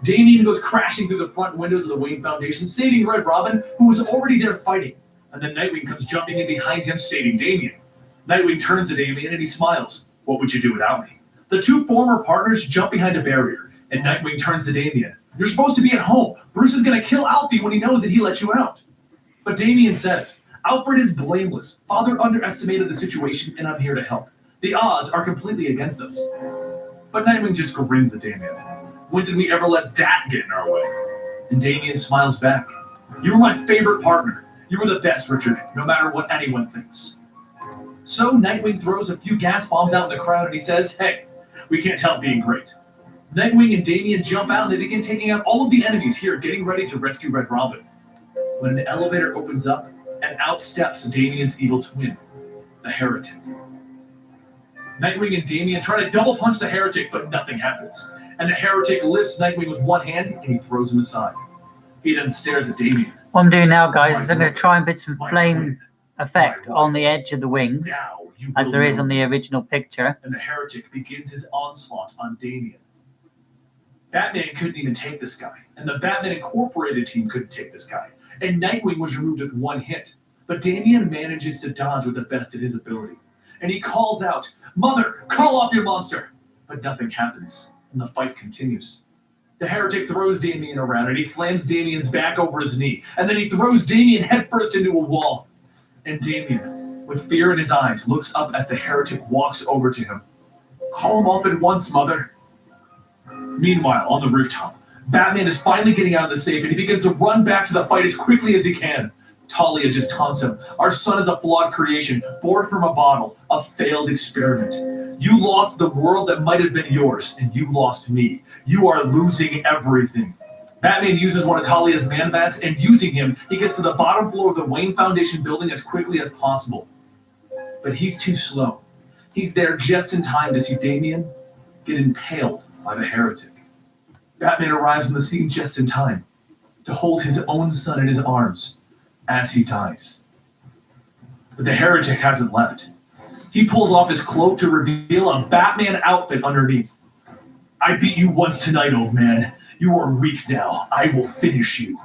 Damian goes crashing through the front windows of the Wayne Foundation, saving Red Robin, who was already there fighting, and then Nightwing comes jumping in behind him, saving Damian. Nightwing turns to Damian and he smiles, what would you do without me? The two former partners jump behind a barrier, and Nightwing turns to Damian. You're supposed to be at home. Bruce is going to kill Alfie when he knows that he let you out. But Damian says, Alfred is blameless. Father underestimated the situation, and I'm here to help. The odds are completely against us. But Nightwing just grins at Damian. When did we ever let that get in our way? And Damian smiles back. You were my favorite partner. You were the best, Richard, no matter what anyone thinks. So Nightwing throws a few gas bombs out in the crowd, and he says, hey, we can't help being great. Nightwing and Damian jump out and they begin taking out all of the enemies here, getting ready to rescue Red Robin. When an elevator opens up, and out steps Damian's evil twin, the Heretic. Nightwing and Damian try to double punch the Heretic, but nothing happens. And the Heretic lifts Nightwing with one hand and he throws him aside. He then stares at Damian. What I'm doing now, guys, is I'm going to try and put some flame effect on the edge of the wings, as there is on the original picture. And the Heretic begins his onslaught on Damian. Batman couldn't even take this guy, and the Batman Incorporated team couldn't take this guy, and Nightwing was removed with one hit. But Damian manages to dodge with the best of his ability, and he calls out, Mother, call off your monster! But nothing happens, and the fight continues. The Heretic throws Damian around, and he slams Damian's back over his knee, and then he throws Damian headfirst into a wall. And Damian, with fear in his eyes, looks up as the Heretic walks over to him. Call him off at once, Mother. Meanwhile, on the rooftop, Batman is finally getting out of the safe, and he begins to run back to the fight as quickly as he can. Talia just taunts him. Our son is a flawed creation, born from a bottle, a failed experiment. You lost the world that might have been yours, and you lost me. You are losing everything. Batman uses one of Talia's man-bats, and using him, he gets to the bottom floor of the Wayne Foundation building as quickly as possible. But he's too slow. He's there just in time to see Damien get impaled by the heretic. Batman arrives on the scene just in time to hold his own son in his arms as he dies. But the heretic hasn't left. He pulls off his cloak to reveal a Batman outfit underneath. I beat you once tonight, old man. You are weak now. I will finish you.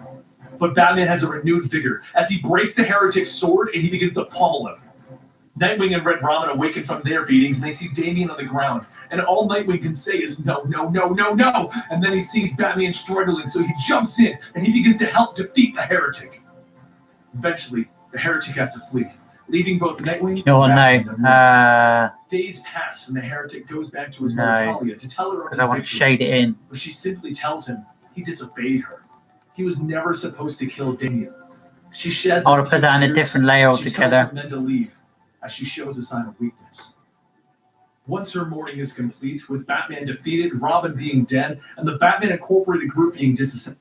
But Batman has a renewed vigor as he breaks the heretic's sword and he begins to pummel him. Nightwing and Red Robin awaken from their beatings and they see Damien on the ground. And all Nightwing can say is no, no, no, no, no. And then he sees Batman struggling, so he jumps in and he begins to help defeat the heretic. Eventually, the heretic has to flee, leaving both Nightwing and Batman. Days pass and the heretic goes back to his mother Talia to tell her of his I want to shade it in. But she simply tells him he disobeyed her. He was never supposed to kill Damien. She sheds. I want to put that in a different layer altogether. She tells her men to leave as she shows a sign of weakness. Once her mourning is complete, with Batman defeated, Robin being dead, and the Batman Incorporated group being disassembled,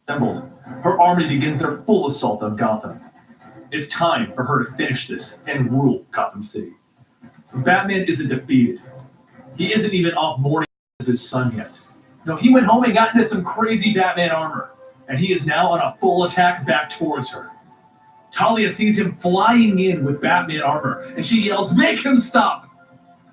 her army begins their full assault on Gotham. It's time for her to finish this and rule Gotham City. Batman isn't defeated. He isn't even off mourning with his son yet. No, he went home and got into some crazy Batman armor, and he is now on a full attack back towards her. Talia sees him flying in with Batman armor, and she yells, "Make him stop!"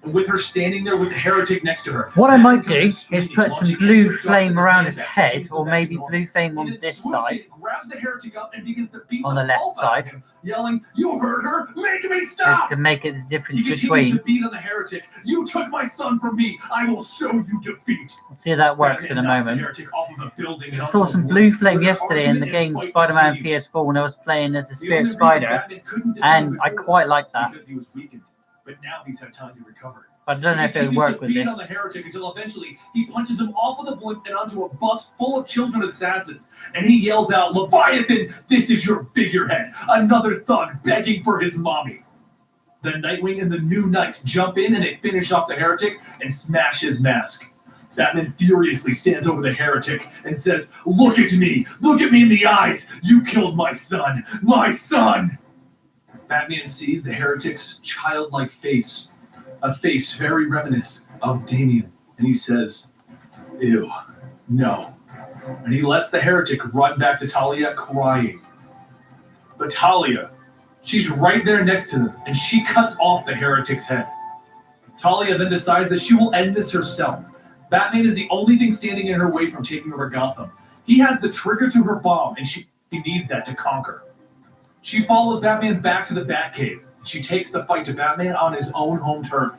And with her standing there with the heretic next to her. What I might do is put some blue flame around his head, or maybe blue flame on this side, grabs the heretic up and begins to beat on the left side, yelling, "You heard her! Make me stop!" to make it the difference he between. To beat on the heretic. "You took my son from me. I will show you defeat." We'll see how that works in a moment. I saw some blue flame yesterday in the game Spider-Man PS4 when I was playing as a Spirit Spider, and I quite like that. Because he was weakened, but now he's had time to recover. But I don't know if it would work with this. On the heretic until eventually he punches him off of the blimp and onto a bus full of children assassins, and he yells out, "Leviathan, this is your figurehead, another thug begging for his mommy." Then Nightwing and the New Knight jump in and they finish off the heretic and smash his mask. Batman furiously stands over the heretic and says, look at me in the eyes, you killed my son, my son!" Batman sees the heretic's childlike face, a face very reminiscent of Damien, and he says, "Ew, no." And he lets the heretic run back to Talia crying. But Talia, she's right there next to them, and she cuts off the heretic's head. Talia then decides that she will end this herself. Batman is the only thing standing in her way from taking over Gotham. He has the trigger to her bomb, and she needs that to conquer. She follows Batman back to the Batcave. She takes the fight to Batman on his own home turf.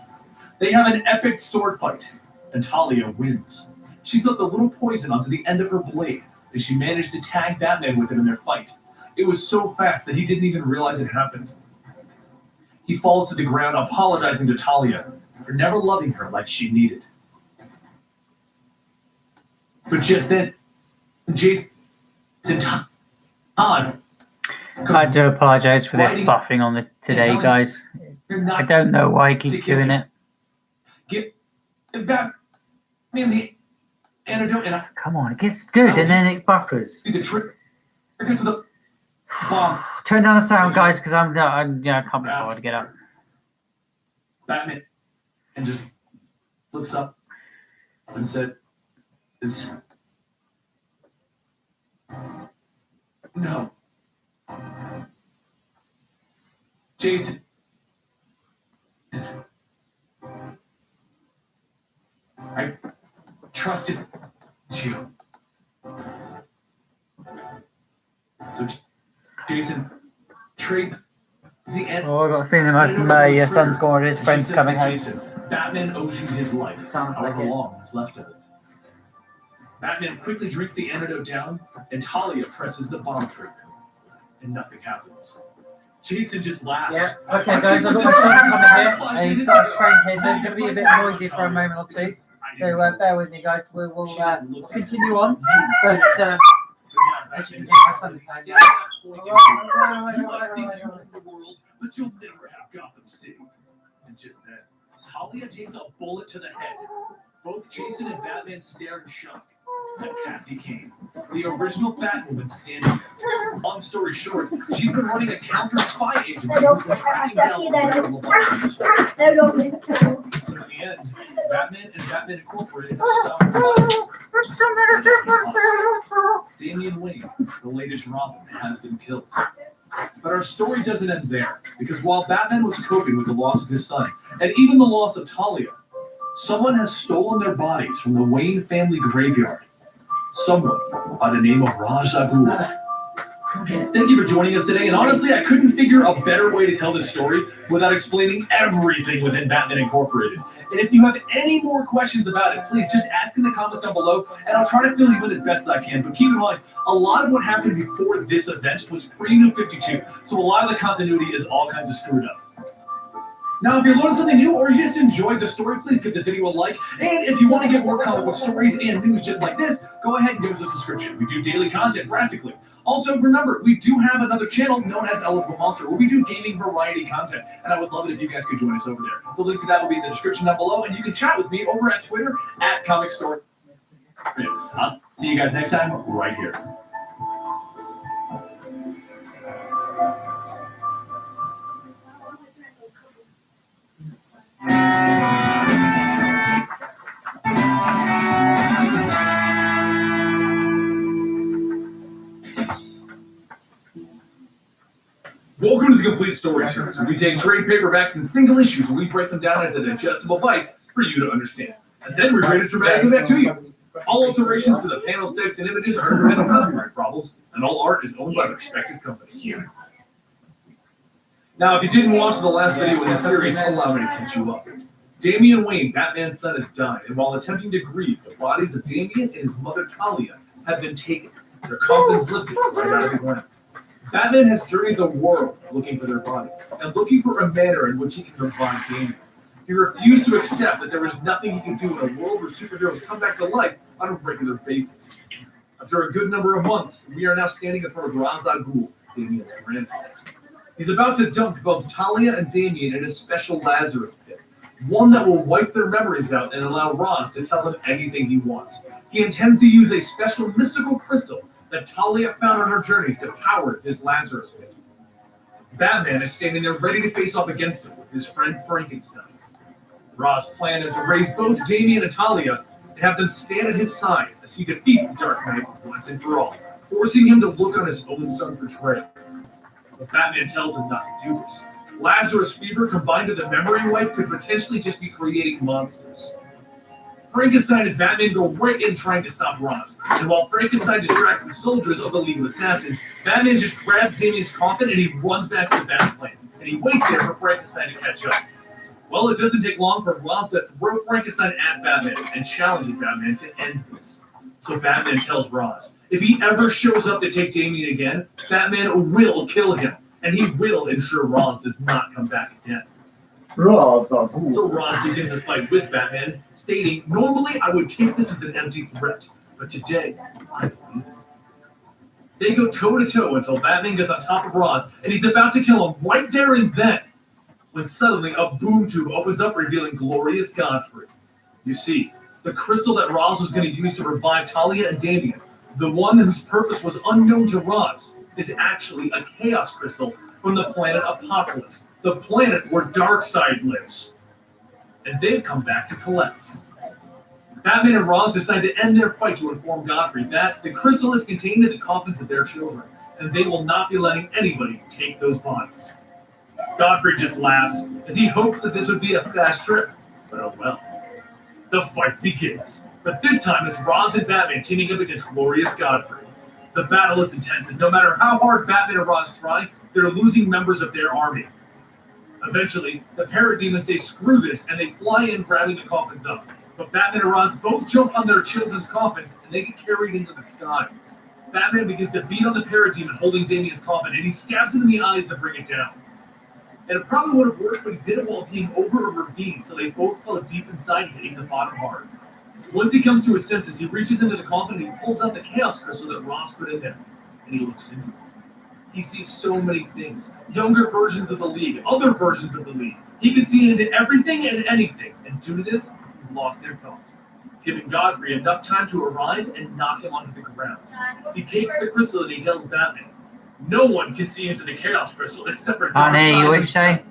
They have an epic sword fight, and Talia wins. She slipped a little poison onto the end of her blade, and she managed to tag Batman with it in their fight. It was so fast that he didn't even realize it happened. He falls to the ground, apologizing to Talia for never loving her like she needed. But just then, Jason Todd. I do apologize for this buffing on the today, guys. I don't know why he keeps doing it. Get back in the antidote, and come on, it gets good and then it buffers. The trigger to the bomb. Turn down the sound, guys, because I can't be bothered to get up. Batman and just looks up and said, "No, Jason. I trusted you." So, Jason, trade the end. Oh, I got a feeling my son's going with his friends coming home. Jason, Batman owes you his life. Sounds like however it. long is left of it. Batman quickly drinks the antidote down, and Talia presses the bomb trigger, and nothing happens. Jason just laughs. Yeah. Okay, guys, I've got my son coming here, and he's got his friend here, so it's going to be a bit noisy for a moment or two. So bear with me, guys. We'll continue on. But as you can see, my son is saying, but you'll never have Gotham City. And just then, Talia takes a bullet to the head. Both Jason and Batman stare in shock. to Kathy Kane, the original Batwoman standing there. Long story short, she's been running a counter-spy agency who's been tracking down the lobotomies. So in the end, Batman and Batman Incorporated have stopped the Damian Wayne, the latest Robin, has been killed. But our story doesn't end there, because while Batman was coping with the loss of his son, and even the loss of Talia, someone has stolen their bodies from the Wayne family graveyard. Someone by the name of Ra's al Ghul. Thank you for joining us today, and honestly, I couldn't figure a better way to tell this story without explaining everything within Batman Incorporated. And if you have any more questions about it, please just ask in the comments down below, and I'll try to fill you in as best as I can. But keep in mind, a lot of what happened before this event was pre-New 52, so a lot of the continuity is all kinds of screwed up. Now, if you learned something new or you just enjoyed the story, please give the video a like. And if you want to get more comic book stories and news just like this, go ahead and give us a subscription. We do daily content practically. Also, remember, we do have another channel known as Eligible Monster, where we do gaming variety content, and I would love it if you guys could join us over there. The link to that will be in the description down below, and you can chat with me over at Twitter at Comic Story. I'll see you guys next time right here. Welcome to the Complete Story Series, where we take trade paperbacks and single issues and we break them down into digestible bites for you to understand. And then we read it dramatically back to you. All alterations to the panels, text, and images are independent of copyright problems, and all art is owned by the respective companies. Now, if you didn't watch the last video in this series, allow me to catch you up. Damian Wayne, Batman's son, has died, and while attempting to grieve, the bodies of Damian and his mother Talia have been taken. Their coffins lifted right out of the ground. Batman has journeyed the world looking for their bodies, and looking for a manner in which he can revive Damian. He refused to accept that there was nothing he could do in a world where superheroes come back to life on a regular basis. After a good number of months, we are now standing in front of Ra's al Ghul, Damian's grandfather. He's about to dunk both Talia and Damian in a special Lazarus pit, one that will wipe their memories out and allow Ra's to tell him anything he wants. He intends to use a special mystical crystal that Talia found on her journeys to power this Lazarus pit. Batman is standing there ready to face off against him with his friend Frankenstein. Ra's plan is to raise both Damian and Talia and have them stand at his side as he defeats the Dark Knight once and for all, forcing him to look on his own son's betrayal. But Batman tells him not to do this. Lazarus fever combined with a memory wipe could potentially just be creating monsters. Frankenstein and Batman go right in trying to stop Ra's, and while Frankenstein distracts the soldiers of the League of Assassins, Batman just grabs Damian's coffin and he runs back to the Batplane, and he waits there for Frankenstein to catch up. Well, it doesn't take long for Ra's to throw Frankenstein at Batman and challenges Batman to end this. So Batman tells Ra's, if he ever shows up to take Damian again, Batman will kill him, and he will ensure Ra's does not come back again. So Ra's begins his fight with Batman, stating, normally I would take this as an empty threat, but today, I believe it. They go toe-to-toe until Batman gets on top of Ra's, and he's about to kill him right there and then, when suddenly a boom tube opens up, revealing Glorious Godfrey. You see, the crystal that Ra's was going to use to revive Talia and Damian, the one whose purpose was unknown to Ra's, is actually a chaos crystal from the planet Apocalypse, the planet where Darkseid lives. And they've come back to collect. Batman and Ra's decide to end their fight to inform Godfrey that the crystal is contained in the coffins of their children, and they will not be letting anybody take those bodies. Godfrey just laughs, as he hoped that this would be a fast trip, but oh well. The fight begins, but this time it's Ra's and Batman teaming up against Glorious Godfrey. The battle is intense, and no matter how hard Batman and Ra's try, they're losing members of their army. Eventually, the parademons say screw this, and they fly in grabbing the coffins up. But Batman and Ra's both jump on their children's coffins, and they get carried into the sky. Batman begins to beat on the parademon holding Damian's coffin, and he stabs him in the eyes to bring it down. And it probably would have worked, but he did it while being over a ravine, so they both fell deep inside, hitting the bottom hard. Once he comes to his senses, he reaches into the coffin and he pulls out the Chaos Crystal that Ra's put in there, and he looks into it. He sees so many things. Younger versions of the League, other versions of the League. He can see into everything and anything, and due to this, he's lost their thoughts. giving Godfrey enough time to arrive and knock him onto the ground. He takes the crystal and he tells Batman, no one can see into the Chaos Crystal except for Honey, Darkseid what you himself." say?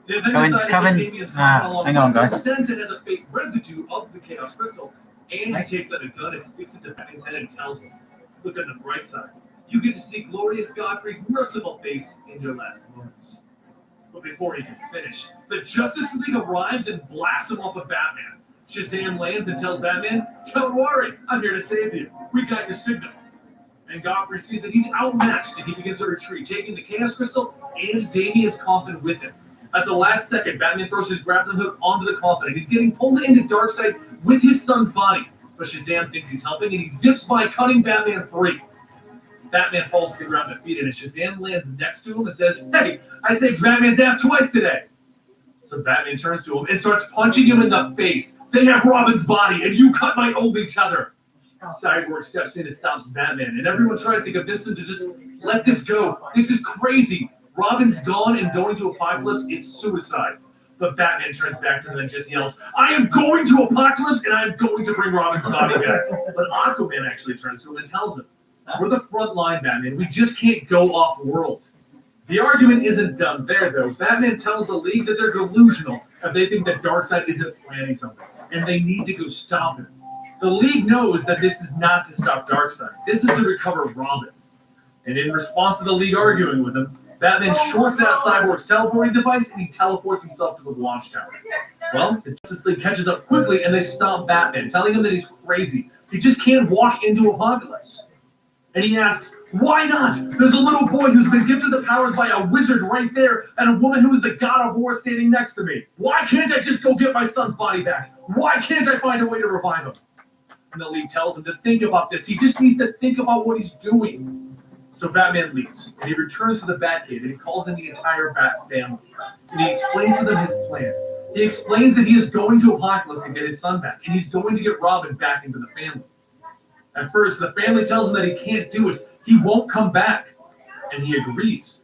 They then Coming, decide to coming. take Damian's coffin along Hang on, with him, guys. sends it as a fake residue of the Chaos Crystal, and he takes out a gun and sticks it to Batman's head and tells him, look at the bright side. You get to see glorious Godfrey's merciful face in your last moments. But before he can finish, the Justice League arrives and blasts him off of Batman. Shazam lands and tells Batman, don't worry, I'm here to save you. We got your signal. And Godfrey sees that he's outmatched and he begins to retreat, taking the Chaos Crystal and Damian's coffin with him. At the last second, Batman throws his grappling hook onto the coffin and he's getting pulled into Darkseid with his son's body. But Shazam thinks he's helping and he zips by, cutting Batman free. Batman falls to the ground defeated and Shazam lands next to him and says, hey, I saved Batman's ass twice today. So Batman turns to him and starts punching him in the face. They have Robin's body and you cut my only tether. Cyborg steps in and stops Batman, and everyone tries to convince him to just let this go. This is crazy. Robin's gone, and going to Apocalypse is suicide. But Batman turns back to them and just yells, I am going to Apocalypse, and I am going to bring Robin's body back. But Aquaman actually turns to him and tells him, we're the front line, Batman. We just can't go off-world. The argument isn't done there, though. Batman tells the League that they're delusional if they think that Darkseid isn't planning something, and they need to go stop him. The League knows that this is not to stop Darkseid. This is to recover Robin. And in response to the League arguing with him, Batman shorts out Cyborg's teleporting device and he teleports himself to the Watchtower. Well, the Justice League catches up quickly and they stop Batman, telling him that he's crazy. He just can't walk into Apocalypse. And he asks, why not? There's a little boy who's been gifted the powers by a wizard right there and a woman who is the god of war standing next to me. Why can't I just go get my son's body back? Why can't I find a way to revive him? And the League tells him to think about this. He just needs to think about what he's doing. So Batman leaves, and he returns to the Batcave, and he calls in the entire Bat family. And he explains to them his plan. He explains that he is going to Apocalypse to get his son back, and he's going to get Robin back into the family. At first, the family tells him that he can't do it. He won't come back. And he agrees.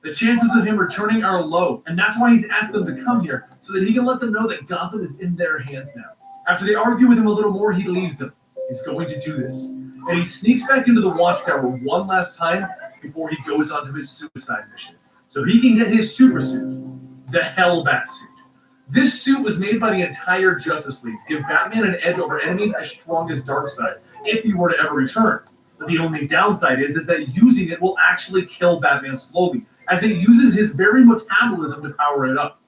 The chances of him returning are low, and that's why he's asked them to come here, so that he can let them know that Gotham is in their hands now. After they argue with him a little more, he leaves them. He's going to do this. And he sneaks back into the Watchtower one last time before he goes onto his suicide mission. So he can get his super suit, the Hellbat suit. This suit was made by the entire Justice League to give Batman an edge over enemies as strong as Darkseid, if he were to ever return. But the only downside is that using it will actually kill Batman slowly, as it uses his very metabolism to power it up.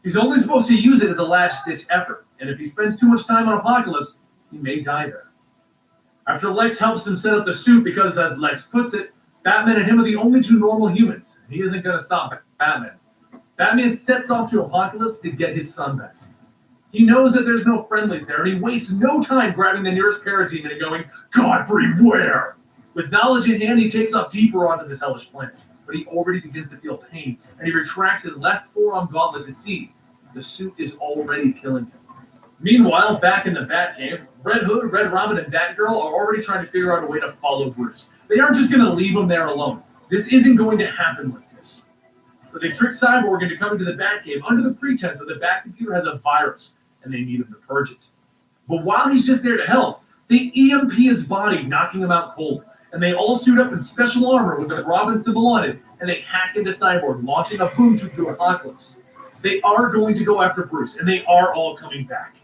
He's only supposed to use it as a last-ditch effort, and if he spends too much time on Apocalypse, he may die there. After Lex helps him set up the suit because, as Lex puts it, Batman and him are the only two normal humans. He isn't going to stop Batman. Batman sets off to Apocalypse to get his son back. He knows that there's no friendlies there, and he wastes no time grabbing the nearest parademon and going, Godfrey, where? With knowledge in hand, he takes off deeper onto this hellish planet, but he already begins to feel pain, and he retracts his left forearm gauntlet to see the suit is already killing him. Meanwhile, back in the Batcave, Red Hood, Red Robin, and Batgirl are already trying to figure out a way to follow Bruce. They aren't just going to leave him there alone. This isn't going to happen like this. So they trick Cyborg into coming to the Batcave under the pretense that the Bat computer has a virus, and they need him to purge it. But while he's just there to help, they EMP his body, knocking him out cold. And they all suit up in special armor with the Robin symbol on it, and they hack into Cyborg, launching a boom tube to Apocalypse. They are going to go after Bruce, and they are all coming back.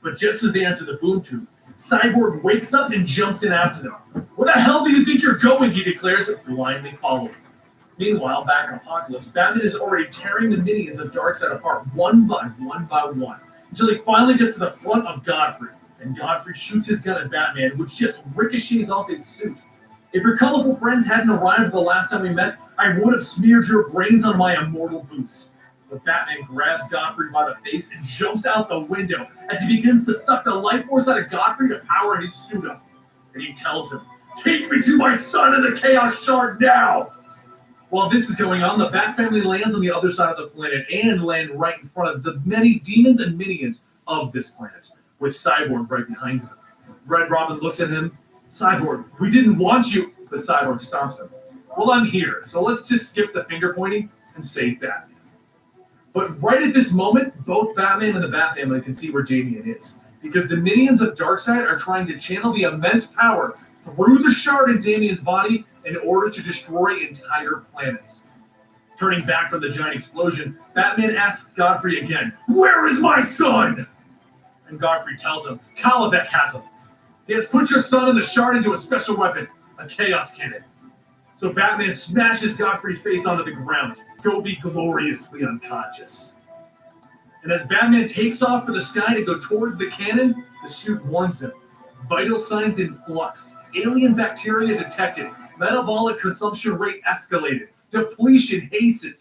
But just as they enter the boom tube, Cyborg wakes up and jumps in after them. Where the hell do you think you're going, he declares, blindly following. Meanwhile, back in Apocalypse, Batman is already tearing the minions of Darkseid apart one by one, until he finally gets to the front of Godfrey. And Godfrey shoots his gun at Batman, which just ricochets off his suit. If your colorful friends hadn't arrived the last time we met, I would have smeared your brains on my immortal boots. But Batman grabs Godfrey by the face and jumps out the window as he begins to suck the life force out of Godfrey to power his suit up. And he tells him, take me to my son in the Chaos Shard now! While this is going on, the Bat family lands on the other side of the planet and land right in front of the many demons and minions of this planet, with Cyborg right behind them. Red Robin looks at him. Cyborg, we didn't want you, but Cyborg stops him. Well, I'm here, so let's just skip the finger pointing and save Batman. But right at this moment, both Batman and the Bat family can see where Damian is. because the minions of Darkseid are trying to channel the immense power through the shard in Damien's body in order to destroy entire planets. Turning back from the giant explosion, Batman asks Godfrey again, "Where is my son?" And Godfrey tells him, "Kalibek has him. He has put your son and the shard into a special weapon, a chaos cannon." So Batman smashes Godfrey's face onto the ground. He'll be gloriously unconscious. And as Batman takes off for the sky to go towards the cannon, the suit warns him. Vital signs in flux. Alien bacteria detected. Metabolic consumption rate escalated. Depletion hastened.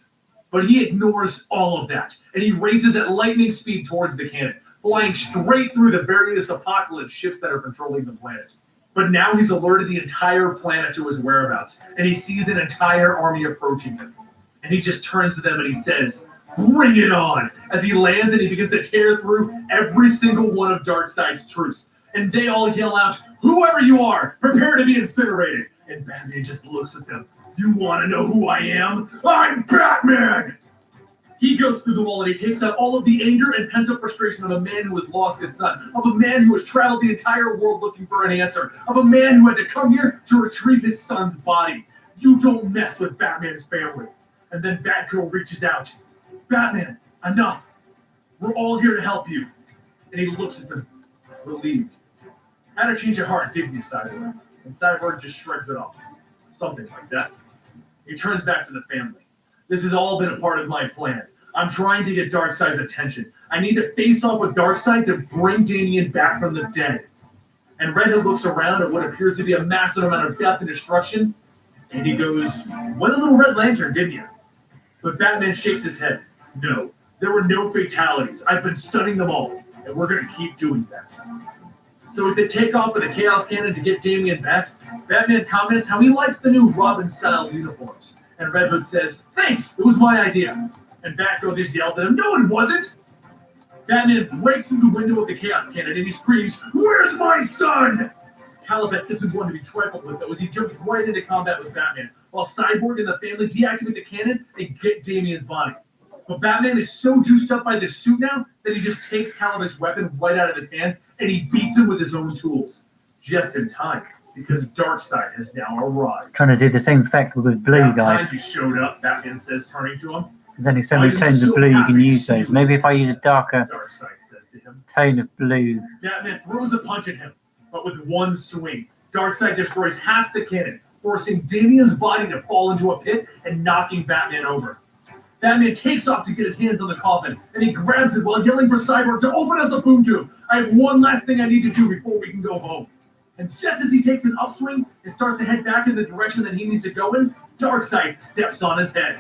But he ignores all of that, and he races at lightning speed towards the cannon, flying straight through the various apocalypse ships that are patrolling the planet. But now he's alerted the entire planet to his whereabouts, and he sees an entire army approaching him. And he just turns to them and he says, "Bring it on!" as he lands and he begins to tear through every single one of Darkseid's troops. And they all yell out, "Whoever you are, prepare to be incinerated!" And Batman just looks at them. "You want to know who I am? I'm Batman!" He goes through the wall and he takes out all of the anger and pent-up frustration of a man who has lost his son, of a man who has traveled the entire world looking for an answer, of a man who had to come here to retrieve his son's body. You don't mess with Batman's family. And then Batgirl reaches out. "Batman, enough. We're all here to help you." And he looks at them, relieved. "Had a change of heart, didn't you, Cyborg?" And Cyborg just shrugs it off. Something like that. He turns back to the family. "This has all been a part of my plan. I'm trying to get Darkseid's attention. I need to face off with Darkseid to bring Damien back from the dead." And Red Hood looks around at what appears to be a massive amount of death and destruction, and he goes, "Went a little Red Lantern, didn't you?" But Batman shakes his head. "No, there were no fatalities. I've been studying them all, and we're going to keep doing that." So as they take off with a Chaos Cannon to get Damien back, Batman comments how he likes the new Robin-style uniforms. And Red Hood says, "Thanks, it was my idea." And Batgirl just yells at him, "No, it wasn't!" Batman breaks through the window of the Chaos Cannon and he screams, "Where's my son?" Kalibek isn't going to be trifled with, though, as he jumps right into combat with Batman, while Cyborg and the family deactivate the cannon and get Damien's body. But Batman is so juiced up by this suit now that he just takes Kalibek's weapon right out of his hands and he beats him with his own tools. Just in time, because Darkseid has now arrived. Trying to do the same effect with blue, "About guys. time you showed up," Batman says, turning to him. There's only so many tones of blue you can use those. Maybe if I use a darker Darkseid says to him. tone of blue. Batman throws a punch at him, but with one swing, Darkseid destroys half the cannon, forcing Damien's body to fall into a pit and knocking Batman over. Batman takes off to get his hands on the coffin, and he grabs it while yelling for Cyborg to open us a boom tube. "I have one last thing I need to do before we can go home." And just as he takes an upswing and starts to head back in the direction that he needs to go in, Darkseid steps on his head.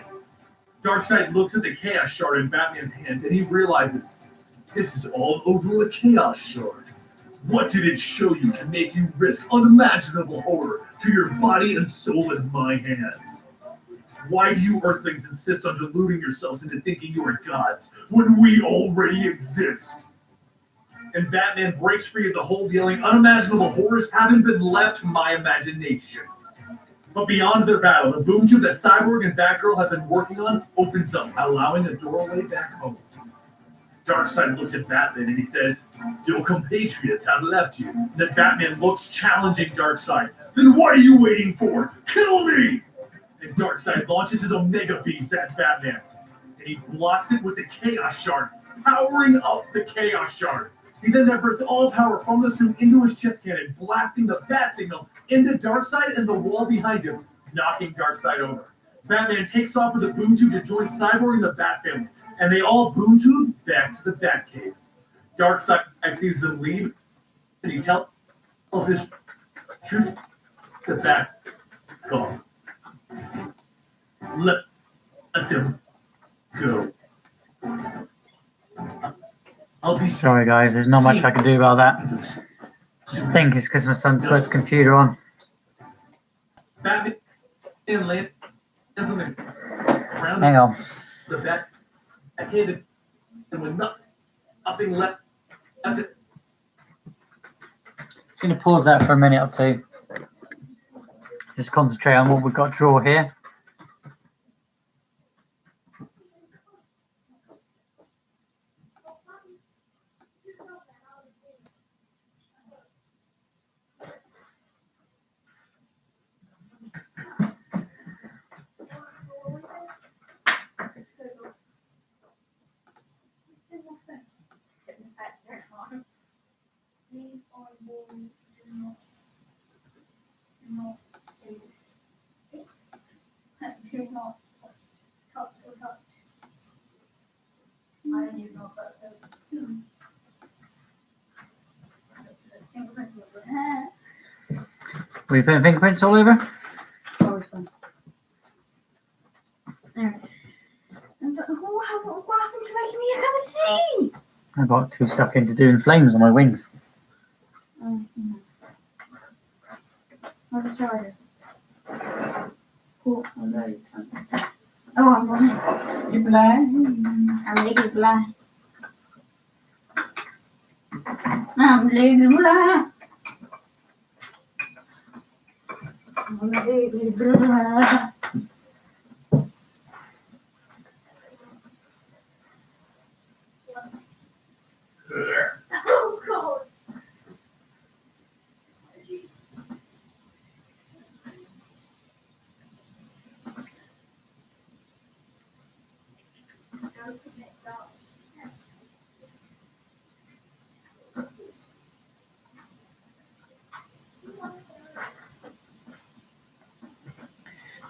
Darkseid looks at the Chaos Shard in Batman's hands, and he realizes, this is all over a Chaos Shard. What did it show you to make you risk unimaginable horror to your body and soul in my hands? Why do you Earthlings insist on deluding yourselves into thinking you are gods when we already exist? And Batman breaks free of the hold, yelling, "Unimaginable horrors haven't been left to my imagination." But beyond their battle, the boom tube that Cyborg and Batgirl have been working on opens up, allowing a doorway back home. Darkseid looks at Batman and he says, "Your compatriots have left you." And then Batman looks challenging Darkseid. "Then what are you waiting for? Kill me!" And Darkseid launches his Omega beams at Batman. And he blocks it with the Chaos Shard, powering up the Chaos Shard. He then diverts all power from the suit into his chest cannon, blasting the bat signal into Darkseid and the wall behind him, knocking Darkseid over. Batman takes off with a boom tube to join Cyborg and the Bat family, and they all boom tube back to the Batcave. Darkseid sees them leave, and he tells his troops to back off. Let them go. I'll be Sorry, guys. There's not much I can do about that. I think it's because my son's got his computer on. Batman inland and something around Hang on. the Batcave, and with nothing left. Just going to pause that for a minute or two. Just concentrate on what we've got to draw here. We putting fingerprints all over? Oh, it's fine. There. What happened to making me a cup of tea? I got too stuck into doing flames on my wings. Oh, I'll just try it. Cool. I'm ready. Oh, I'm blind. You blind? I'm really blind. I'm really blind. I'm really blind. Oh, God.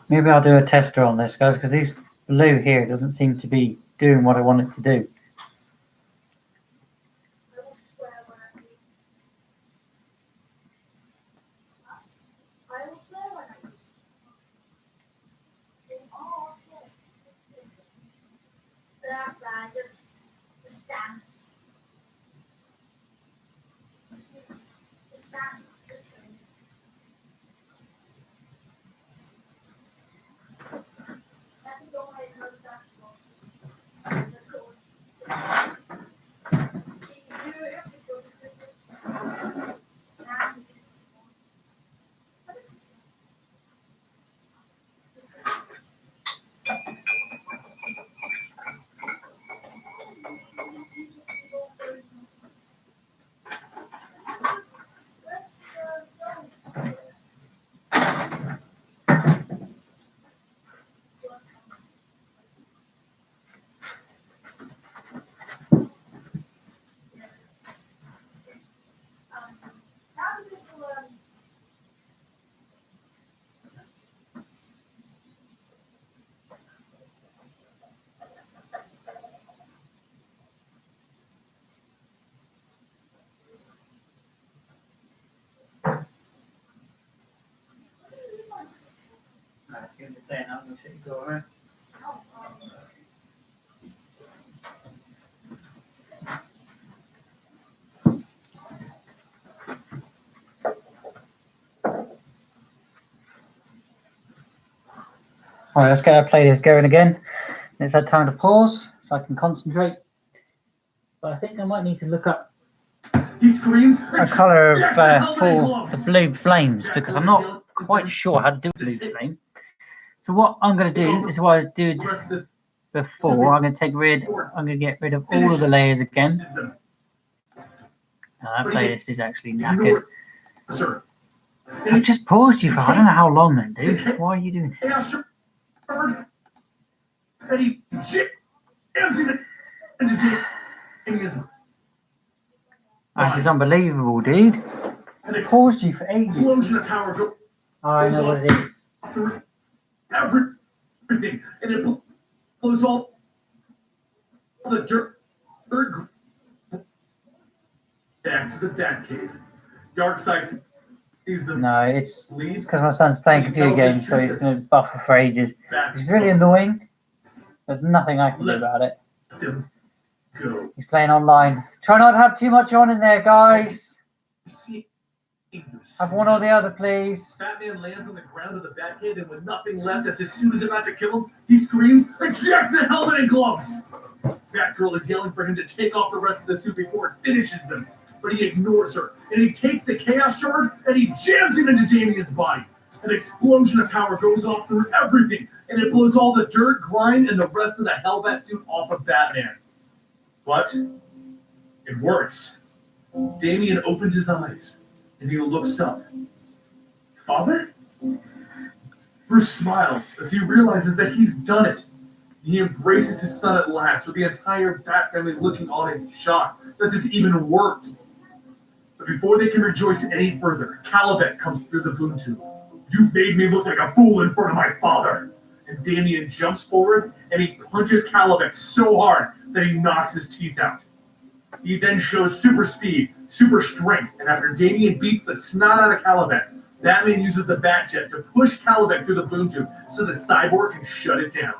Maybe I'll do a tester on this, guys, because this blue here doesn't seem to be doing what I want it to do. Alright, let's get our playlist going again. Let's have time to pause so I can concentrate. But I think I might need to look up He screams. a colour for the blue flames because I'm not quite sure how to do blue flame. So what I'm going to do is what I did before. I'm going to get rid of all of the layers again. That playlist is actually knackered. Sir. I've just paused you for I don't know how long then, dude. Why are you doing that? Yeah, sure. Eddie, shit. This is unbelievable, dude. I paused you for ages. Explosion of power goes Oh, I know what it is. through everything, and it blows all the dirt back to the Batcave. Darkseid sees them. No, it's because my son's playing computer games, so he's going to buffer for ages. It's really annoying. There's nothing I can do about it. Go. He's playing online. Try not to have too much on in there, guys. Have one or the other, please. Batman lands on the ground of the Batcave, and with nothing left, as soon as about to kill him, he screams, "Eject the helmet and gloves!" Batgirl is yelling for him to take off the rest of the suit before it finishes him, but he ignores her, and he takes the Chaos Shard, and he jams it into Damian's body. An explosion of power goes off through everything, and it blows all the dirt, grime, and the rest of the Hellbat suit off of Batman. But it works. Damian opens his eyes, and he looks up. Father? Bruce smiles as he realizes that he's done it. He embraces his son at last, with the entire Bat family looking on in shock that this even worked. But before they can rejoice any further, Caliban comes through the boom tube. "You made me look like a fool in front of my father." And Damian jumps forward, and he punches Caliban so hard that he knocks his teeth out. He then shows super speed, super strength, and after Damian beats the snot out of Caliban, Batman uses the Batjet to push Caliban through the boom tube so the cyborg can shut it down.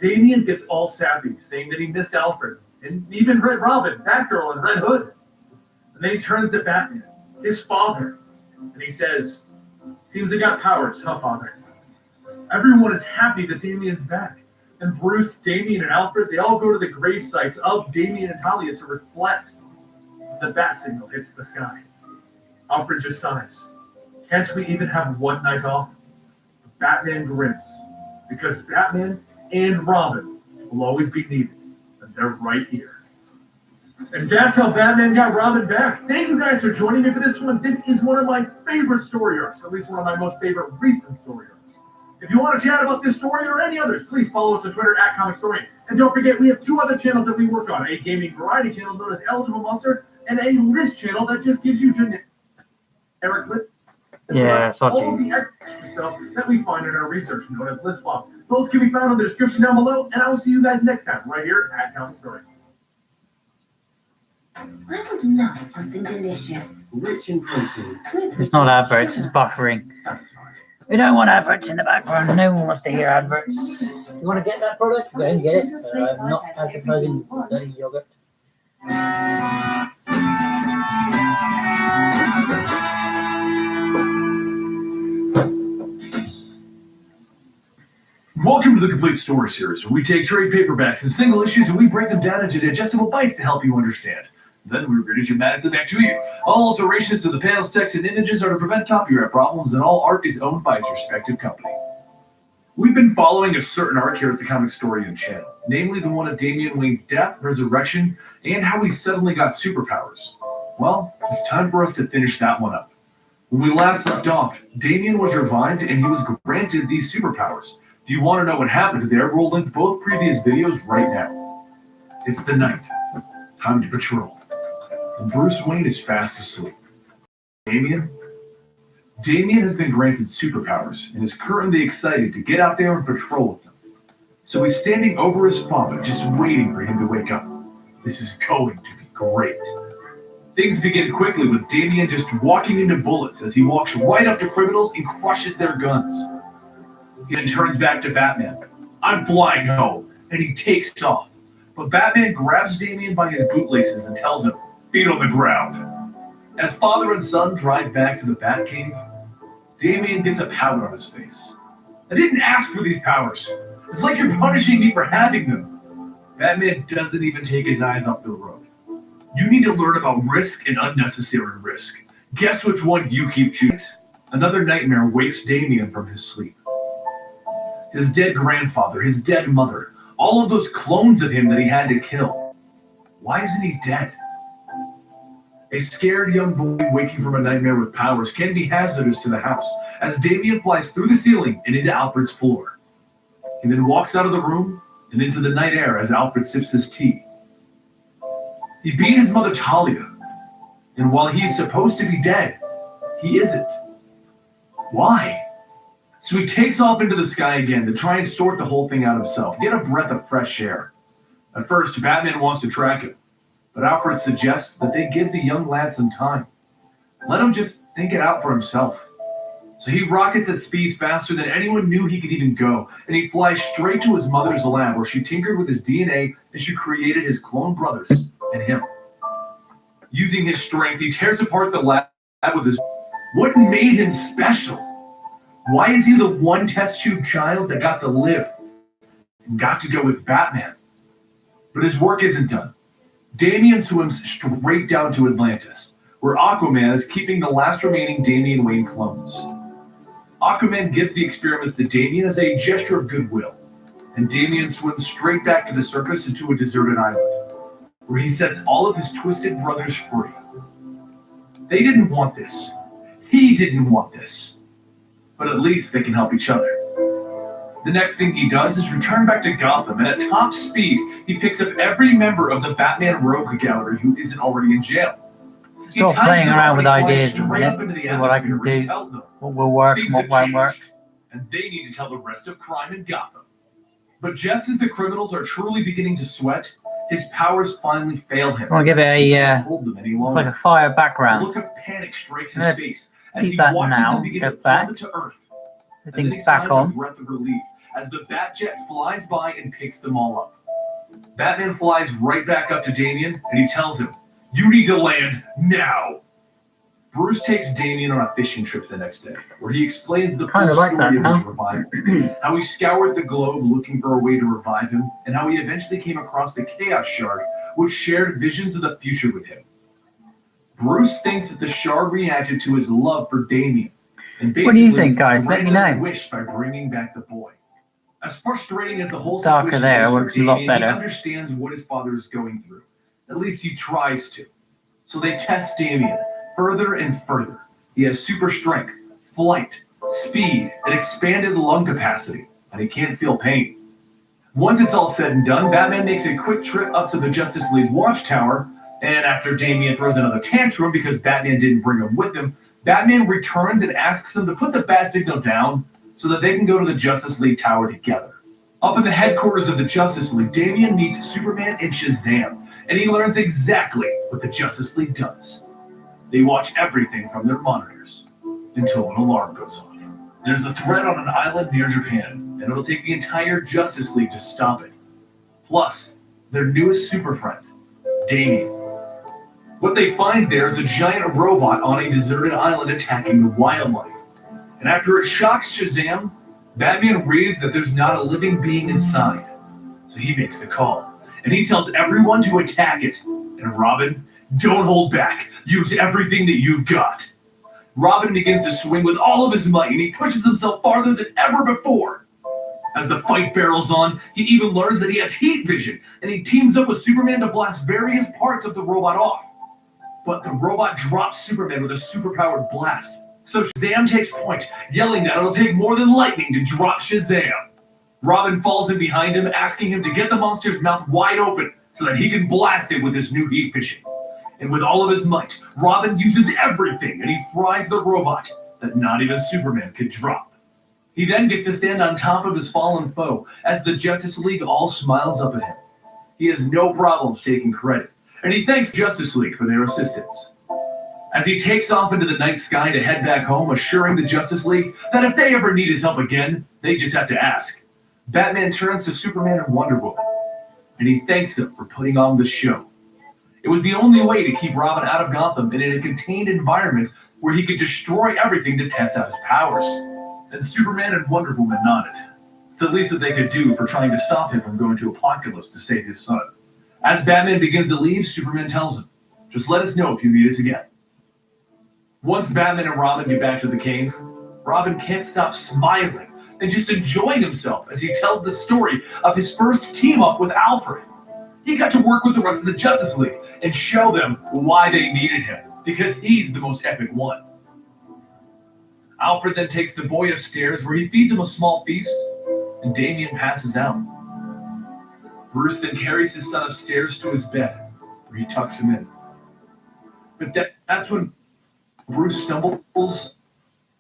Damian gets all sappy, saying that he missed Alfred, and even Red Robin, Batgirl, and Red Hood. And then he turns to Batman, his father, and he says, "Seems I got powers, huh, father?" Everyone is happy that Damian's back. And Bruce, Damian, and Alfred, they all go to the grave sites of Damian and Talia to reflect. The bat signal hits the sky. Alfred just sighs. Can't we even have one night off? Batman grins, because Batman and Robin will always be needed, and they're right here. And that's how Batman got Robin back. Thank you guys for joining me for this one. This is one of my favorite story arcs, at least one of my most favorite recent story arcs. If you want to chat about this story or any others, please follow us on Twitter at ComicStorian. And don't forget, we have 2 other channels that we work on, a gaming variety channel known as Eligible Monster, and a list channel that just gives you generic list. Yeah, all of the extra stuff that we find in our research, known as List Bomb. Those can be found in the description down below, and I will see you guys next time, right here at ComicStorian. I would love something delicious. Rich in protein. It's not adverts, it's buffering. We don't want adverts in the background. No one wants to hear adverts. You want to get that product? Go and get it. I'm not advertising bloody yogurt. Welcome to the Complete Story Series, where we take trade paperbacks and single issues and we break them down into digestible bites to help you understand. Then we read it dramatically back to you. All alterations to the panels, text, and images are to prevent copyright problems, and all art is owned by its respective company. We've been following a certain arc here at the ComicStorian channel, namely the one of Damian Wayne's death, resurrection, and how he suddenly got superpowers. Well, it's time for us to finish that one up. When we last left off, Damian was revived and he was granted these superpowers. If you want to know what happened there, we'll link both previous videos right now. It's the night. Time to patrol. And Bruce Wayne is fast asleep. Damian has been granted superpowers and is currently excited to get out there and patrol with them. So he's standing over his father, just waiting for him to wake up. This is going to be great. Things begin quickly with Damian just walking into bullets as he walks right up to criminals and crushes their guns. He then turns back to Batman. "I'm flying home," and he takes off. But Batman grabs Damian by his bootlaces and tells him, "Feet on the ground." As father and son drive back to the Batcave, Damian gets a pout on his face. "I didn't ask for these powers. It's like you're punishing me for having them." Batman doesn't even take his eyes off the road. "You need to learn about risk and unnecessary risk. Guess which one you keep choosing?" Another nightmare wakes Damian from his sleep. His dead grandfather, his dead mother, all of those clones of him that he had to kill. Why isn't he dead? A scared young boy waking from a nightmare with powers can be hazardous to the house, as Damian flies through the ceiling and into Alfred's floor. He then walks out of the room and into the night air as Alfred sips his tea. He beat his mother Talia, and while he is supposed to be dead, he isn't. Why? So he takes off into the sky again to try and sort the whole thing out himself, get a breath of fresh air. At first, Batman wants to track him, but Alfred suggests that they give the young lad some time. Let him just think it out for himself. So he rockets at speeds faster than anyone knew he could even go, and he flies straight to his mother's lab where she tinkered with his DNA and she created his clone brothers and him. Using his strength, he tears apart the lab with his... What made him special? Why is he the one test tube child that got to live and got to go with Batman? But his work isn't done. Damian swims straight down to Atlantis, where Aquaman is keeping the last remaining Damian Wayne clones. Aquaman gives the experiments to Damian as a gesture of goodwill, and Damian swims straight back to the circus and to a deserted island, where he sets all of his twisted brothers free. They didn't want this. He didn't want this. But at least they can help each other. The next thing he does is return back to Gotham, and at top speed, he picks up every member of the Batman Rogue Gallery who isn't already in jail. Stop playing around with ideas in a minute, see what I can do, what will work and what won't work. And they need to tell the rest of crime in Gotham. But just as the criminals are truly beginning to sweat, his powers finally fail him. I'll give it a like a fire background. A look of panic strikes his face as keep he that watches now. them begin Go to back. plummet to Earth. The And then he thing's back sighs a on. breath of relief as the Batjet flies by and picks them all up. Batman flies right back up to Damian and he tells him, "You need to land now." Bruce takes Damian on a fishing trip the next day, where he explains the full Kinda like story that, of his huh? revival, how he scoured the globe looking for a way to revive him, and how he eventually came across the Chaos Shard, which shared visions of the future with him. Bruce thinks that the shard reacted to his love for Damian, and basically What do you think, guys? Let me granted know. a wish by bringing back the boy. As frustrating as the whole Darker situation there is for works a lot Damian, better. he understands what his father is going through. At least he tries to. So they test Damian further and further. He has super strength, flight, speed, and expanded lung capacity, and he can't feel pain. Once it's all said and done, Batman makes a quick trip up to the Justice League Watchtower, and after Damian throws another tantrum because Batman didn't bring him with him, Batman returns and asks him to put the bat signal down so that they can go to the Justice League Tower together. Up at the headquarters of the Justice League, Damian meets Superman and Shazam, and he learns exactly what the Justice League does. They watch everything from their monitors until an alarm goes off. There's a threat on an island near Japan, and it'll take the entire Justice League to stop it. Plus, their newest super friend, Damian. What they find there is a giant robot on a deserted island attacking the wildlife. And after it shocks Shazam, Batman reads that there's not a living being inside. So he makes the call, and he tells everyone to attack it. And Robin, don't hold back. Use everything that you've got. Robin begins to swing with all of his might, and he pushes himself farther than ever before. As the fight barrels on, he even learns that he has heat vision, and he teams up with Superman to blast various parts of the robot off. But the robot drops Superman with a superpowered blast. So Shazam takes point, yelling that it'll take more than lightning to drop Shazam. Robin falls in behind him, asking him to get the monster's mouth wide open so that he can blast it with his new heat vision. And with all of his might, Robin uses everything and he fries the robot that not even Superman could drop. He then gets to stand on top of his fallen foe as the Justice League all smiles up at him. He has no problems taking credit, and he thanks Justice League for their assistance. As he takes off into the night sky to head back home, assuring the Justice League that if they ever need his help again, they just have to ask, Batman turns to Superman and Wonder Woman, and he thanks them for putting on the show. It was the only way to keep Robin out of Gotham and in a contained environment where he could destroy everything to test out his powers. And Superman and Wonder Woman nodded. It's the least that they could do for trying to stop him from going to Apocalypse to save his son. As Batman begins to leave, Superman tells him, just let us know if you need us again. Once Batman and Robin get back to the cave, Robin can't stop smiling and just enjoying himself as he tells the story of his first team-up with Alfred. He got to work with the rest of the Justice League and show them why they needed him, because he's the most epic one. Alfred then takes the boy upstairs where he feeds him a small feast, and Damian passes out. Bruce then carries his son upstairs to his bed, where he tucks him in. But that's when Bruce stumbles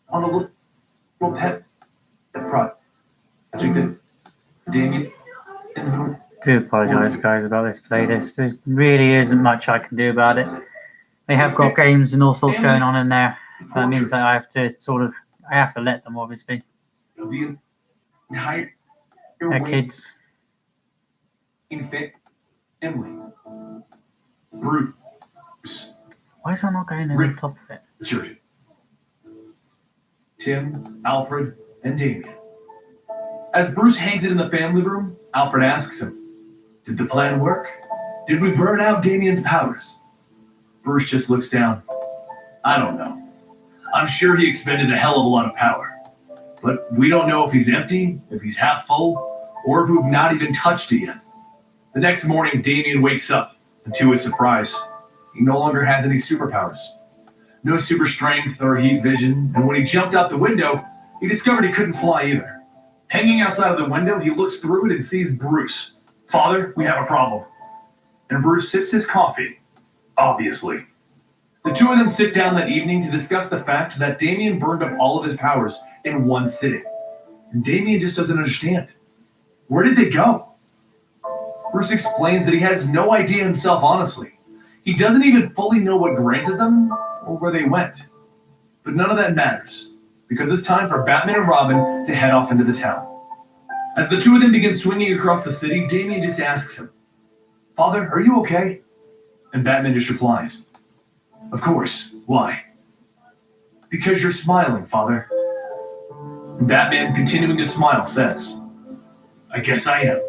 on a little pet project that Damian and I do apologise, guys, about this playlist. There really isn't much I can do about it. They have got games and all sorts going on in there. So that means that I have to let them, obviously. the entire They're kids. Fit Emily. Bruce. Why is that not going in on top of it? Richard. Tim, Alfred, and Damian. As Bruce hangs it in the family room, Alfred asks him, did the plan work? Did we burn out Damian's powers? Bruce just looks down. I don't know. I'm sure he expended a hell of a lot of power. But we don't know if he's empty, if he's half full, or if we've not even touched it yet. The next morning, Damian wakes up, and to his surprise, he no longer has any superpowers. No super strength or heat vision, and when he jumped out the window, he discovered he couldn't fly either. Hanging outside of the window, he looks through it and sees Bruce. Father, we have a problem. And Bruce sips his coffee, obviously. The two of them sit down that evening to discuss the fact that Damian burned up all of his powers in one sitting. And Damian just doesn't understand. Where did they go? Bruce explains that he has no idea himself, honestly. He doesn't even fully know what granted them or where they went. But none of that matters, because it's time for Batman and Robin to head off into the town. As the two of them begin swinging across the city, Damian just asks him, "Father, are you okay?" And Batman just replies, "Of course. Why?" "Because you're smiling, Father." And Batman, continuing to smile, says, "I guess I am."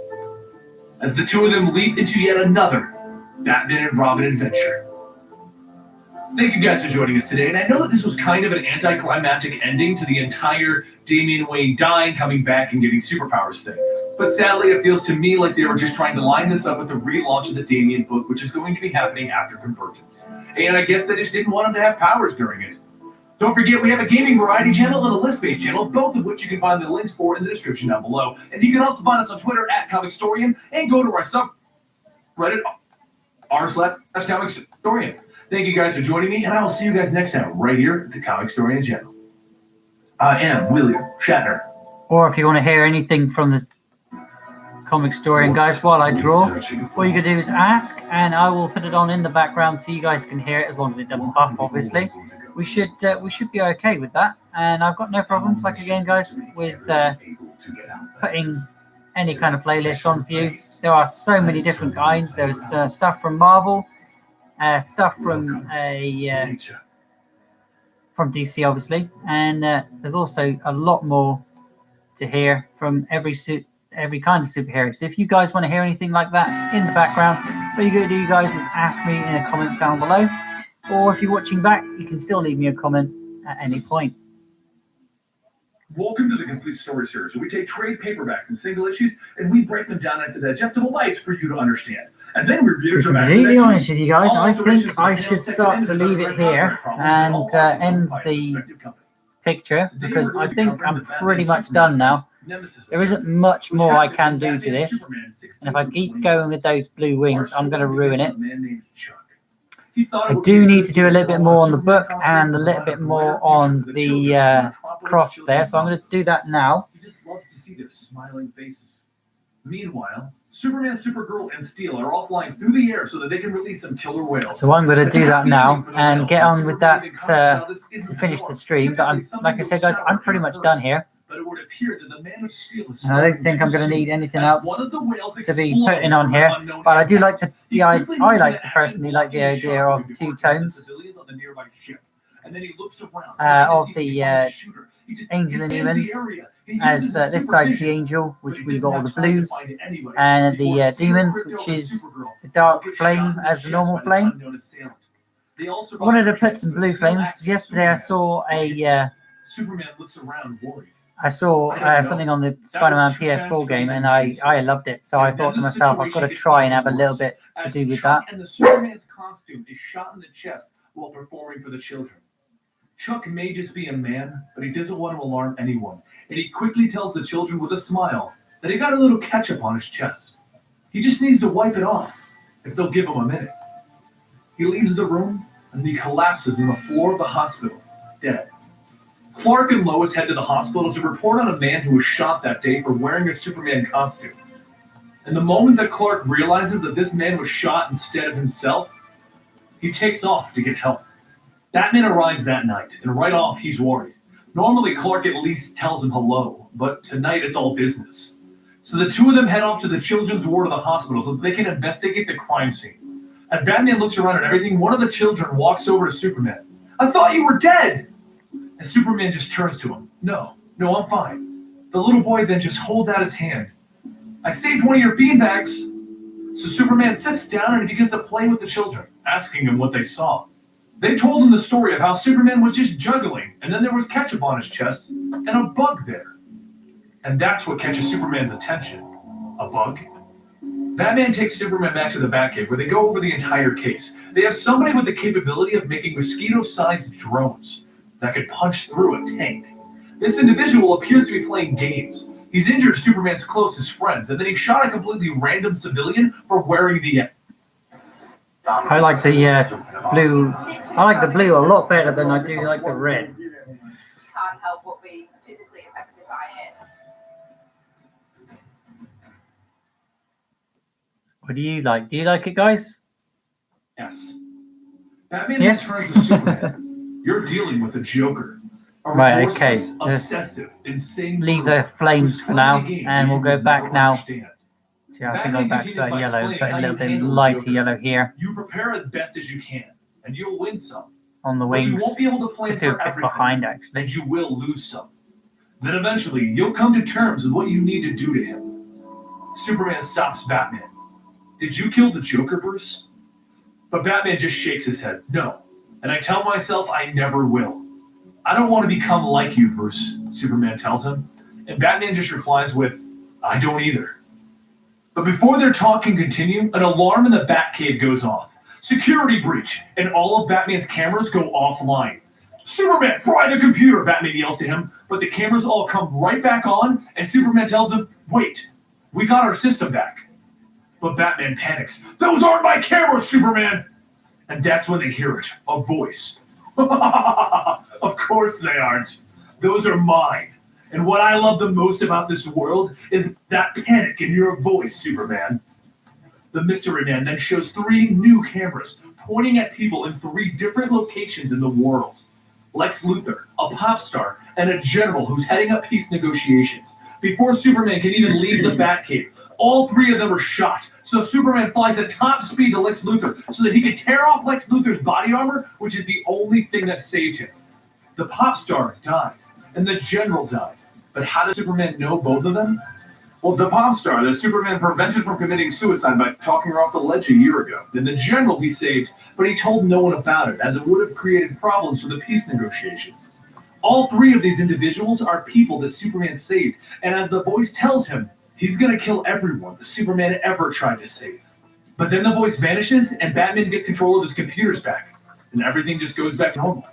As the two of them leap into yet another Batman and Robin adventure. Thank you guys for joining us today, and I know that this was kind of an anticlimactic ending to the entire Damian Wayne dying, coming back, and getting superpowers thing. But sadly, it feels to me like they were just trying to line this up with the relaunch of the Damian book, which is going to be happening after Convergence. And I guess they just didn't want him to have powers during it. Don't forget, we have a gaming variety channel and a list-based channel, both of which you can find the links for in the description down below. And you can also find us on Twitter @ComicStorian, and go to our subreddit r/ComicStorian. Thank you guys for joining me, and I will see you guys next time right here at the Comic Storian channel. I am William Shatner. Or if you want to hear anything from the Comic Storian guys while I draw, all you can do is ask, and I will put it on in the background so you guys can hear it, as long as it doesn't buff, obviously. We should be okay with that, and I've got no problems, like again guys, with putting any kind of playlist on for you. There are so many different kinds. There's stuff from Marvel, stuff from from DC, obviously, and there's also a lot more to hear from every kind of superhero. So if you guys want to hear anything like that in the background, what you gotta do, you guys, is ask me in the comments down below, or if you're watching back, you can still leave me a comment at any point. Welcome to the Complete Story Series, where we take trade paperbacks and single issues, and we break them down into digestible bites for you to understand. And then we read To be completely honest with you guys, I think I should start to leave it here and end the picture, because I think I'm pretty much done now. There isn't much more I can do to this, and if I keep going with those blue wings, I'm going to ruin it. I do need to do a little bit more on the book and a little bit more on the cross there, so I'm going to do that now. He just loves to see their smiling faces. Meanwhile, Superman, Supergirl, and Steel are all flying through the air so that they can release some killer whales. So I'm going to do that now and get on with that to finish the stream. But like I said, guys, I'm pretty much done here. And I don't think I'm going to need anything else to be putting on here. But I do like I personally like the idea of two tones of the Angel and Demons. As this side is the Angel, which we've got all the blues, and the Demons, which is the dark flame as the normal flame. I wanted to put some blue flames. Yesterday I saw something on the Spider-Man PS4 game, and I loved it. So I thought to myself, I've got to try and have a little bit to do with that. And the Superman's costume is shot in the chest while performing for the children. Chuck may just be a man, but he doesn't want to alarm anyone, and he quickly tells the children with a smile that he got a little ketchup on his chest. He just needs to wipe it off, if they'll give him a minute. He leaves the room, and he collapses on the floor of the hospital, dead. Clark and Lois head to the hospital to report on a man who was shot that day for wearing a Superman costume. And the moment that Clark realizes that this man was shot instead of himself, he takes off to get help. Batman arrives that night, and right off, he's worried. Normally, Clark at least tells him hello, but tonight it's all business. So the two of them head off to the children's ward of the hospital so that they can investigate the crime scene. As Batman looks around at everything, one of the children walks over to Superman. "I thought you were dead!" And Superman just turns to him. No, I'm fine." The little boy then just holds out his hand. "I saved one of your beanbags." So Superman sits down and he begins to play with the children, asking them what they saw. They told him the story of how Superman was just juggling, and then there was ketchup on his chest, and a bug there. And that's what catches Superman's attention. A bug? Batman takes Superman back to the Batcave, where they go over the entire case. They have somebody with the capability of making mosquito-sized drones that could punch through a tank. This individual appears to be playing games. He's injured Superman's closest friends, and then he shot a completely random civilian for wearing the... I like the blue. I like the blue a lot better than I do like the red. Can't help what we physically affected by it. What do you like? Do you like it, guys? Yes. Batman Yes. returns to Superman. You're dealing with a Joker. A Right, okay, remorseless, let's obsessive, insane leave criminal the flames who's for now, playing a game and we'll you go will back never now. understand. See, I can Batman go back to continues that by yellow, explaining but a how little you bit handle the lighter Joker. yellow here You prepare as best as you can, and you'll win some. on the But you wings. won't be able to plan Could do a for bit everything, behind, actually. and you will lose some. Then eventually, you'll come to terms with what you need to do to him. Superman stops Batman. Did you kill the Joker, Bruce? But Batman just shakes his head. No. And I tell myself I never will. I don't want to become like you, Bruce, Superman tells him. And Batman just replies with, I don't either. But before their talk can continue, an alarm in the Batcave goes off. Security breach, and all of Batman's cameras go offline. Superman, fry the computer, Batman yells to him, but the cameras all come right back on, and Superman tells him, wait, we got our system back. But Batman panics. Those aren't my cameras, Superman! And that's when they hear it, a voice. Of course they aren't. Those are mine. And what I love the most about this world is that panic in your voice, Superman. The Mystery Man then shows 3 new cameras pointing at people in 3 different locations in the world. Lex Luthor, a pop star, and a general who's heading up peace negotiations. Before Superman can even leave the Batcave, all 3 of them are shot. So Superman flies at top speed to Lex Luthor so that he can tear off Lex Luthor's body armor, which is the only thing that saved him. The pop star died, and the general died. But how does Superman know both of them? Well, the pop star that Superman prevented from committing suicide by talking her off the ledge a year ago. Then the general he saved, but he told no one about it, as it would have created problems for the peace negotiations. All 3 of these individuals are people that Superman saved, and as the voice tells him, he's going to kill everyone that Superman ever tried to save. But then the voice vanishes, and Batman gets control of his computers back, and everything just goes back to normal.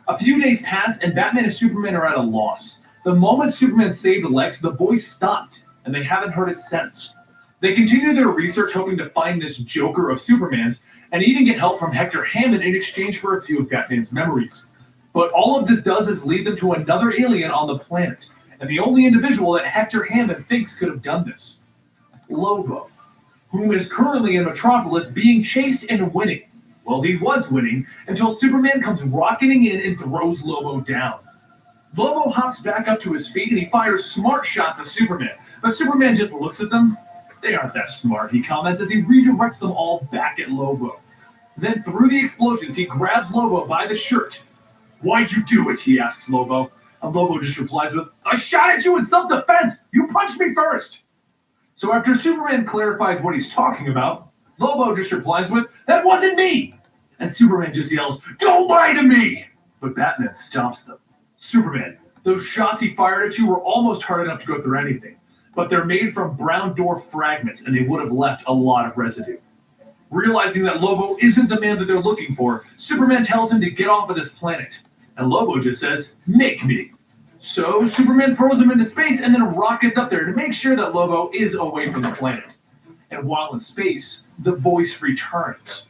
A few days pass, and Batman and Superman are at a loss. The moment Superman saved Lex, the voice stopped, and they haven't heard it since. They continue their research hoping to find this Joker of Superman's, and even get help from Hector Hammond in exchange for a few of Batman's memories. But all of this does is lead them to another alien on the planet, and the only individual that Hector Hammond thinks could have done this. Lobo, whom is currently in Metropolis being chased and winning. Well, he was winning until Superman comes rocketing in and throws Lobo down. Lobo hops back up to his feet and he fires smart shots at Superman, but Superman just looks at them. They aren't that smart, he comments as he redirects them all back at Lobo. Then through the explosions, he grabs Lobo by the shirt. Why'd you do it? He asks Lobo. And Lobo just replies with, I shot at you in self-defense! You punched me first! So after Superman clarifies what he's talking about, Lobo just replies with, that wasn't me! And Superman just yells, don't lie to me! But Batman stops them. Superman, those shots he fired at you were almost hard enough to go through anything, but they're made from brown dwarf fragments and they would have left a lot of residue. Realizing that Lobo isn't the man that they're looking for, Superman tells him to get off of this planet. And Lobo just says, make me. So Superman throws him into space and then rockets up there to make sure that Lobo is away from the planet. And while in space, the voice returns.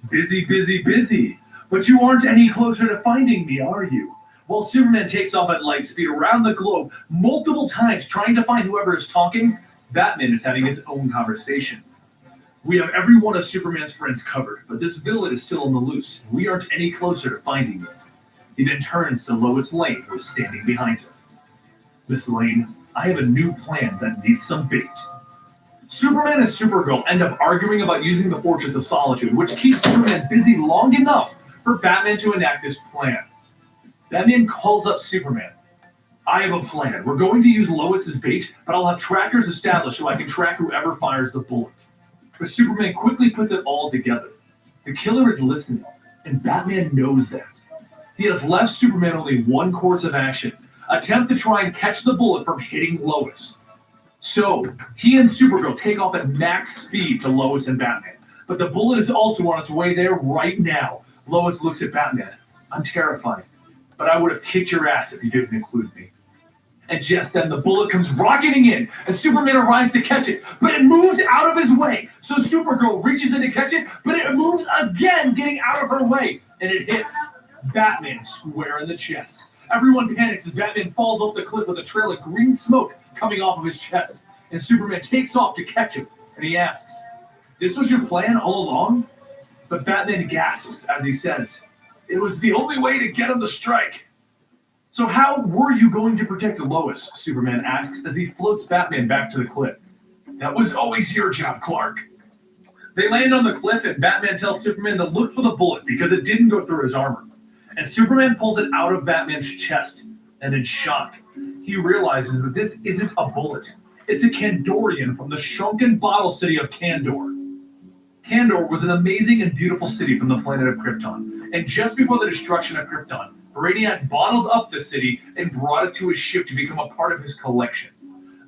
Busy, busy, busy. But you aren't any closer to finding me, are you? While Superman takes off at light speed around the globe multiple times trying to find whoever is talking, Batman is having his own conversation. We have every one of Superman's friends covered, but this villain is still on the loose. We aren't any closer to finding him. He then turns to Lois Lane, who is standing behind him. Miss Lane, I have a new plan that needs some bait. Superman and Supergirl end up arguing about using the Fortress of Solitude, which keeps Superman busy long enough for Batman to enact his plan. Batman calls up Superman. I have a plan. We're going to use Lois as bait, but I'll have trackers established so I can track whoever fires the bullet. But Superman quickly puts it all together. The killer is listening, and Batman knows that. He has left Superman only one course of action, attempt to try and catch the bullet from hitting Lois. So, he and Supergirl take off at max speed to Lois and Batman, but the bullet is also on its way there right now. Lois looks at Batman. I'm terrified, but I would have kicked your ass if you didn't include me. And just then, the bullet comes rocketing in, and Superman arrives to catch it, but it moves out of his way. So Supergirl reaches in to catch it, but it moves again, getting out of her way, and it hits Batman square in the chest. Everyone panics as Batman falls off the cliff with a trail of green smoke coming off of his chest, and Superman takes off to catch him, and he asks, this was your plan all along? But Batman gasps as he says, It was the only way to get him to strike. So how were you going to protect Lois? Superman asks as he floats Batman back to the cliff. That was always your job, Clark. They land on the cliff and Batman tells Superman to look for the bullet because it didn't go through his armor. And Superman pulls it out of Batman's chest. And in shock, he realizes that this isn't a bullet. It's a Kandorian from the shrunken bottle city of Kandor. Kandor was an amazing and beautiful city from the planet of Krypton. And just before the destruction of Krypton, Brainiac bottled up the city and brought it to his ship to become a part of his collection.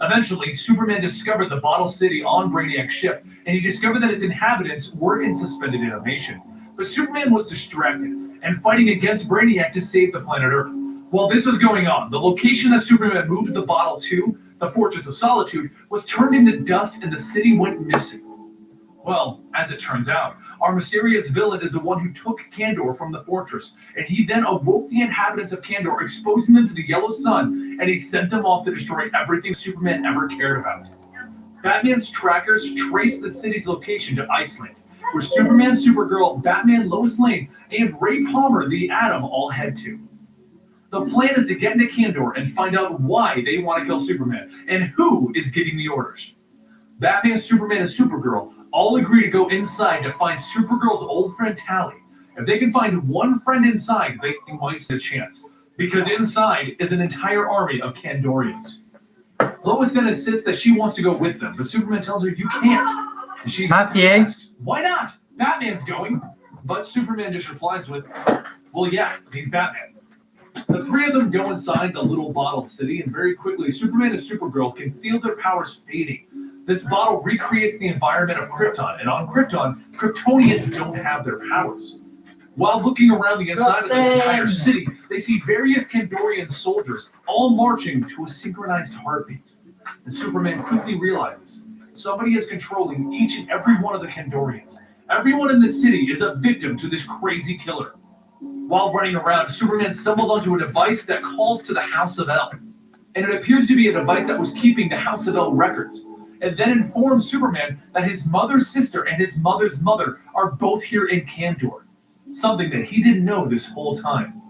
Eventually, Superman discovered the bottle city on Brainiac's ship, and he discovered that its inhabitants were in suspended animation. But Superman was distracted and fighting against Brainiac to save the planet Earth. While this was going on, the location that Superman moved the bottle to, the Fortress of Solitude, was turned into dust and the city went missing. Well, as it turns out, our mysterious villain is the one who took Kandor from the fortress, and he then awoke the inhabitants of Kandor, exposing them to the yellow sun, and he sent them off to destroy everything Superman ever cared about. Batman's trackers traced the city's location to Iceland, where Superman, Supergirl, Batman, Lois Lane, and Ray Palmer, the Atom, all head to. The plan is to get into Kandor and find out why they want to kill Superman, and who is giving the orders. Batman, Superman, and Supergirl all agree to go inside to find Supergirl's old friend Tally. If they can find one friend inside, they might stand a chance, because inside is an entire army of Kandorians. Lois then insists that she wants to go with them, but Superman tells her you can't. And she asks, why not? Batman's going. But Superman just replies with, well, yeah, he's Batman. The three of them go inside the little bottled city, and very quickly, Superman and Supergirl can feel their powers fading. This bottle recreates the environment of Krypton, and on Krypton, Kryptonians don't have their powers. While looking around the inside of this entire city, they see various Kandorian soldiers all marching to a synchronized heartbeat. And Superman quickly realizes somebody is controlling each and every one of the Kandorians. Everyone in the city is a victim to this crazy killer. While running around, Superman stumbles onto a device that calls to the House of El. And it appears to be a device that was keeping the House of El records. And then informs Superman that his mother's sister and his mother's mother are both here in Kandor. Something that he didn't know this whole time.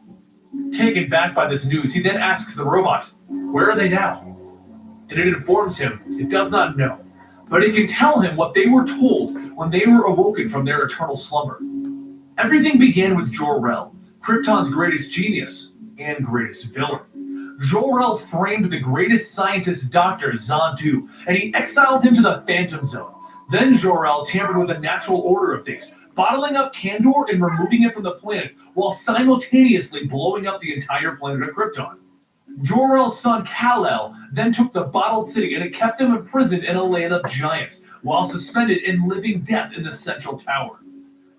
Taken back by this news, he then asks the robot, where are they now? And it informs him it does not know. But it can tell him what they were told when they were awoken from their eternal slumber. Everything began with Jor-El, Krypton's greatest genius and greatest villain. Jor-El framed the greatest scientist, Dr. Zadu, and he exiled him to the Phantom Zone. Then Jor-El tampered with the natural order of things, bottling up Kandor and removing it from the planet, while simultaneously blowing up the entire planet of Krypton. Jor-El's son Kal-El then took the bottled city and it kept him imprisoned in a land of giants, while suspended in living death in the central tower.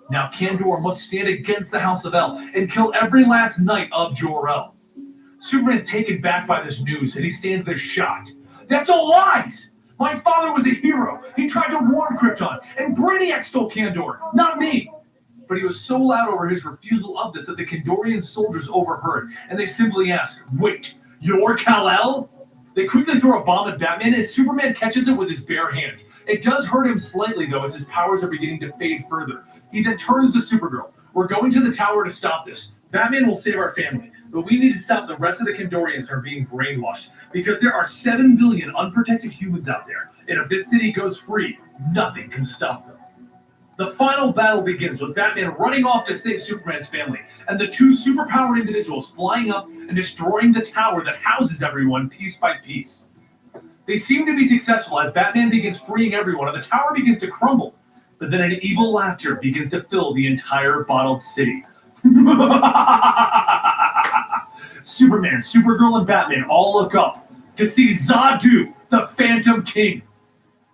Now Kandor must stand against the House of El and kill every last knight of Jor-El. Superman is taken back by this news and he stands there shocked. That's all lies! My father was a hero. He tried to warn Krypton, and Brainiac stole Kandor, not me. But he was so loud over his refusal of this that the Kandorian soldiers overheard, and they simply ask, wait, you're Kal-El? They quickly throw a bomb at Batman, and Superman catches it with his bare hands. It does hurt him slightly, though, as his powers are beginning to fade further. He then turns to Supergirl. We're going to the tower to stop this. Batman will save our family, but we need to stop the rest of the Kandorians from being brainwashed, because there are 7 billion unprotected humans out there, and if this city goes free, nothing can stop them. The final battle begins with Batman running off to save Superman's family, and the two superpowered individuals flying up and destroying the tower that houses everyone piece by piece. They seem to be successful as Batman begins freeing everyone, and the tower begins to crumble, but then an evil laughter begins to fill the entire bottled city. Superman, Supergirl, and Batman all look up to see Zadu, the Phantom King.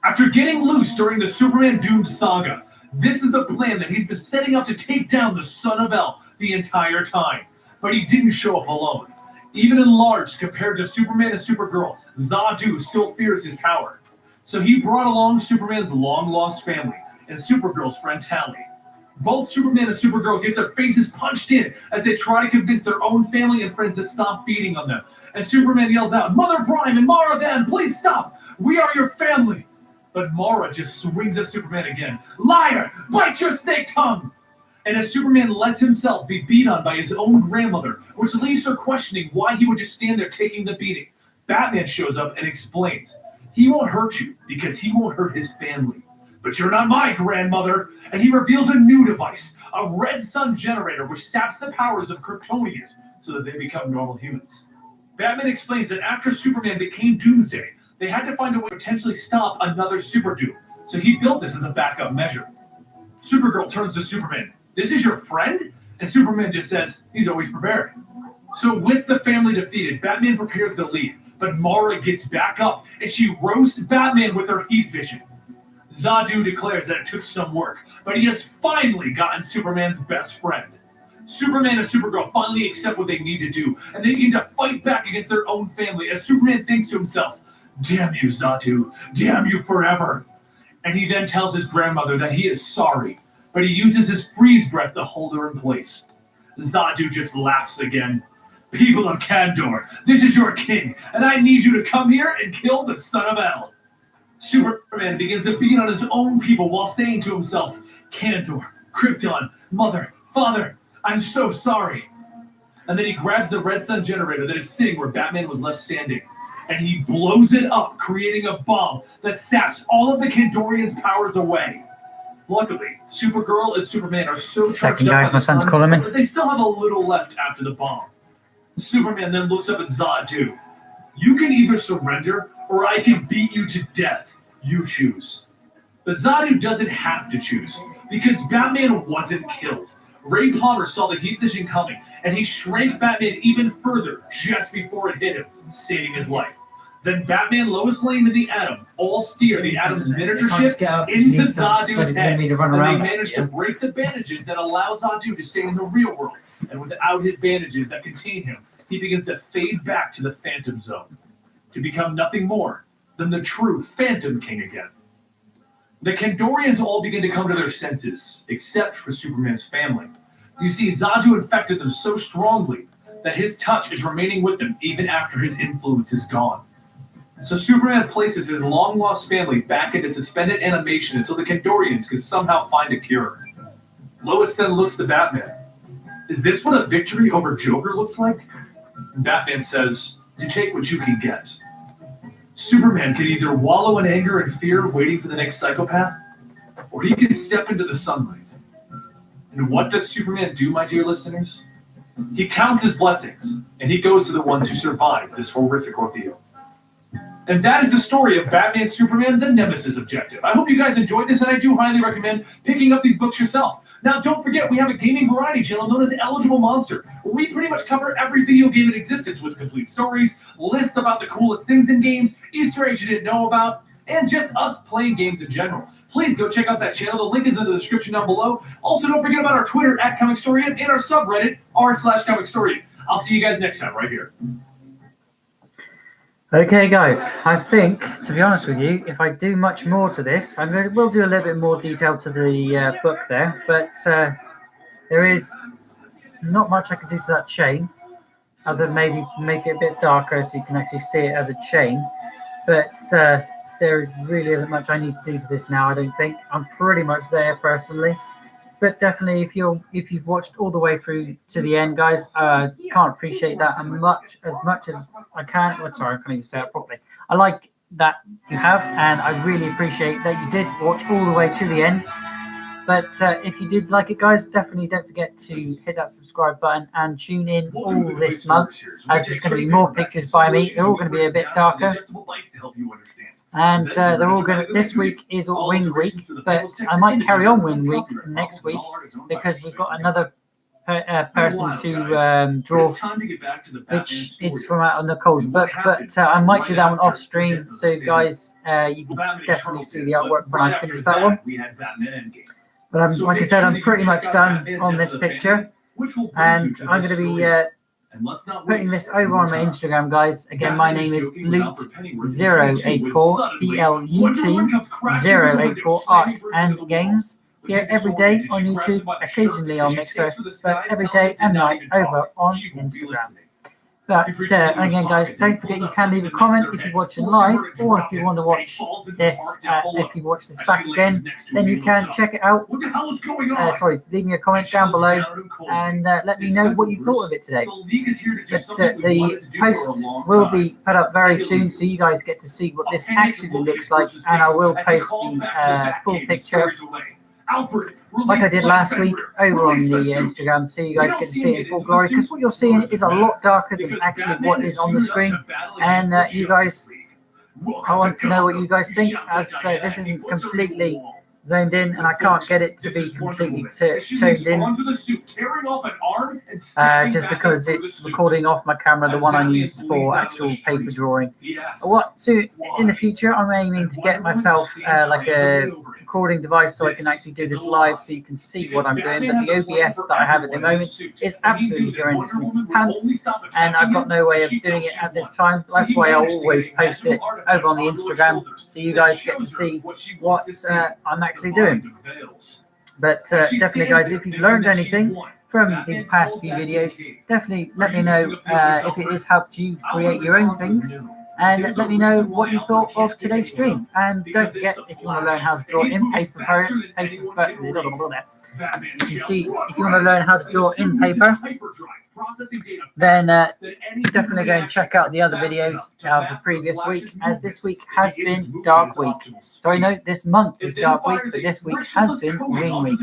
After getting loose during the Superman Doom saga, this is the plan that he's been setting up to take down the Son of El the entire time. But he didn't show up alone. Even enlarged compared to Superman and Supergirl, Zadu still fears his power. So he brought along Superman's long-lost family and Supergirl's friend Tally. Both Superman and Supergirl get their faces punched in as they try to convince their own family and friends to stop beating on them. And Superman yells out, Mother Prime and Mara Van, please stop! We are your family! But Mara just swings at Superman again. Liar! Bite your snake tongue! And as Superman lets himself be beat on by his own grandmother, which leaves her questioning why he would just stand there taking the beating, Batman shows up and explains, he won't hurt you because he won't hurt his family. But you're not my grandmother. And he reveals a new device, a red sun generator which saps the powers of Kryptonians so that they become normal humans. Batman explains that after Superman became Doomsday, they had to find a way to potentially stop another Super Doom. So he built this as a backup measure. Supergirl turns to Superman. This is your friend? And Superman just says, he's always prepared. So with the family defeated, Batman prepares to leave. But Mara gets back up and she roasts Batman with her heat vision. Zadu declares that it took some work, but he has finally gotten Superman's best friend. Superman and Supergirl finally accept what they need to do, and they begin to fight back against their own family as Superman thinks to himself, damn you, Zadu, damn you forever. And he then tells his grandmother that he is sorry, but he uses his freeze breath to hold her in place. Zadu just laughs again. People of Kandor, this is your king, and I need you to come here and kill the son of El. Superman begins to beat on his own people while saying to himself, Kandor, Krypton, mother, father, I'm so sorry. And then he grabs the red sun generator that is sitting where Batman was left standing, and he blows it up, creating a bomb that saps all of the Kandorians' powers away. Luckily, Supergirl and Superman are so charged up by the sun that they still have a little left after the bomb. Superman then looks up at Zadu. You can either surrender, or I can beat you to death. You choose. But Zadu doesn't have to choose, because Batman wasn't killed. Ray Palmer saw the heat vision coming, and he shrank Batman even further just before it hit him, saving his life. Then Batman, Lois Lane, and the Atom all steer the Atom's miniature ship into Zadu's head, and they manage to break the bandages that allow Zadu to stay in the real world. And without his bandages that contain him, he begins to fade back to the Phantom Zone, to become nothing more than the true Phantom King again. The Kandorians all begin to come to their senses, except for Superman's family. You see, Zadu infected them so strongly that his touch is remaining with them even after his influence is gone. So Superman places his long-lost family back into suspended animation until the Kandorians can somehow find a cure. Lois then looks to Batman. Is this what a victory over Joker looks like? And Batman says, you take what you can get. Superman can either wallow in anger and fear waiting for the next psychopath, or he can step into the sunlight. And what does Superman do, my dear listeners? He counts his blessings, and he goes to the ones who survived this horrific ordeal. And that is the story of Batman Superman, the Nemesis Objective. I hope you guys enjoyed this, and I do highly recommend picking up these books yourself. Now, don't forget, we have a gaming variety channel known as Eligible Monster, where we pretty much cover every video game in existence with complete stories, lists about the coolest things in games, Easter eggs you didn't know about, and just us playing games in general. Please go check out that channel. The link is in the description down below. Also, don't forget about our Twitter @ComicStorian and our subreddit r/ComicStorian. I'll see you guys next time right here. Okay, guys, I think, to be honest with you, if I do much more to this, we'll do a little bit more detail to the book there, but there is not much I can do to that chain, other than maybe make it a bit darker so you can actually see it as a chain, but there really isn't much I need to do to this now, I don't think. I'm pretty much there, personally. But definitely, if you've watched all the way through to the end, guys, can't appreciate that as much as I can. Oh, sorry, I can't even say it properly. I like that you have, and I really appreciate that you did watch all the way to the end. But if you did like it, guys, definitely don't forget to hit that subscribe button and tune in all this month, as there's going to be more pictures by me. They're all going to be a bit darker. And they're all going to, this week is Wing Week, but I might carry on Wing Week next week because we've got another person to draw, which is from out of Nicole's book, but I might do that one off stream, so guys, you can definitely see the artwork when I finish that one. But like I said, I'm pretty much done on this picture, and I'm going to be putting this over on my Instagram, guys. Again, my name is Lut084, P-L-U-T 084 Art and Games. Here every day on YouTube, occasionally on Mixer, but every day and night over on Instagram. But again, guys, don't forget you can leave a comment if you're watching live, or if you want to watch this, if you watch this back again, then you can check it out. Leave me a comment down below and let me know what you thought of it today. But the post will be put up very soon, so you guys get to see what this actually looks like, and I will post the full picture like I did last week over on the Instagram, so you guys get to see it in full glory, because what you're seeing is a lot darker than actually what is on the screen. And you guys, I want to know what you guys think, as this isn't completely zoned in, and I can't get it to be completely toned in, just because it's recording off my camera, the one I use for actual paper drawing. So in the future, I'm aiming to get myself like a recording device so I can actually do this live, so you can see what I'm doing. But the OBS that I have at the moment is absolutely horrendous in pants, and I've got no way of doing it at this time. That's why I always post it over on the Instagram, so you guys get to see what I'm actually doing. But definitely, guys, if you've learned anything from these past few videos, definitely let me know if it has helped you create your own things, and let me know what you thought of today's stream. And don't forget, if you want to learn how to draw in paper, you can see, if you want to learn how to draw in paper, then definitely go and check out the other videos of the previous week, as this week has been Dark Week. So I know this month is Dark Week, but this week has been Wing Week.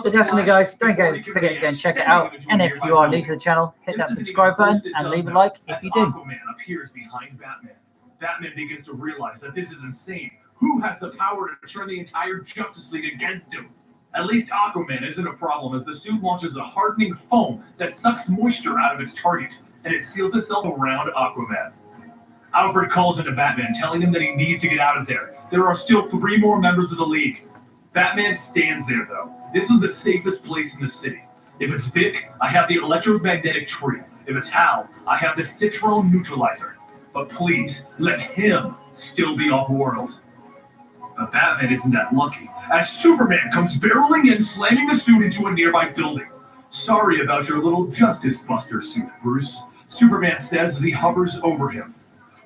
So definitely, guys, don't forget to go and check it out. And if you are new to the channel, hit that subscribe button and leave a like if you do. Aquaman appears behind Batman. Batman begins to realize that this is insane. Who has the power to turn the entire Justice League against him? At least Aquaman isn't a problem, as the suit launches a hardening foam that sucks moisture out of its target, and it seals itself around Aquaman. Alfred calls into Batman, telling him that he needs to get out of there. There are still 3 more members of the League. Batman stands there, though. This is the safest place in the city. If it's Vic, I have the electromagnetic tree. If it's Hal, I have the Citron neutralizer. But please, let him still be off-world. But Batman isn't that lucky, as Superman comes barreling in, slamming the suit into a nearby building. Sorry about your little Justice Buster suit, Bruce, Superman says as he hovers over him.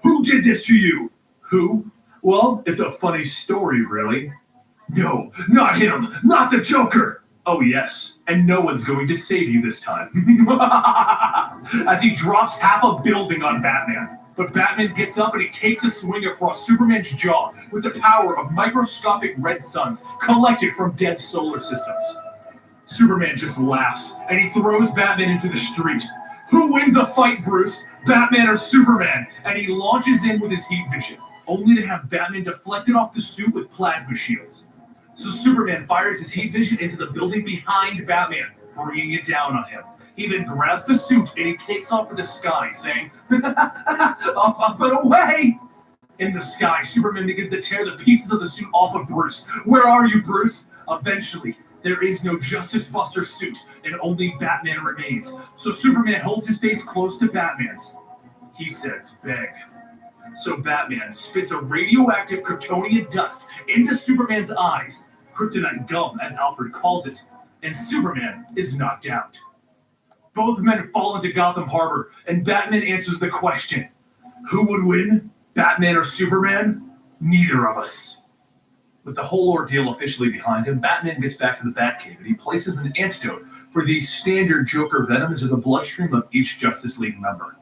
Who did this to you? Who? Well, it's a funny story, really. No, not him, not the Joker. Oh yes, and no one's going to save you this time. As he drops half a building on Batman. But Batman gets up and he takes a swing across Superman's jaw with the power of microscopic red suns collected from dead solar systems. Superman just laughs, and he throws Batman into the street. Who wins a fight, Bruce? Batman or Superman? And he launches in with his heat vision, only to have Batman deflected off the suit with plasma shields. So Superman fires his heat vision into the building behind Batman, bringing it down on him. He then grabs the suit and he takes off for the sky, saying, up and away! In the sky, Superman begins to tear the pieces of the suit off of Bruce. Where are you, Bruce? Eventually, there is no Justice Buster suit, and only Batman remains. So Superman holds his face close to Batman's. He says, beg. So Batman spits a radioactive Kryptonian dust into Superman's eyes, kryptonite gum as Alfred calls it, and Superman is knocked out. Both men fall into Gotham Harbor, and Batman answers the question. Who would win, Batman or Superman? Neither of us. With the whole ordeal officially behind him, Batman gets back to the Batcave, and he places an antidote for the standard Joker venom into the bloodstream of each Justice League member.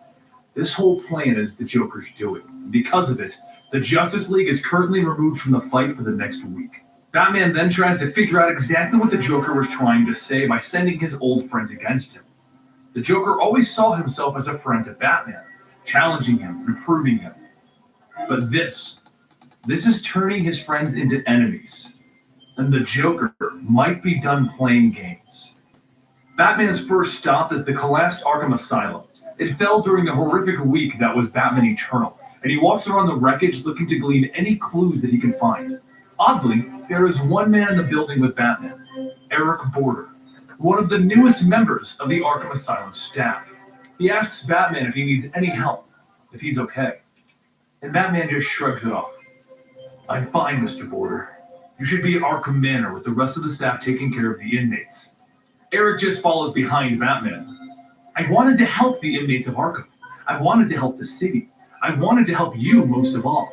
This whole plan is the Joker's doing. Because of it, the Justice League is currently removed from the fight for the next week. Batman then tries to figure out exactly what the Joker was trying to say by sending his old friends against him. The Joker always saw himself as a friend to Batman, challenging him, improving him. But this is turning his friends into enemies, and the Joker might be done playing games. Batman's first stop is the collapsed Arkham Asylum. It fell during the horrific week that was Batman Eternal, and he walks around the wreckage looking to glean any clues that he can find. Oddly, there is one man in the building with Batman, Eric Border, one of the newest members of the Arkham Asylum staff. He asks Batman if he needs any help, if he's okay. And Batman just shrugs it off. I'm fine, Mr. Border. You should be at Arkham Manor with the rest of the staff taking care of the inmates. Eric just follows behind Batman. I wanted to help the inmates of Arkham. I wanted to help the city. I wanted to help you most of all.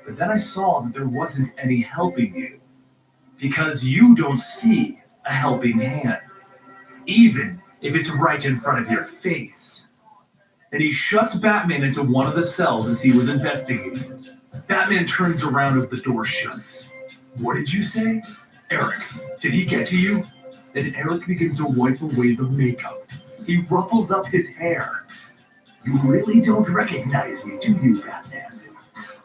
But then I saw that there wasn't any helping you. Because you don't see a helping hand. Even if it's right in front of your face. And he shuts Batman into one of the cells as he was investigating. Batman turns around as the door shuts. What did you say? Eric, did he get to you? And Eric begins to wipe away the makeup. He ruffles up his hair. You really don't recognize me, do you, Batman?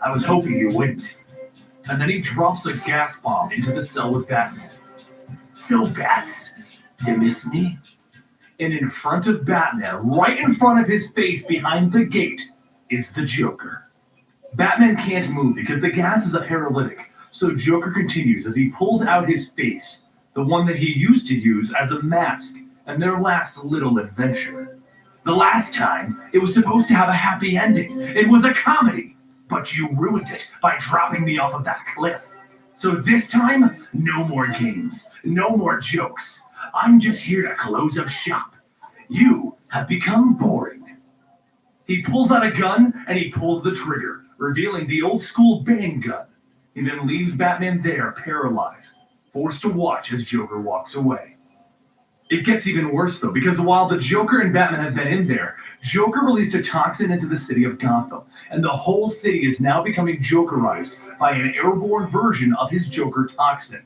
I was hoping you wouldn't. And then he drops a gas bomb into the cell with Batman. So, Bats, you miss me? And in front of Batman, right in front of his face behind the gate, is the Joker. Batman can't move because the gas is a paralytic, so Joker continues as he pulls out his face, the one that he used to use as a mask in their last little adventure. The last time, it was supposed to have a happy ending. It was a comedy, but you ruined it by dropping me off of that cliff. So this time, no more games, no more jokes. I'm just here to close up shop. You have become boring. He pulls out a gun and he pulls the trigger, revealing the old school bang gun. He then leaves Batman there, paralyzed, forced to watch as Joker walks away. It gets even worse though, because while the Joker and Batman have been in there, Joker released a toxin into the city of Gotham, and the whole city is now becoming Jokerized by an airborne version of his Joker toxin.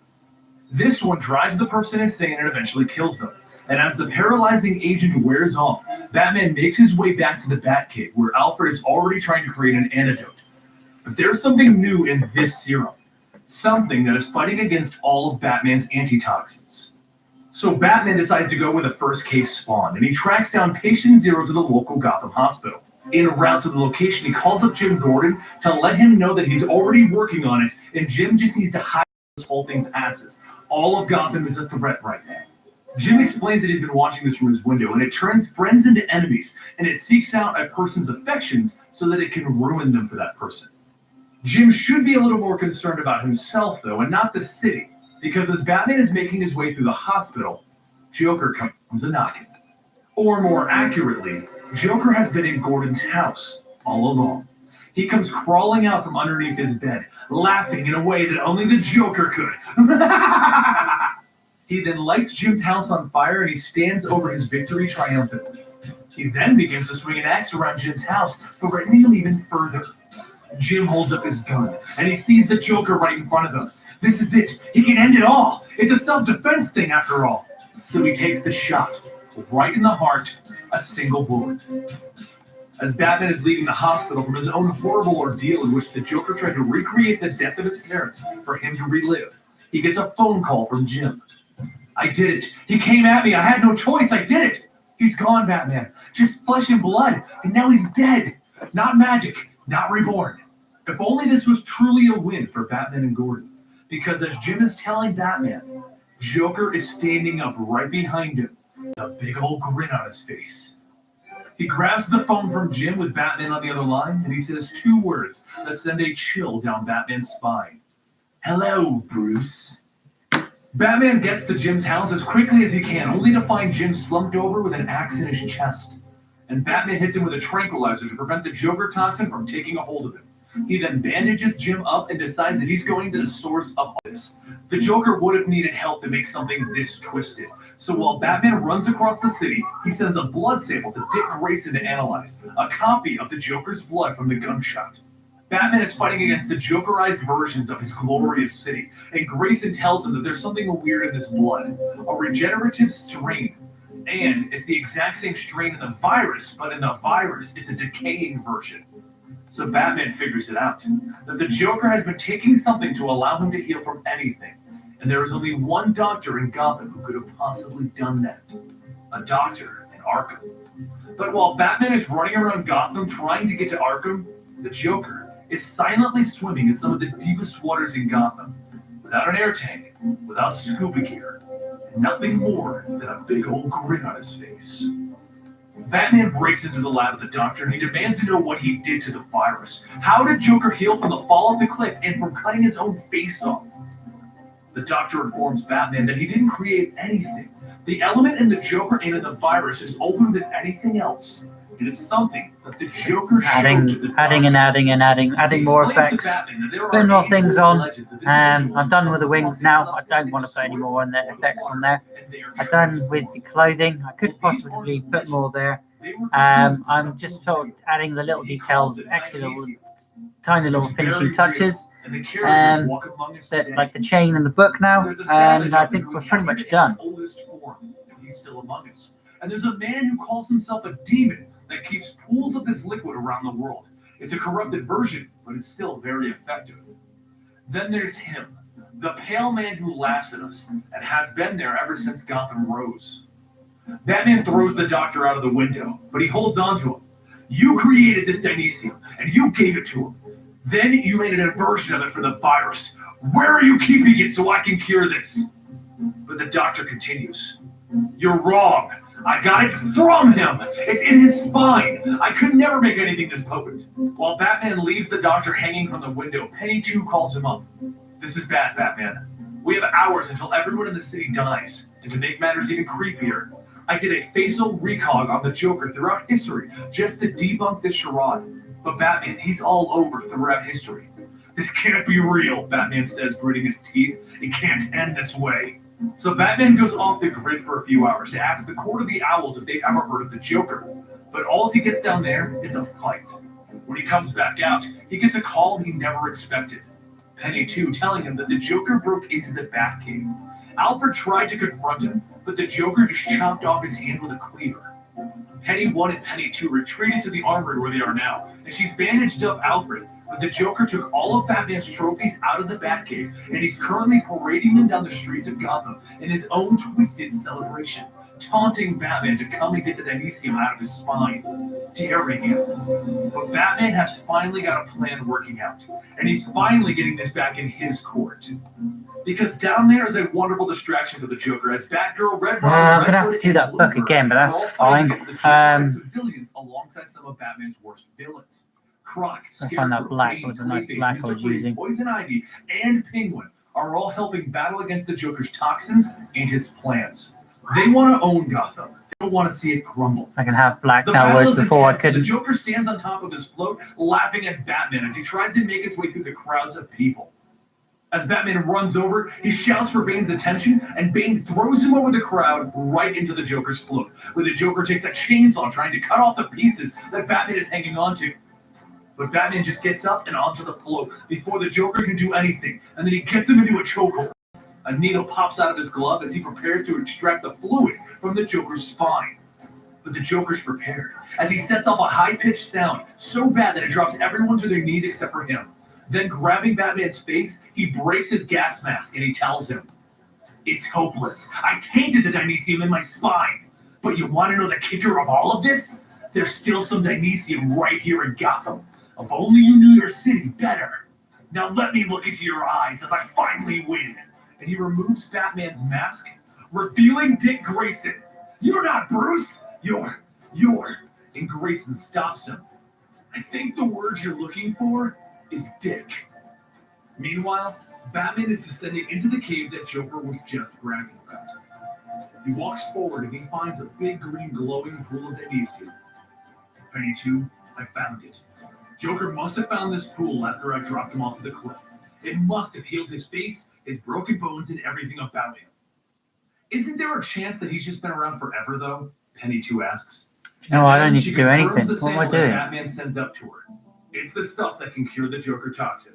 This one drives the person insane and eventually kills them. And as the paralyzing agent wears off, Batman makes his way back to the Batcave, where Alfred is already trying to create an antidote. But there's something new in this serum. Something that is fighting against all of Batman's antitoxins. So Batman decides to go where the first case spawned, and he tracks down patient zero to the local Gotham hospital. En route to the location, he calls up Jim Gordon to let him know that he's already working on it, and Jim just needs to hide this whole thing passes. All of Gotham is a threat right now. Jim explains that he's been watching this from his window, and it turns friends into enemies, and it seeks out a person's affections so that it can ruin them for that person. Jim should be a little more concerned about himself, though, and not the city, because as Batman is making his way through the hospital, Joker comes a-knocking. Or more accurately, Joker has been in Gordon's house all along. He comes crawling out from underneath his bed, laughing in a way that only the Joker could. He then lights Jim's house on fire and he stands over his victory triumphantly. He then begins to swing an axe around Jim's house, threatening him even further. Jim holds up his gun and he sees the Joker right in front of him. This is it. He can end it all. It's a self-defense thing after all. So he takes the shot, right in the heart, a single bullet. As Batman is leaving the hospital from his own horrible ordeal in which the Joker tried to recreate the death of his parents for him to relive, he gets a phone call from Jim. I did it. He came at me. I had no choice. I did it. He's gone, Batman. Just flesh and blood. And now he's dead. Not magic. Not reborn. If only this was truly a win for Batman and Gordon. Because as Jim is telling Batman, Joker is standing up right behind him, with a big old grin on his face. He grabs the phone from Jim with Batman on the other line, and he says two words that send a chill down Batman's spine. Hello, Bruce. Batman gets to Jim's house as quickly as he can, only to find Jim slumped over with an axe in his chest. And Batman hits him with a tranquilizer to prevent the Joker toxin from taking a hold of him. He then bandages Jim up and decides that he's going to the source of this. The Joker would have needed help to make something this twisted. So while Batman runs across the city, he sends a blood sample to Dick Grayson to analyze, a copy of the Joker's blood from the gunshot. Batman is fighting against the Jokerized versions of his glorious city, and Grayson tells him that there's something weird in this blood, a regenerative strain. And it's the exact same strain in the virus, but in the virus, it's a decaying version. So Batman figures it out, that the Joker has been taking something to allow him to heal from anything, and there is only one doctor in Gotham who could have possibly done that. A doctor in Arkham. But while Batman is running around Gotham trying to get to Arkham, the Joker is silently swimming in some of the deepest waters in Gotham, without an air tank, without scuba gear, and nothing more than a big old grin on his face. Batman breaks into the lab of the doctor and he demands to know what he did to the virus. How did Joker heal from the fall off the cliff and from cutting his own face off? The doctor informs Batman that he didn't create anything. The element in the Joker and in the virus is older than anything else. and it's something that the Joker adding showed to the adding more He explains to effects, Batman that there putting are more things age-old on. legends of individuals I'm done with the who wings now. I don't want to put any more on the effects on there. I'm done with the clothing. I could possibly put more there. I'm just sort of adding the little details, extra little, tiny little finishing touches. That, like the chain and the book now, and I think we're pretty much done. He's still among us. And there's a man who calls himself a demon that keeps pools of this liquid around the world. It's a corrupted version, but it's still very effective. Then there's him, the pale man who laughs at us and has been there ever since Gotham rose. Batman throws the doctor out of the window, but he holds on to him. You created this dynesium, and you gave it to him. Then you made an version of it for the virus. Where are you keeping it so I can cure this? But the doctor continues. You're wrong. I got it from him. It's in his spine. I could never make anything this potent. While Batman leaves the doctor hanging from the window, Penny 2 calls him up. This is bad, Batman. We have hours until everyone in the city dies. And to make matters even creepier, I did a facial recog on the Joker throughout history just to debunk this charade. But Batman, he's all over throughout history. This can't be real, Batman says, gritting his teeth. It can't end this way. So Batman goes off the grid for a few hours to ask the Court of the Owls if they've ever heard of the Joker. But all he gets down there is a fight. When he comes back out, he gets a call he never expected. Penny 2 telling him that the Joker broke into the Batcave. Alfred tried to confront him, but the Joker just chopped off his hand with a cleaver. Penny 1 and Penny 2 retreated to the armory where they are now, and she's bandaged up Alfred, but the Joker took all of Batman's trophies out of the Batcave, and he's currently parading them down the streets of Gotham in his own twisted celebration, taunting Batman to come and get the dynesium out of his spine, daring him. But Batman has finally got a plan working out, and he's finally getting this back in his court. Because down there is a wonderful distraction for the Joker as Batgirl, Red Rider, I'm gonna have to do that book again, but that's fine. Civilians alongside some of Batman's worst villains. Croc, I found that black. It was a nice black I was using. Poison Ivy, and Penguin are all helping battle against the Joker's toxins and his plans. They want to own Gotham. They don't want to see it crumble. I can have black now, whereas before I couldn't. The Joker stands on top of his float, laughing at Batman as he tries to make his way through the crowds of people. As Batman runs over, he shouts for Bane's attention, and Bane throws him over the crowd right into the Joker's float, where the Joker takes a chainsaw trying to cut off the pieces that Batman is hanging onto. But Batman just gets up and onto the float before the Joker can do anything, and then he gets him into a chokehold. A needle pops out of his glove as he prepares to extract the fluid from the Joker's spine. But the Joker's prepared, as he sets off a high-pitched sound so bad that it drops everyone to their knees except for him. Then grabbing Batman's face, he breaks his gas mask and he tells him, "It's hopeless. I tainted the dynesium in my spine. But you want to know the kicker of all of this? There's still some dynesium right here in Gotham. If only you knew your city better. Now let me look into your eyes as I finally win." And he removes Batman's mask, revealing Dick Grayson. "You're not Bruce. You're. And Grayson stops him. "I think the word you're looking for is Dick." Meanwhile, Batman is descending into the cave that Joker was just bragging about. He walks forward and he finds a big green glowing pool of dynesium. Penny 2, I found it. Joker must have found this pool after I dropped him off of the cliff. It must have healed his face, his broken bones, and everything about him. Isn't there a chance that he's just been around forever, though? Penny 2 asks. No, I don't need to do anything. What am I doing? Batman sends up to her. It's the stuff that can cure the Joker toxin.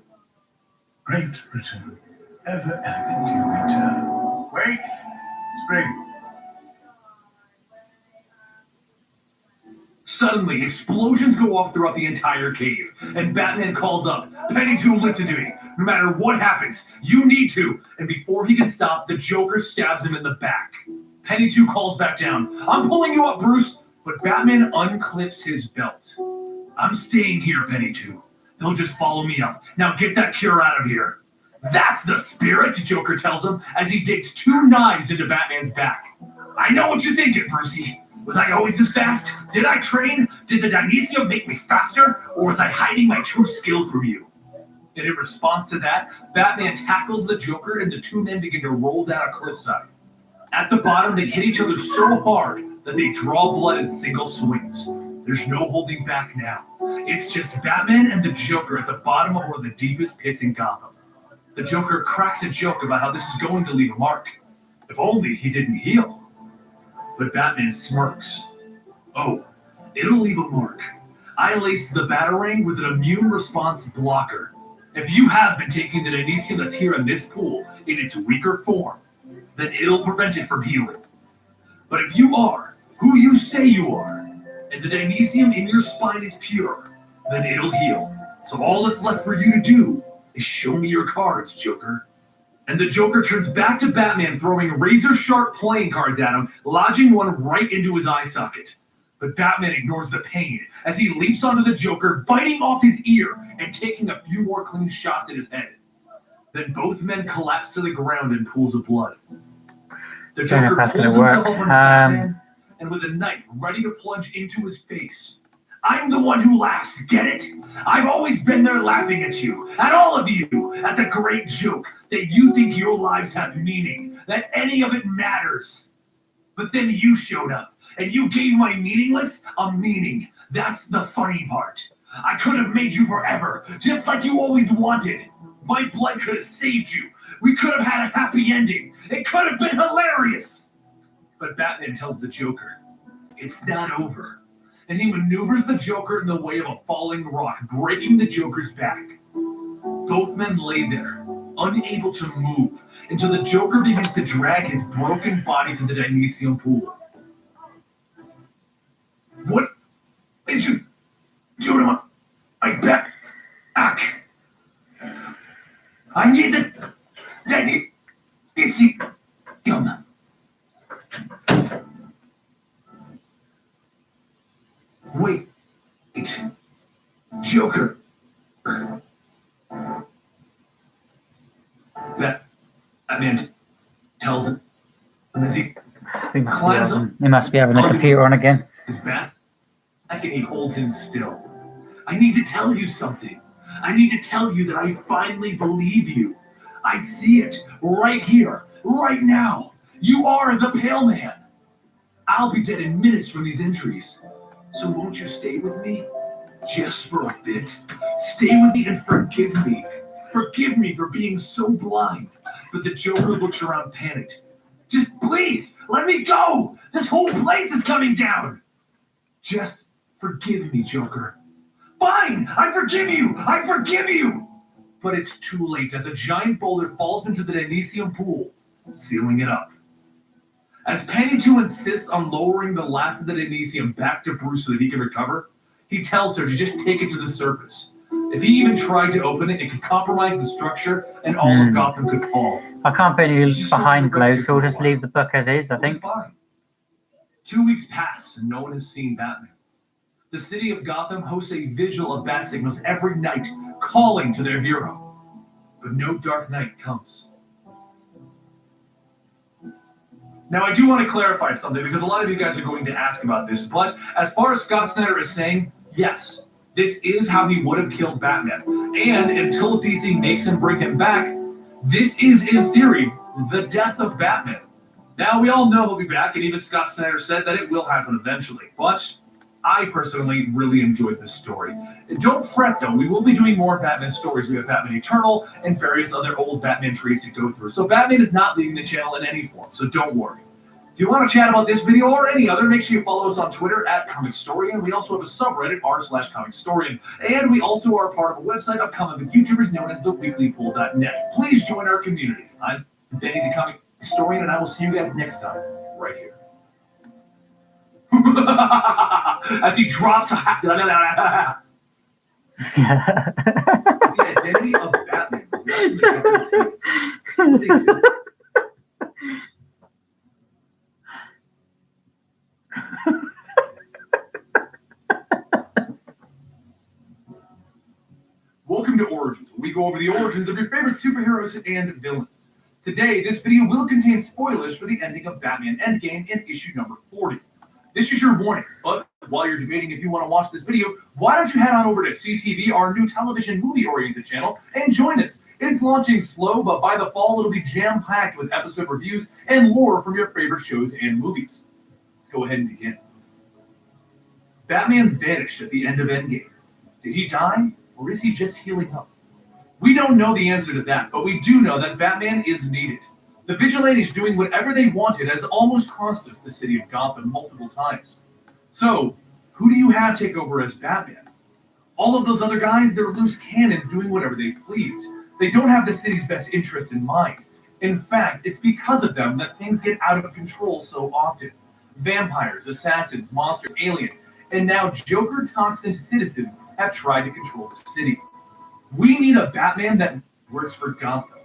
Great Britain, ever elegant in winter. Wait, spring. Suddenly, explosions go off throughout the entire cave, and Batman calls up, "Penny 2, listen to me. No matter what happens, you need to." And before he can stop, the Joker stabs him in the back. Penny 2 calls back down, "I'm pulling you up, Bruce." But Batman unclips his belt. "I'm staying here, Penny 2. They'll just follow me up. Now get that cure out of here." "That's the spirit," Joker tells him as he digs 2 knives into Batman's back. "I know what you're thinking, Brucey. Was I always this fast? Did I train? Did the dynesium make me faster? Or was I hiding my true skill from you?" And in response to that, Batman tackles the Joker and the 2 men begin to roll down a cliffside. At the bottom, they hit each other so hard that they draw blood in single swings. There's no holding back now. It's just Batman and the Joker at the bottom of one of the deepest pits in Gotham. The Joker cracks a joke about how this is going to leave a mark. If only he didn't heal. But Batman smirks. Oh, it'll leave a mark. I laced the Batarang with an immune response blocker. If you have been taking the Dynesium that's here in this pool in its weaker form, then it'll prevent it from healing. But if you are who you say you are, and the Dynesium in your spine is pure, then it'll heal. So all that's left for you to do is show me your cards, Joker. And the Joker turns back to Batman, throwing razor-sharp playing cards at him, lodging one right into his eye socket. But Batman ignores the pain as he leaps onto the Joker, biting off his ear and taking a few more clean shots at his head. Then both men collapse to the ground in pools of blood. The Joker pulls himself over to Batman, and with a knife ready to plunge into his face. I'm the one who laughs, get it? I've always been there laughing at you, at all of you, at the great joke that you think your lives have meaning, that any of it matters. But then you showed up, and you gave my meaningless a meaning. That's the funny part. I could have made you forever, just like you always wanted. My blood could have saved you. We could have had a happy ending. It could have been hilarious. But Batman tells the Joker, it's not over. And he maneuvers the Joker in the way of a falling rock, breaking the Joker's back. Both men lay there, unable to move, until the Joker begins to drag his broken body to the Dynesium pool. What did you do to my back? I need the Dynesium. Wait, Joker. Batman tells him as he climbs up. He must be having the computer on again. His back, and he holds him still. I need to tell you something. I need to tell you that I finally believe you. I see it right here, right now. You are the Pale Man. I'll be dead in minutes from these injuries. So won't you stay with me? Just for a bit. Stay with me and forgive me. Forgive me for being so blind. But the Joker looks around panicked. Just please, let me go! This whole place is coming down! Just forgive me, Joker. Fine! I forgive you! I forgive you! But it's too late as a giant boulder falls into the Dynesium pool, sealing it up. As Penny 2 insists on lowering the last of the Dynesium back to Bruce so that he can recover, he tells her to just take it to the surface. If he even tried to open it, it could compromise the structure and all of Gotham could fall. I can't put you behind Glow, so we'll just leave the book as is, I think. Fine. 2 weeks pass and no one has seen Batman. The city of Gotham hosts a vigil of bat signals every night, calling to their hero. But no Dark Knight comes. Now, I do want to clarify something, because a lot of you guys are going to ask about this, but as far as Scott Snyder is saying, yes, this is how he would have killed Batman. And until DC makes him bring him back, this is, in theory, the death of Batman. Now, we all know he'll be back, and even Scott Snyder said that it will happen eventually, but I personally really enjoyed this story. And don't fret, though, we will be doing more Batman stories. We have Batman Eternal and various other old Batman trees to go through. So Batman is not leaving the channel in any form, so don't worry. If you want to chat about this video or any other, make sure you follow us on Twitter at ComicStorian. We also have a subreddit, r/ComicStorian. And we also are part of a website of comic book YouTubers known as theweeklypool.net. Please join our community. I'm Benny the Comic Historian, and I will see you guys next time, right here. As he drops the identity of Batman. Welcome to Origins, where we go over the origins of your favorite superheroes and villains. Today, this video will contain spoilers for the ending of Batman Endgame in issue number 40. This is your warning, but while you're debating if you want to watch this video, why don't you head on over to CTV, our new television movie-oriented channel, and join us. It's launching slow, but by the fall, it'll be jam-packed with episode reviews and lore from your favorite shows and movies. Let's go ahead and begin. Batman vanished at the end of Endgame. Did he die, or is he just healing up? We don't know the answer to that, but we do know that Batman is needed. The Vigilantes doing whatever they wanted has almost cost us the city of Gotham multiple times. So, who do you have take over as Batman? All of those other guys, they're loose cannons doing whatever they please. They don't have the city's best interest in mind. In fact, it's because of them that things get out of control so often. Vampires, assassins, monsters, aliens, and now Joker-toxin citizens have tried to control the city. We need a Batman that works for Gotham.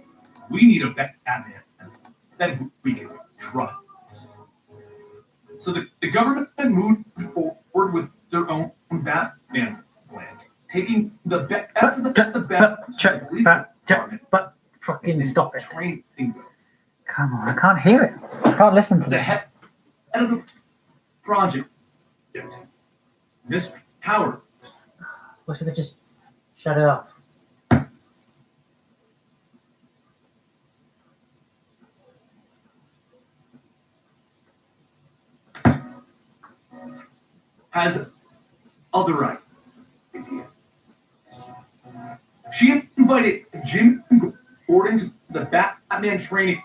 We need a Batman that we can trust. So the government moved forward with their own Batman plan, taking the best of the best. But fucking stop it. Training. Come on, I can't hear it. I can't listen to The this. head of the project, Miss Power. What if I just shut it off? Has other ideas. She invited Jim Gordon to the Batman training,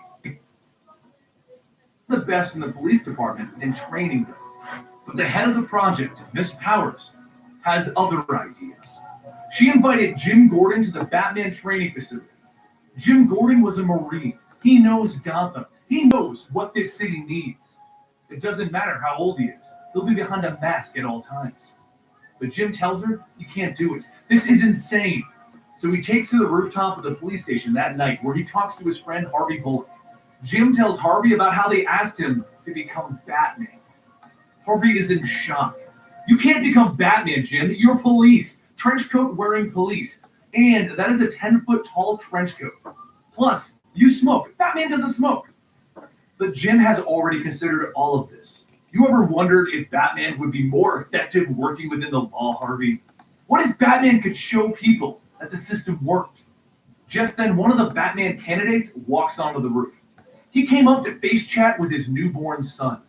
the best in the police department, and training them. But the head of the project, Miss Powers, has other ideas. She invited Jim Gordon to the Batman training facility. Jim Gordon was a Marine. He knows Gotham. He knows what this city needs. It doesn't matter how old he is. He'll be behind a mask at all times. But Jim tells her he can't do it. This is insane. So he takes to the rooftop of the police station that night where he talks to his friend Harvey Bullock. Jim tells Harvey about how they asked him to become Batman. Harvey is in shock. You can't become Batman, Jim. You're police. Trench coat wearing police. And that is a 10-foot tall trench coat. Plus, you smoke. Batman doesn't smoke. But Jim has already considered all of this. You ever wondered if Batman would be more effective working within the law, Harvey? What if Batman could show people that the system worked? Just then, one of the Batman candidates walks onto the roof. He came up to face chat with his newborn son.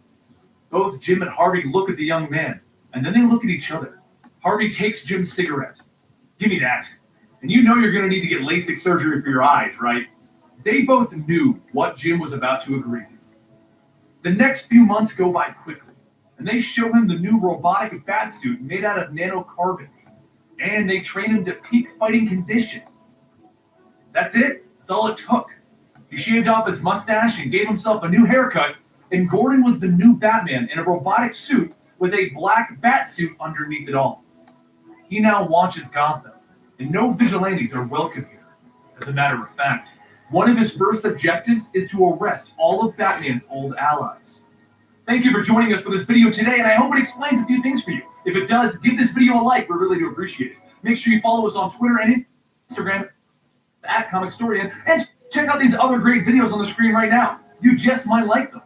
Both Jim and Harvey look at the young man, and then they look at each other. Harvey takes Jim's cigarette. Give me that. And you know you're going to need to get LASIK surgery for your eyes, right? They both knew what Jim was about to agree to. The next few months go by quickly, and they show him the new robotic bat suit made out of nanocarbon, and they train him to peak fighting condition. That's it. That's all it took. He shaved off his mustache and gave himself a new haircut, and Gordon was the new Batman in a robotic suit with a black bat suit underneath it all. He now watches Gotham, and no vigilantes are welcome here. As a matter of fact, one of his first objectives is to arrest all of Batman's old allies. Thank you for joining us for this video today, and I hope it explains a few things for you. If it does, give this video a like. We really do appreciate it. Make sure you follow us on Twitter and Instagram at ComicStorian, and check out these other great videos on the screen right now. You just might like them.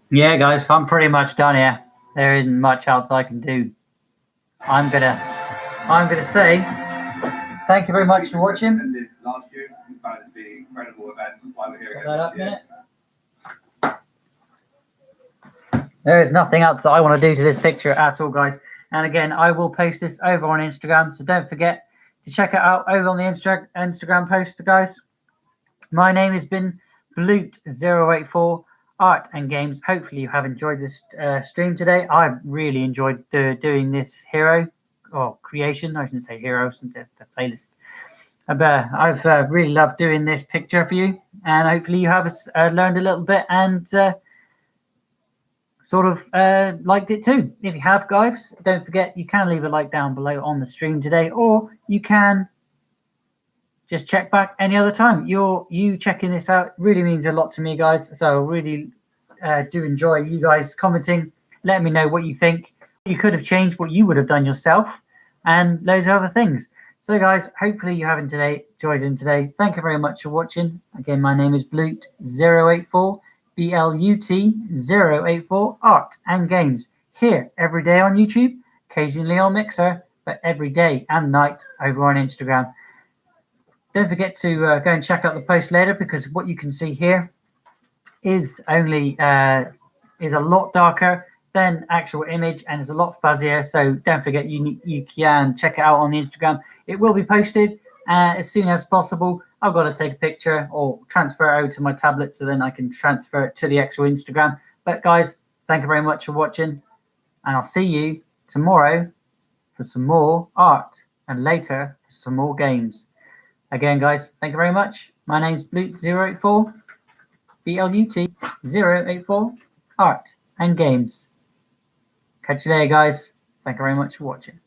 Yeah, guys, I'm pretty much done here. There isn't much else I can do. I'm gonna say thank you very much for watching. Last year, we found it to be an incredible event. That's why we're here Put that up a minute. There is nothing else that I want to do to this picture at all, guys. And again, I will post this over on Instagram, so don't forget to check it out over on the Instagram post, guys. My name has been Blute084 Art and Games. Hopefully you have enjoyed this stream today. I've really enjoyed doing this hero or creation. I shouldn't say hero, since that's the playlist. But I've really loved doing this picture for you, and hopefully you have learned a little bit and sort of liked it too. If you have, guys, don't forget you can leave a like down below on the stream today, or you can just check back any other time. You checking this out really means a lot to me, guys. So I really do enjoy you guys commenting, letting me know what you think. You could have changed, what you would have done yourself, and loads of other things. So, guys, hopefully you have enjoyed it today. Thank you very much for watching. Again, my name is Blute084, BLUT084 Art and Games. Here every day on YouTube, occasionally on Mixer, but every day and night over on Instagram. Don't forget to go and check out the post later, because what you can see here is only is a lot darker than actual image, and it's a lot fuzzier. So don't forget, you can check it out on the Instagram. It will be posted as soon as possible. I've got to take a picture or transfer it over to my tablet so then I can transfer it to the actual Instagram. But guys, thank you very much for watching, and I'll see you tomorrow for some more art and later for some more games. Again, guys, thank you very much. My name's Blut084, BLUT084, art and games. Catch you later, guys. Thank you very much for watching.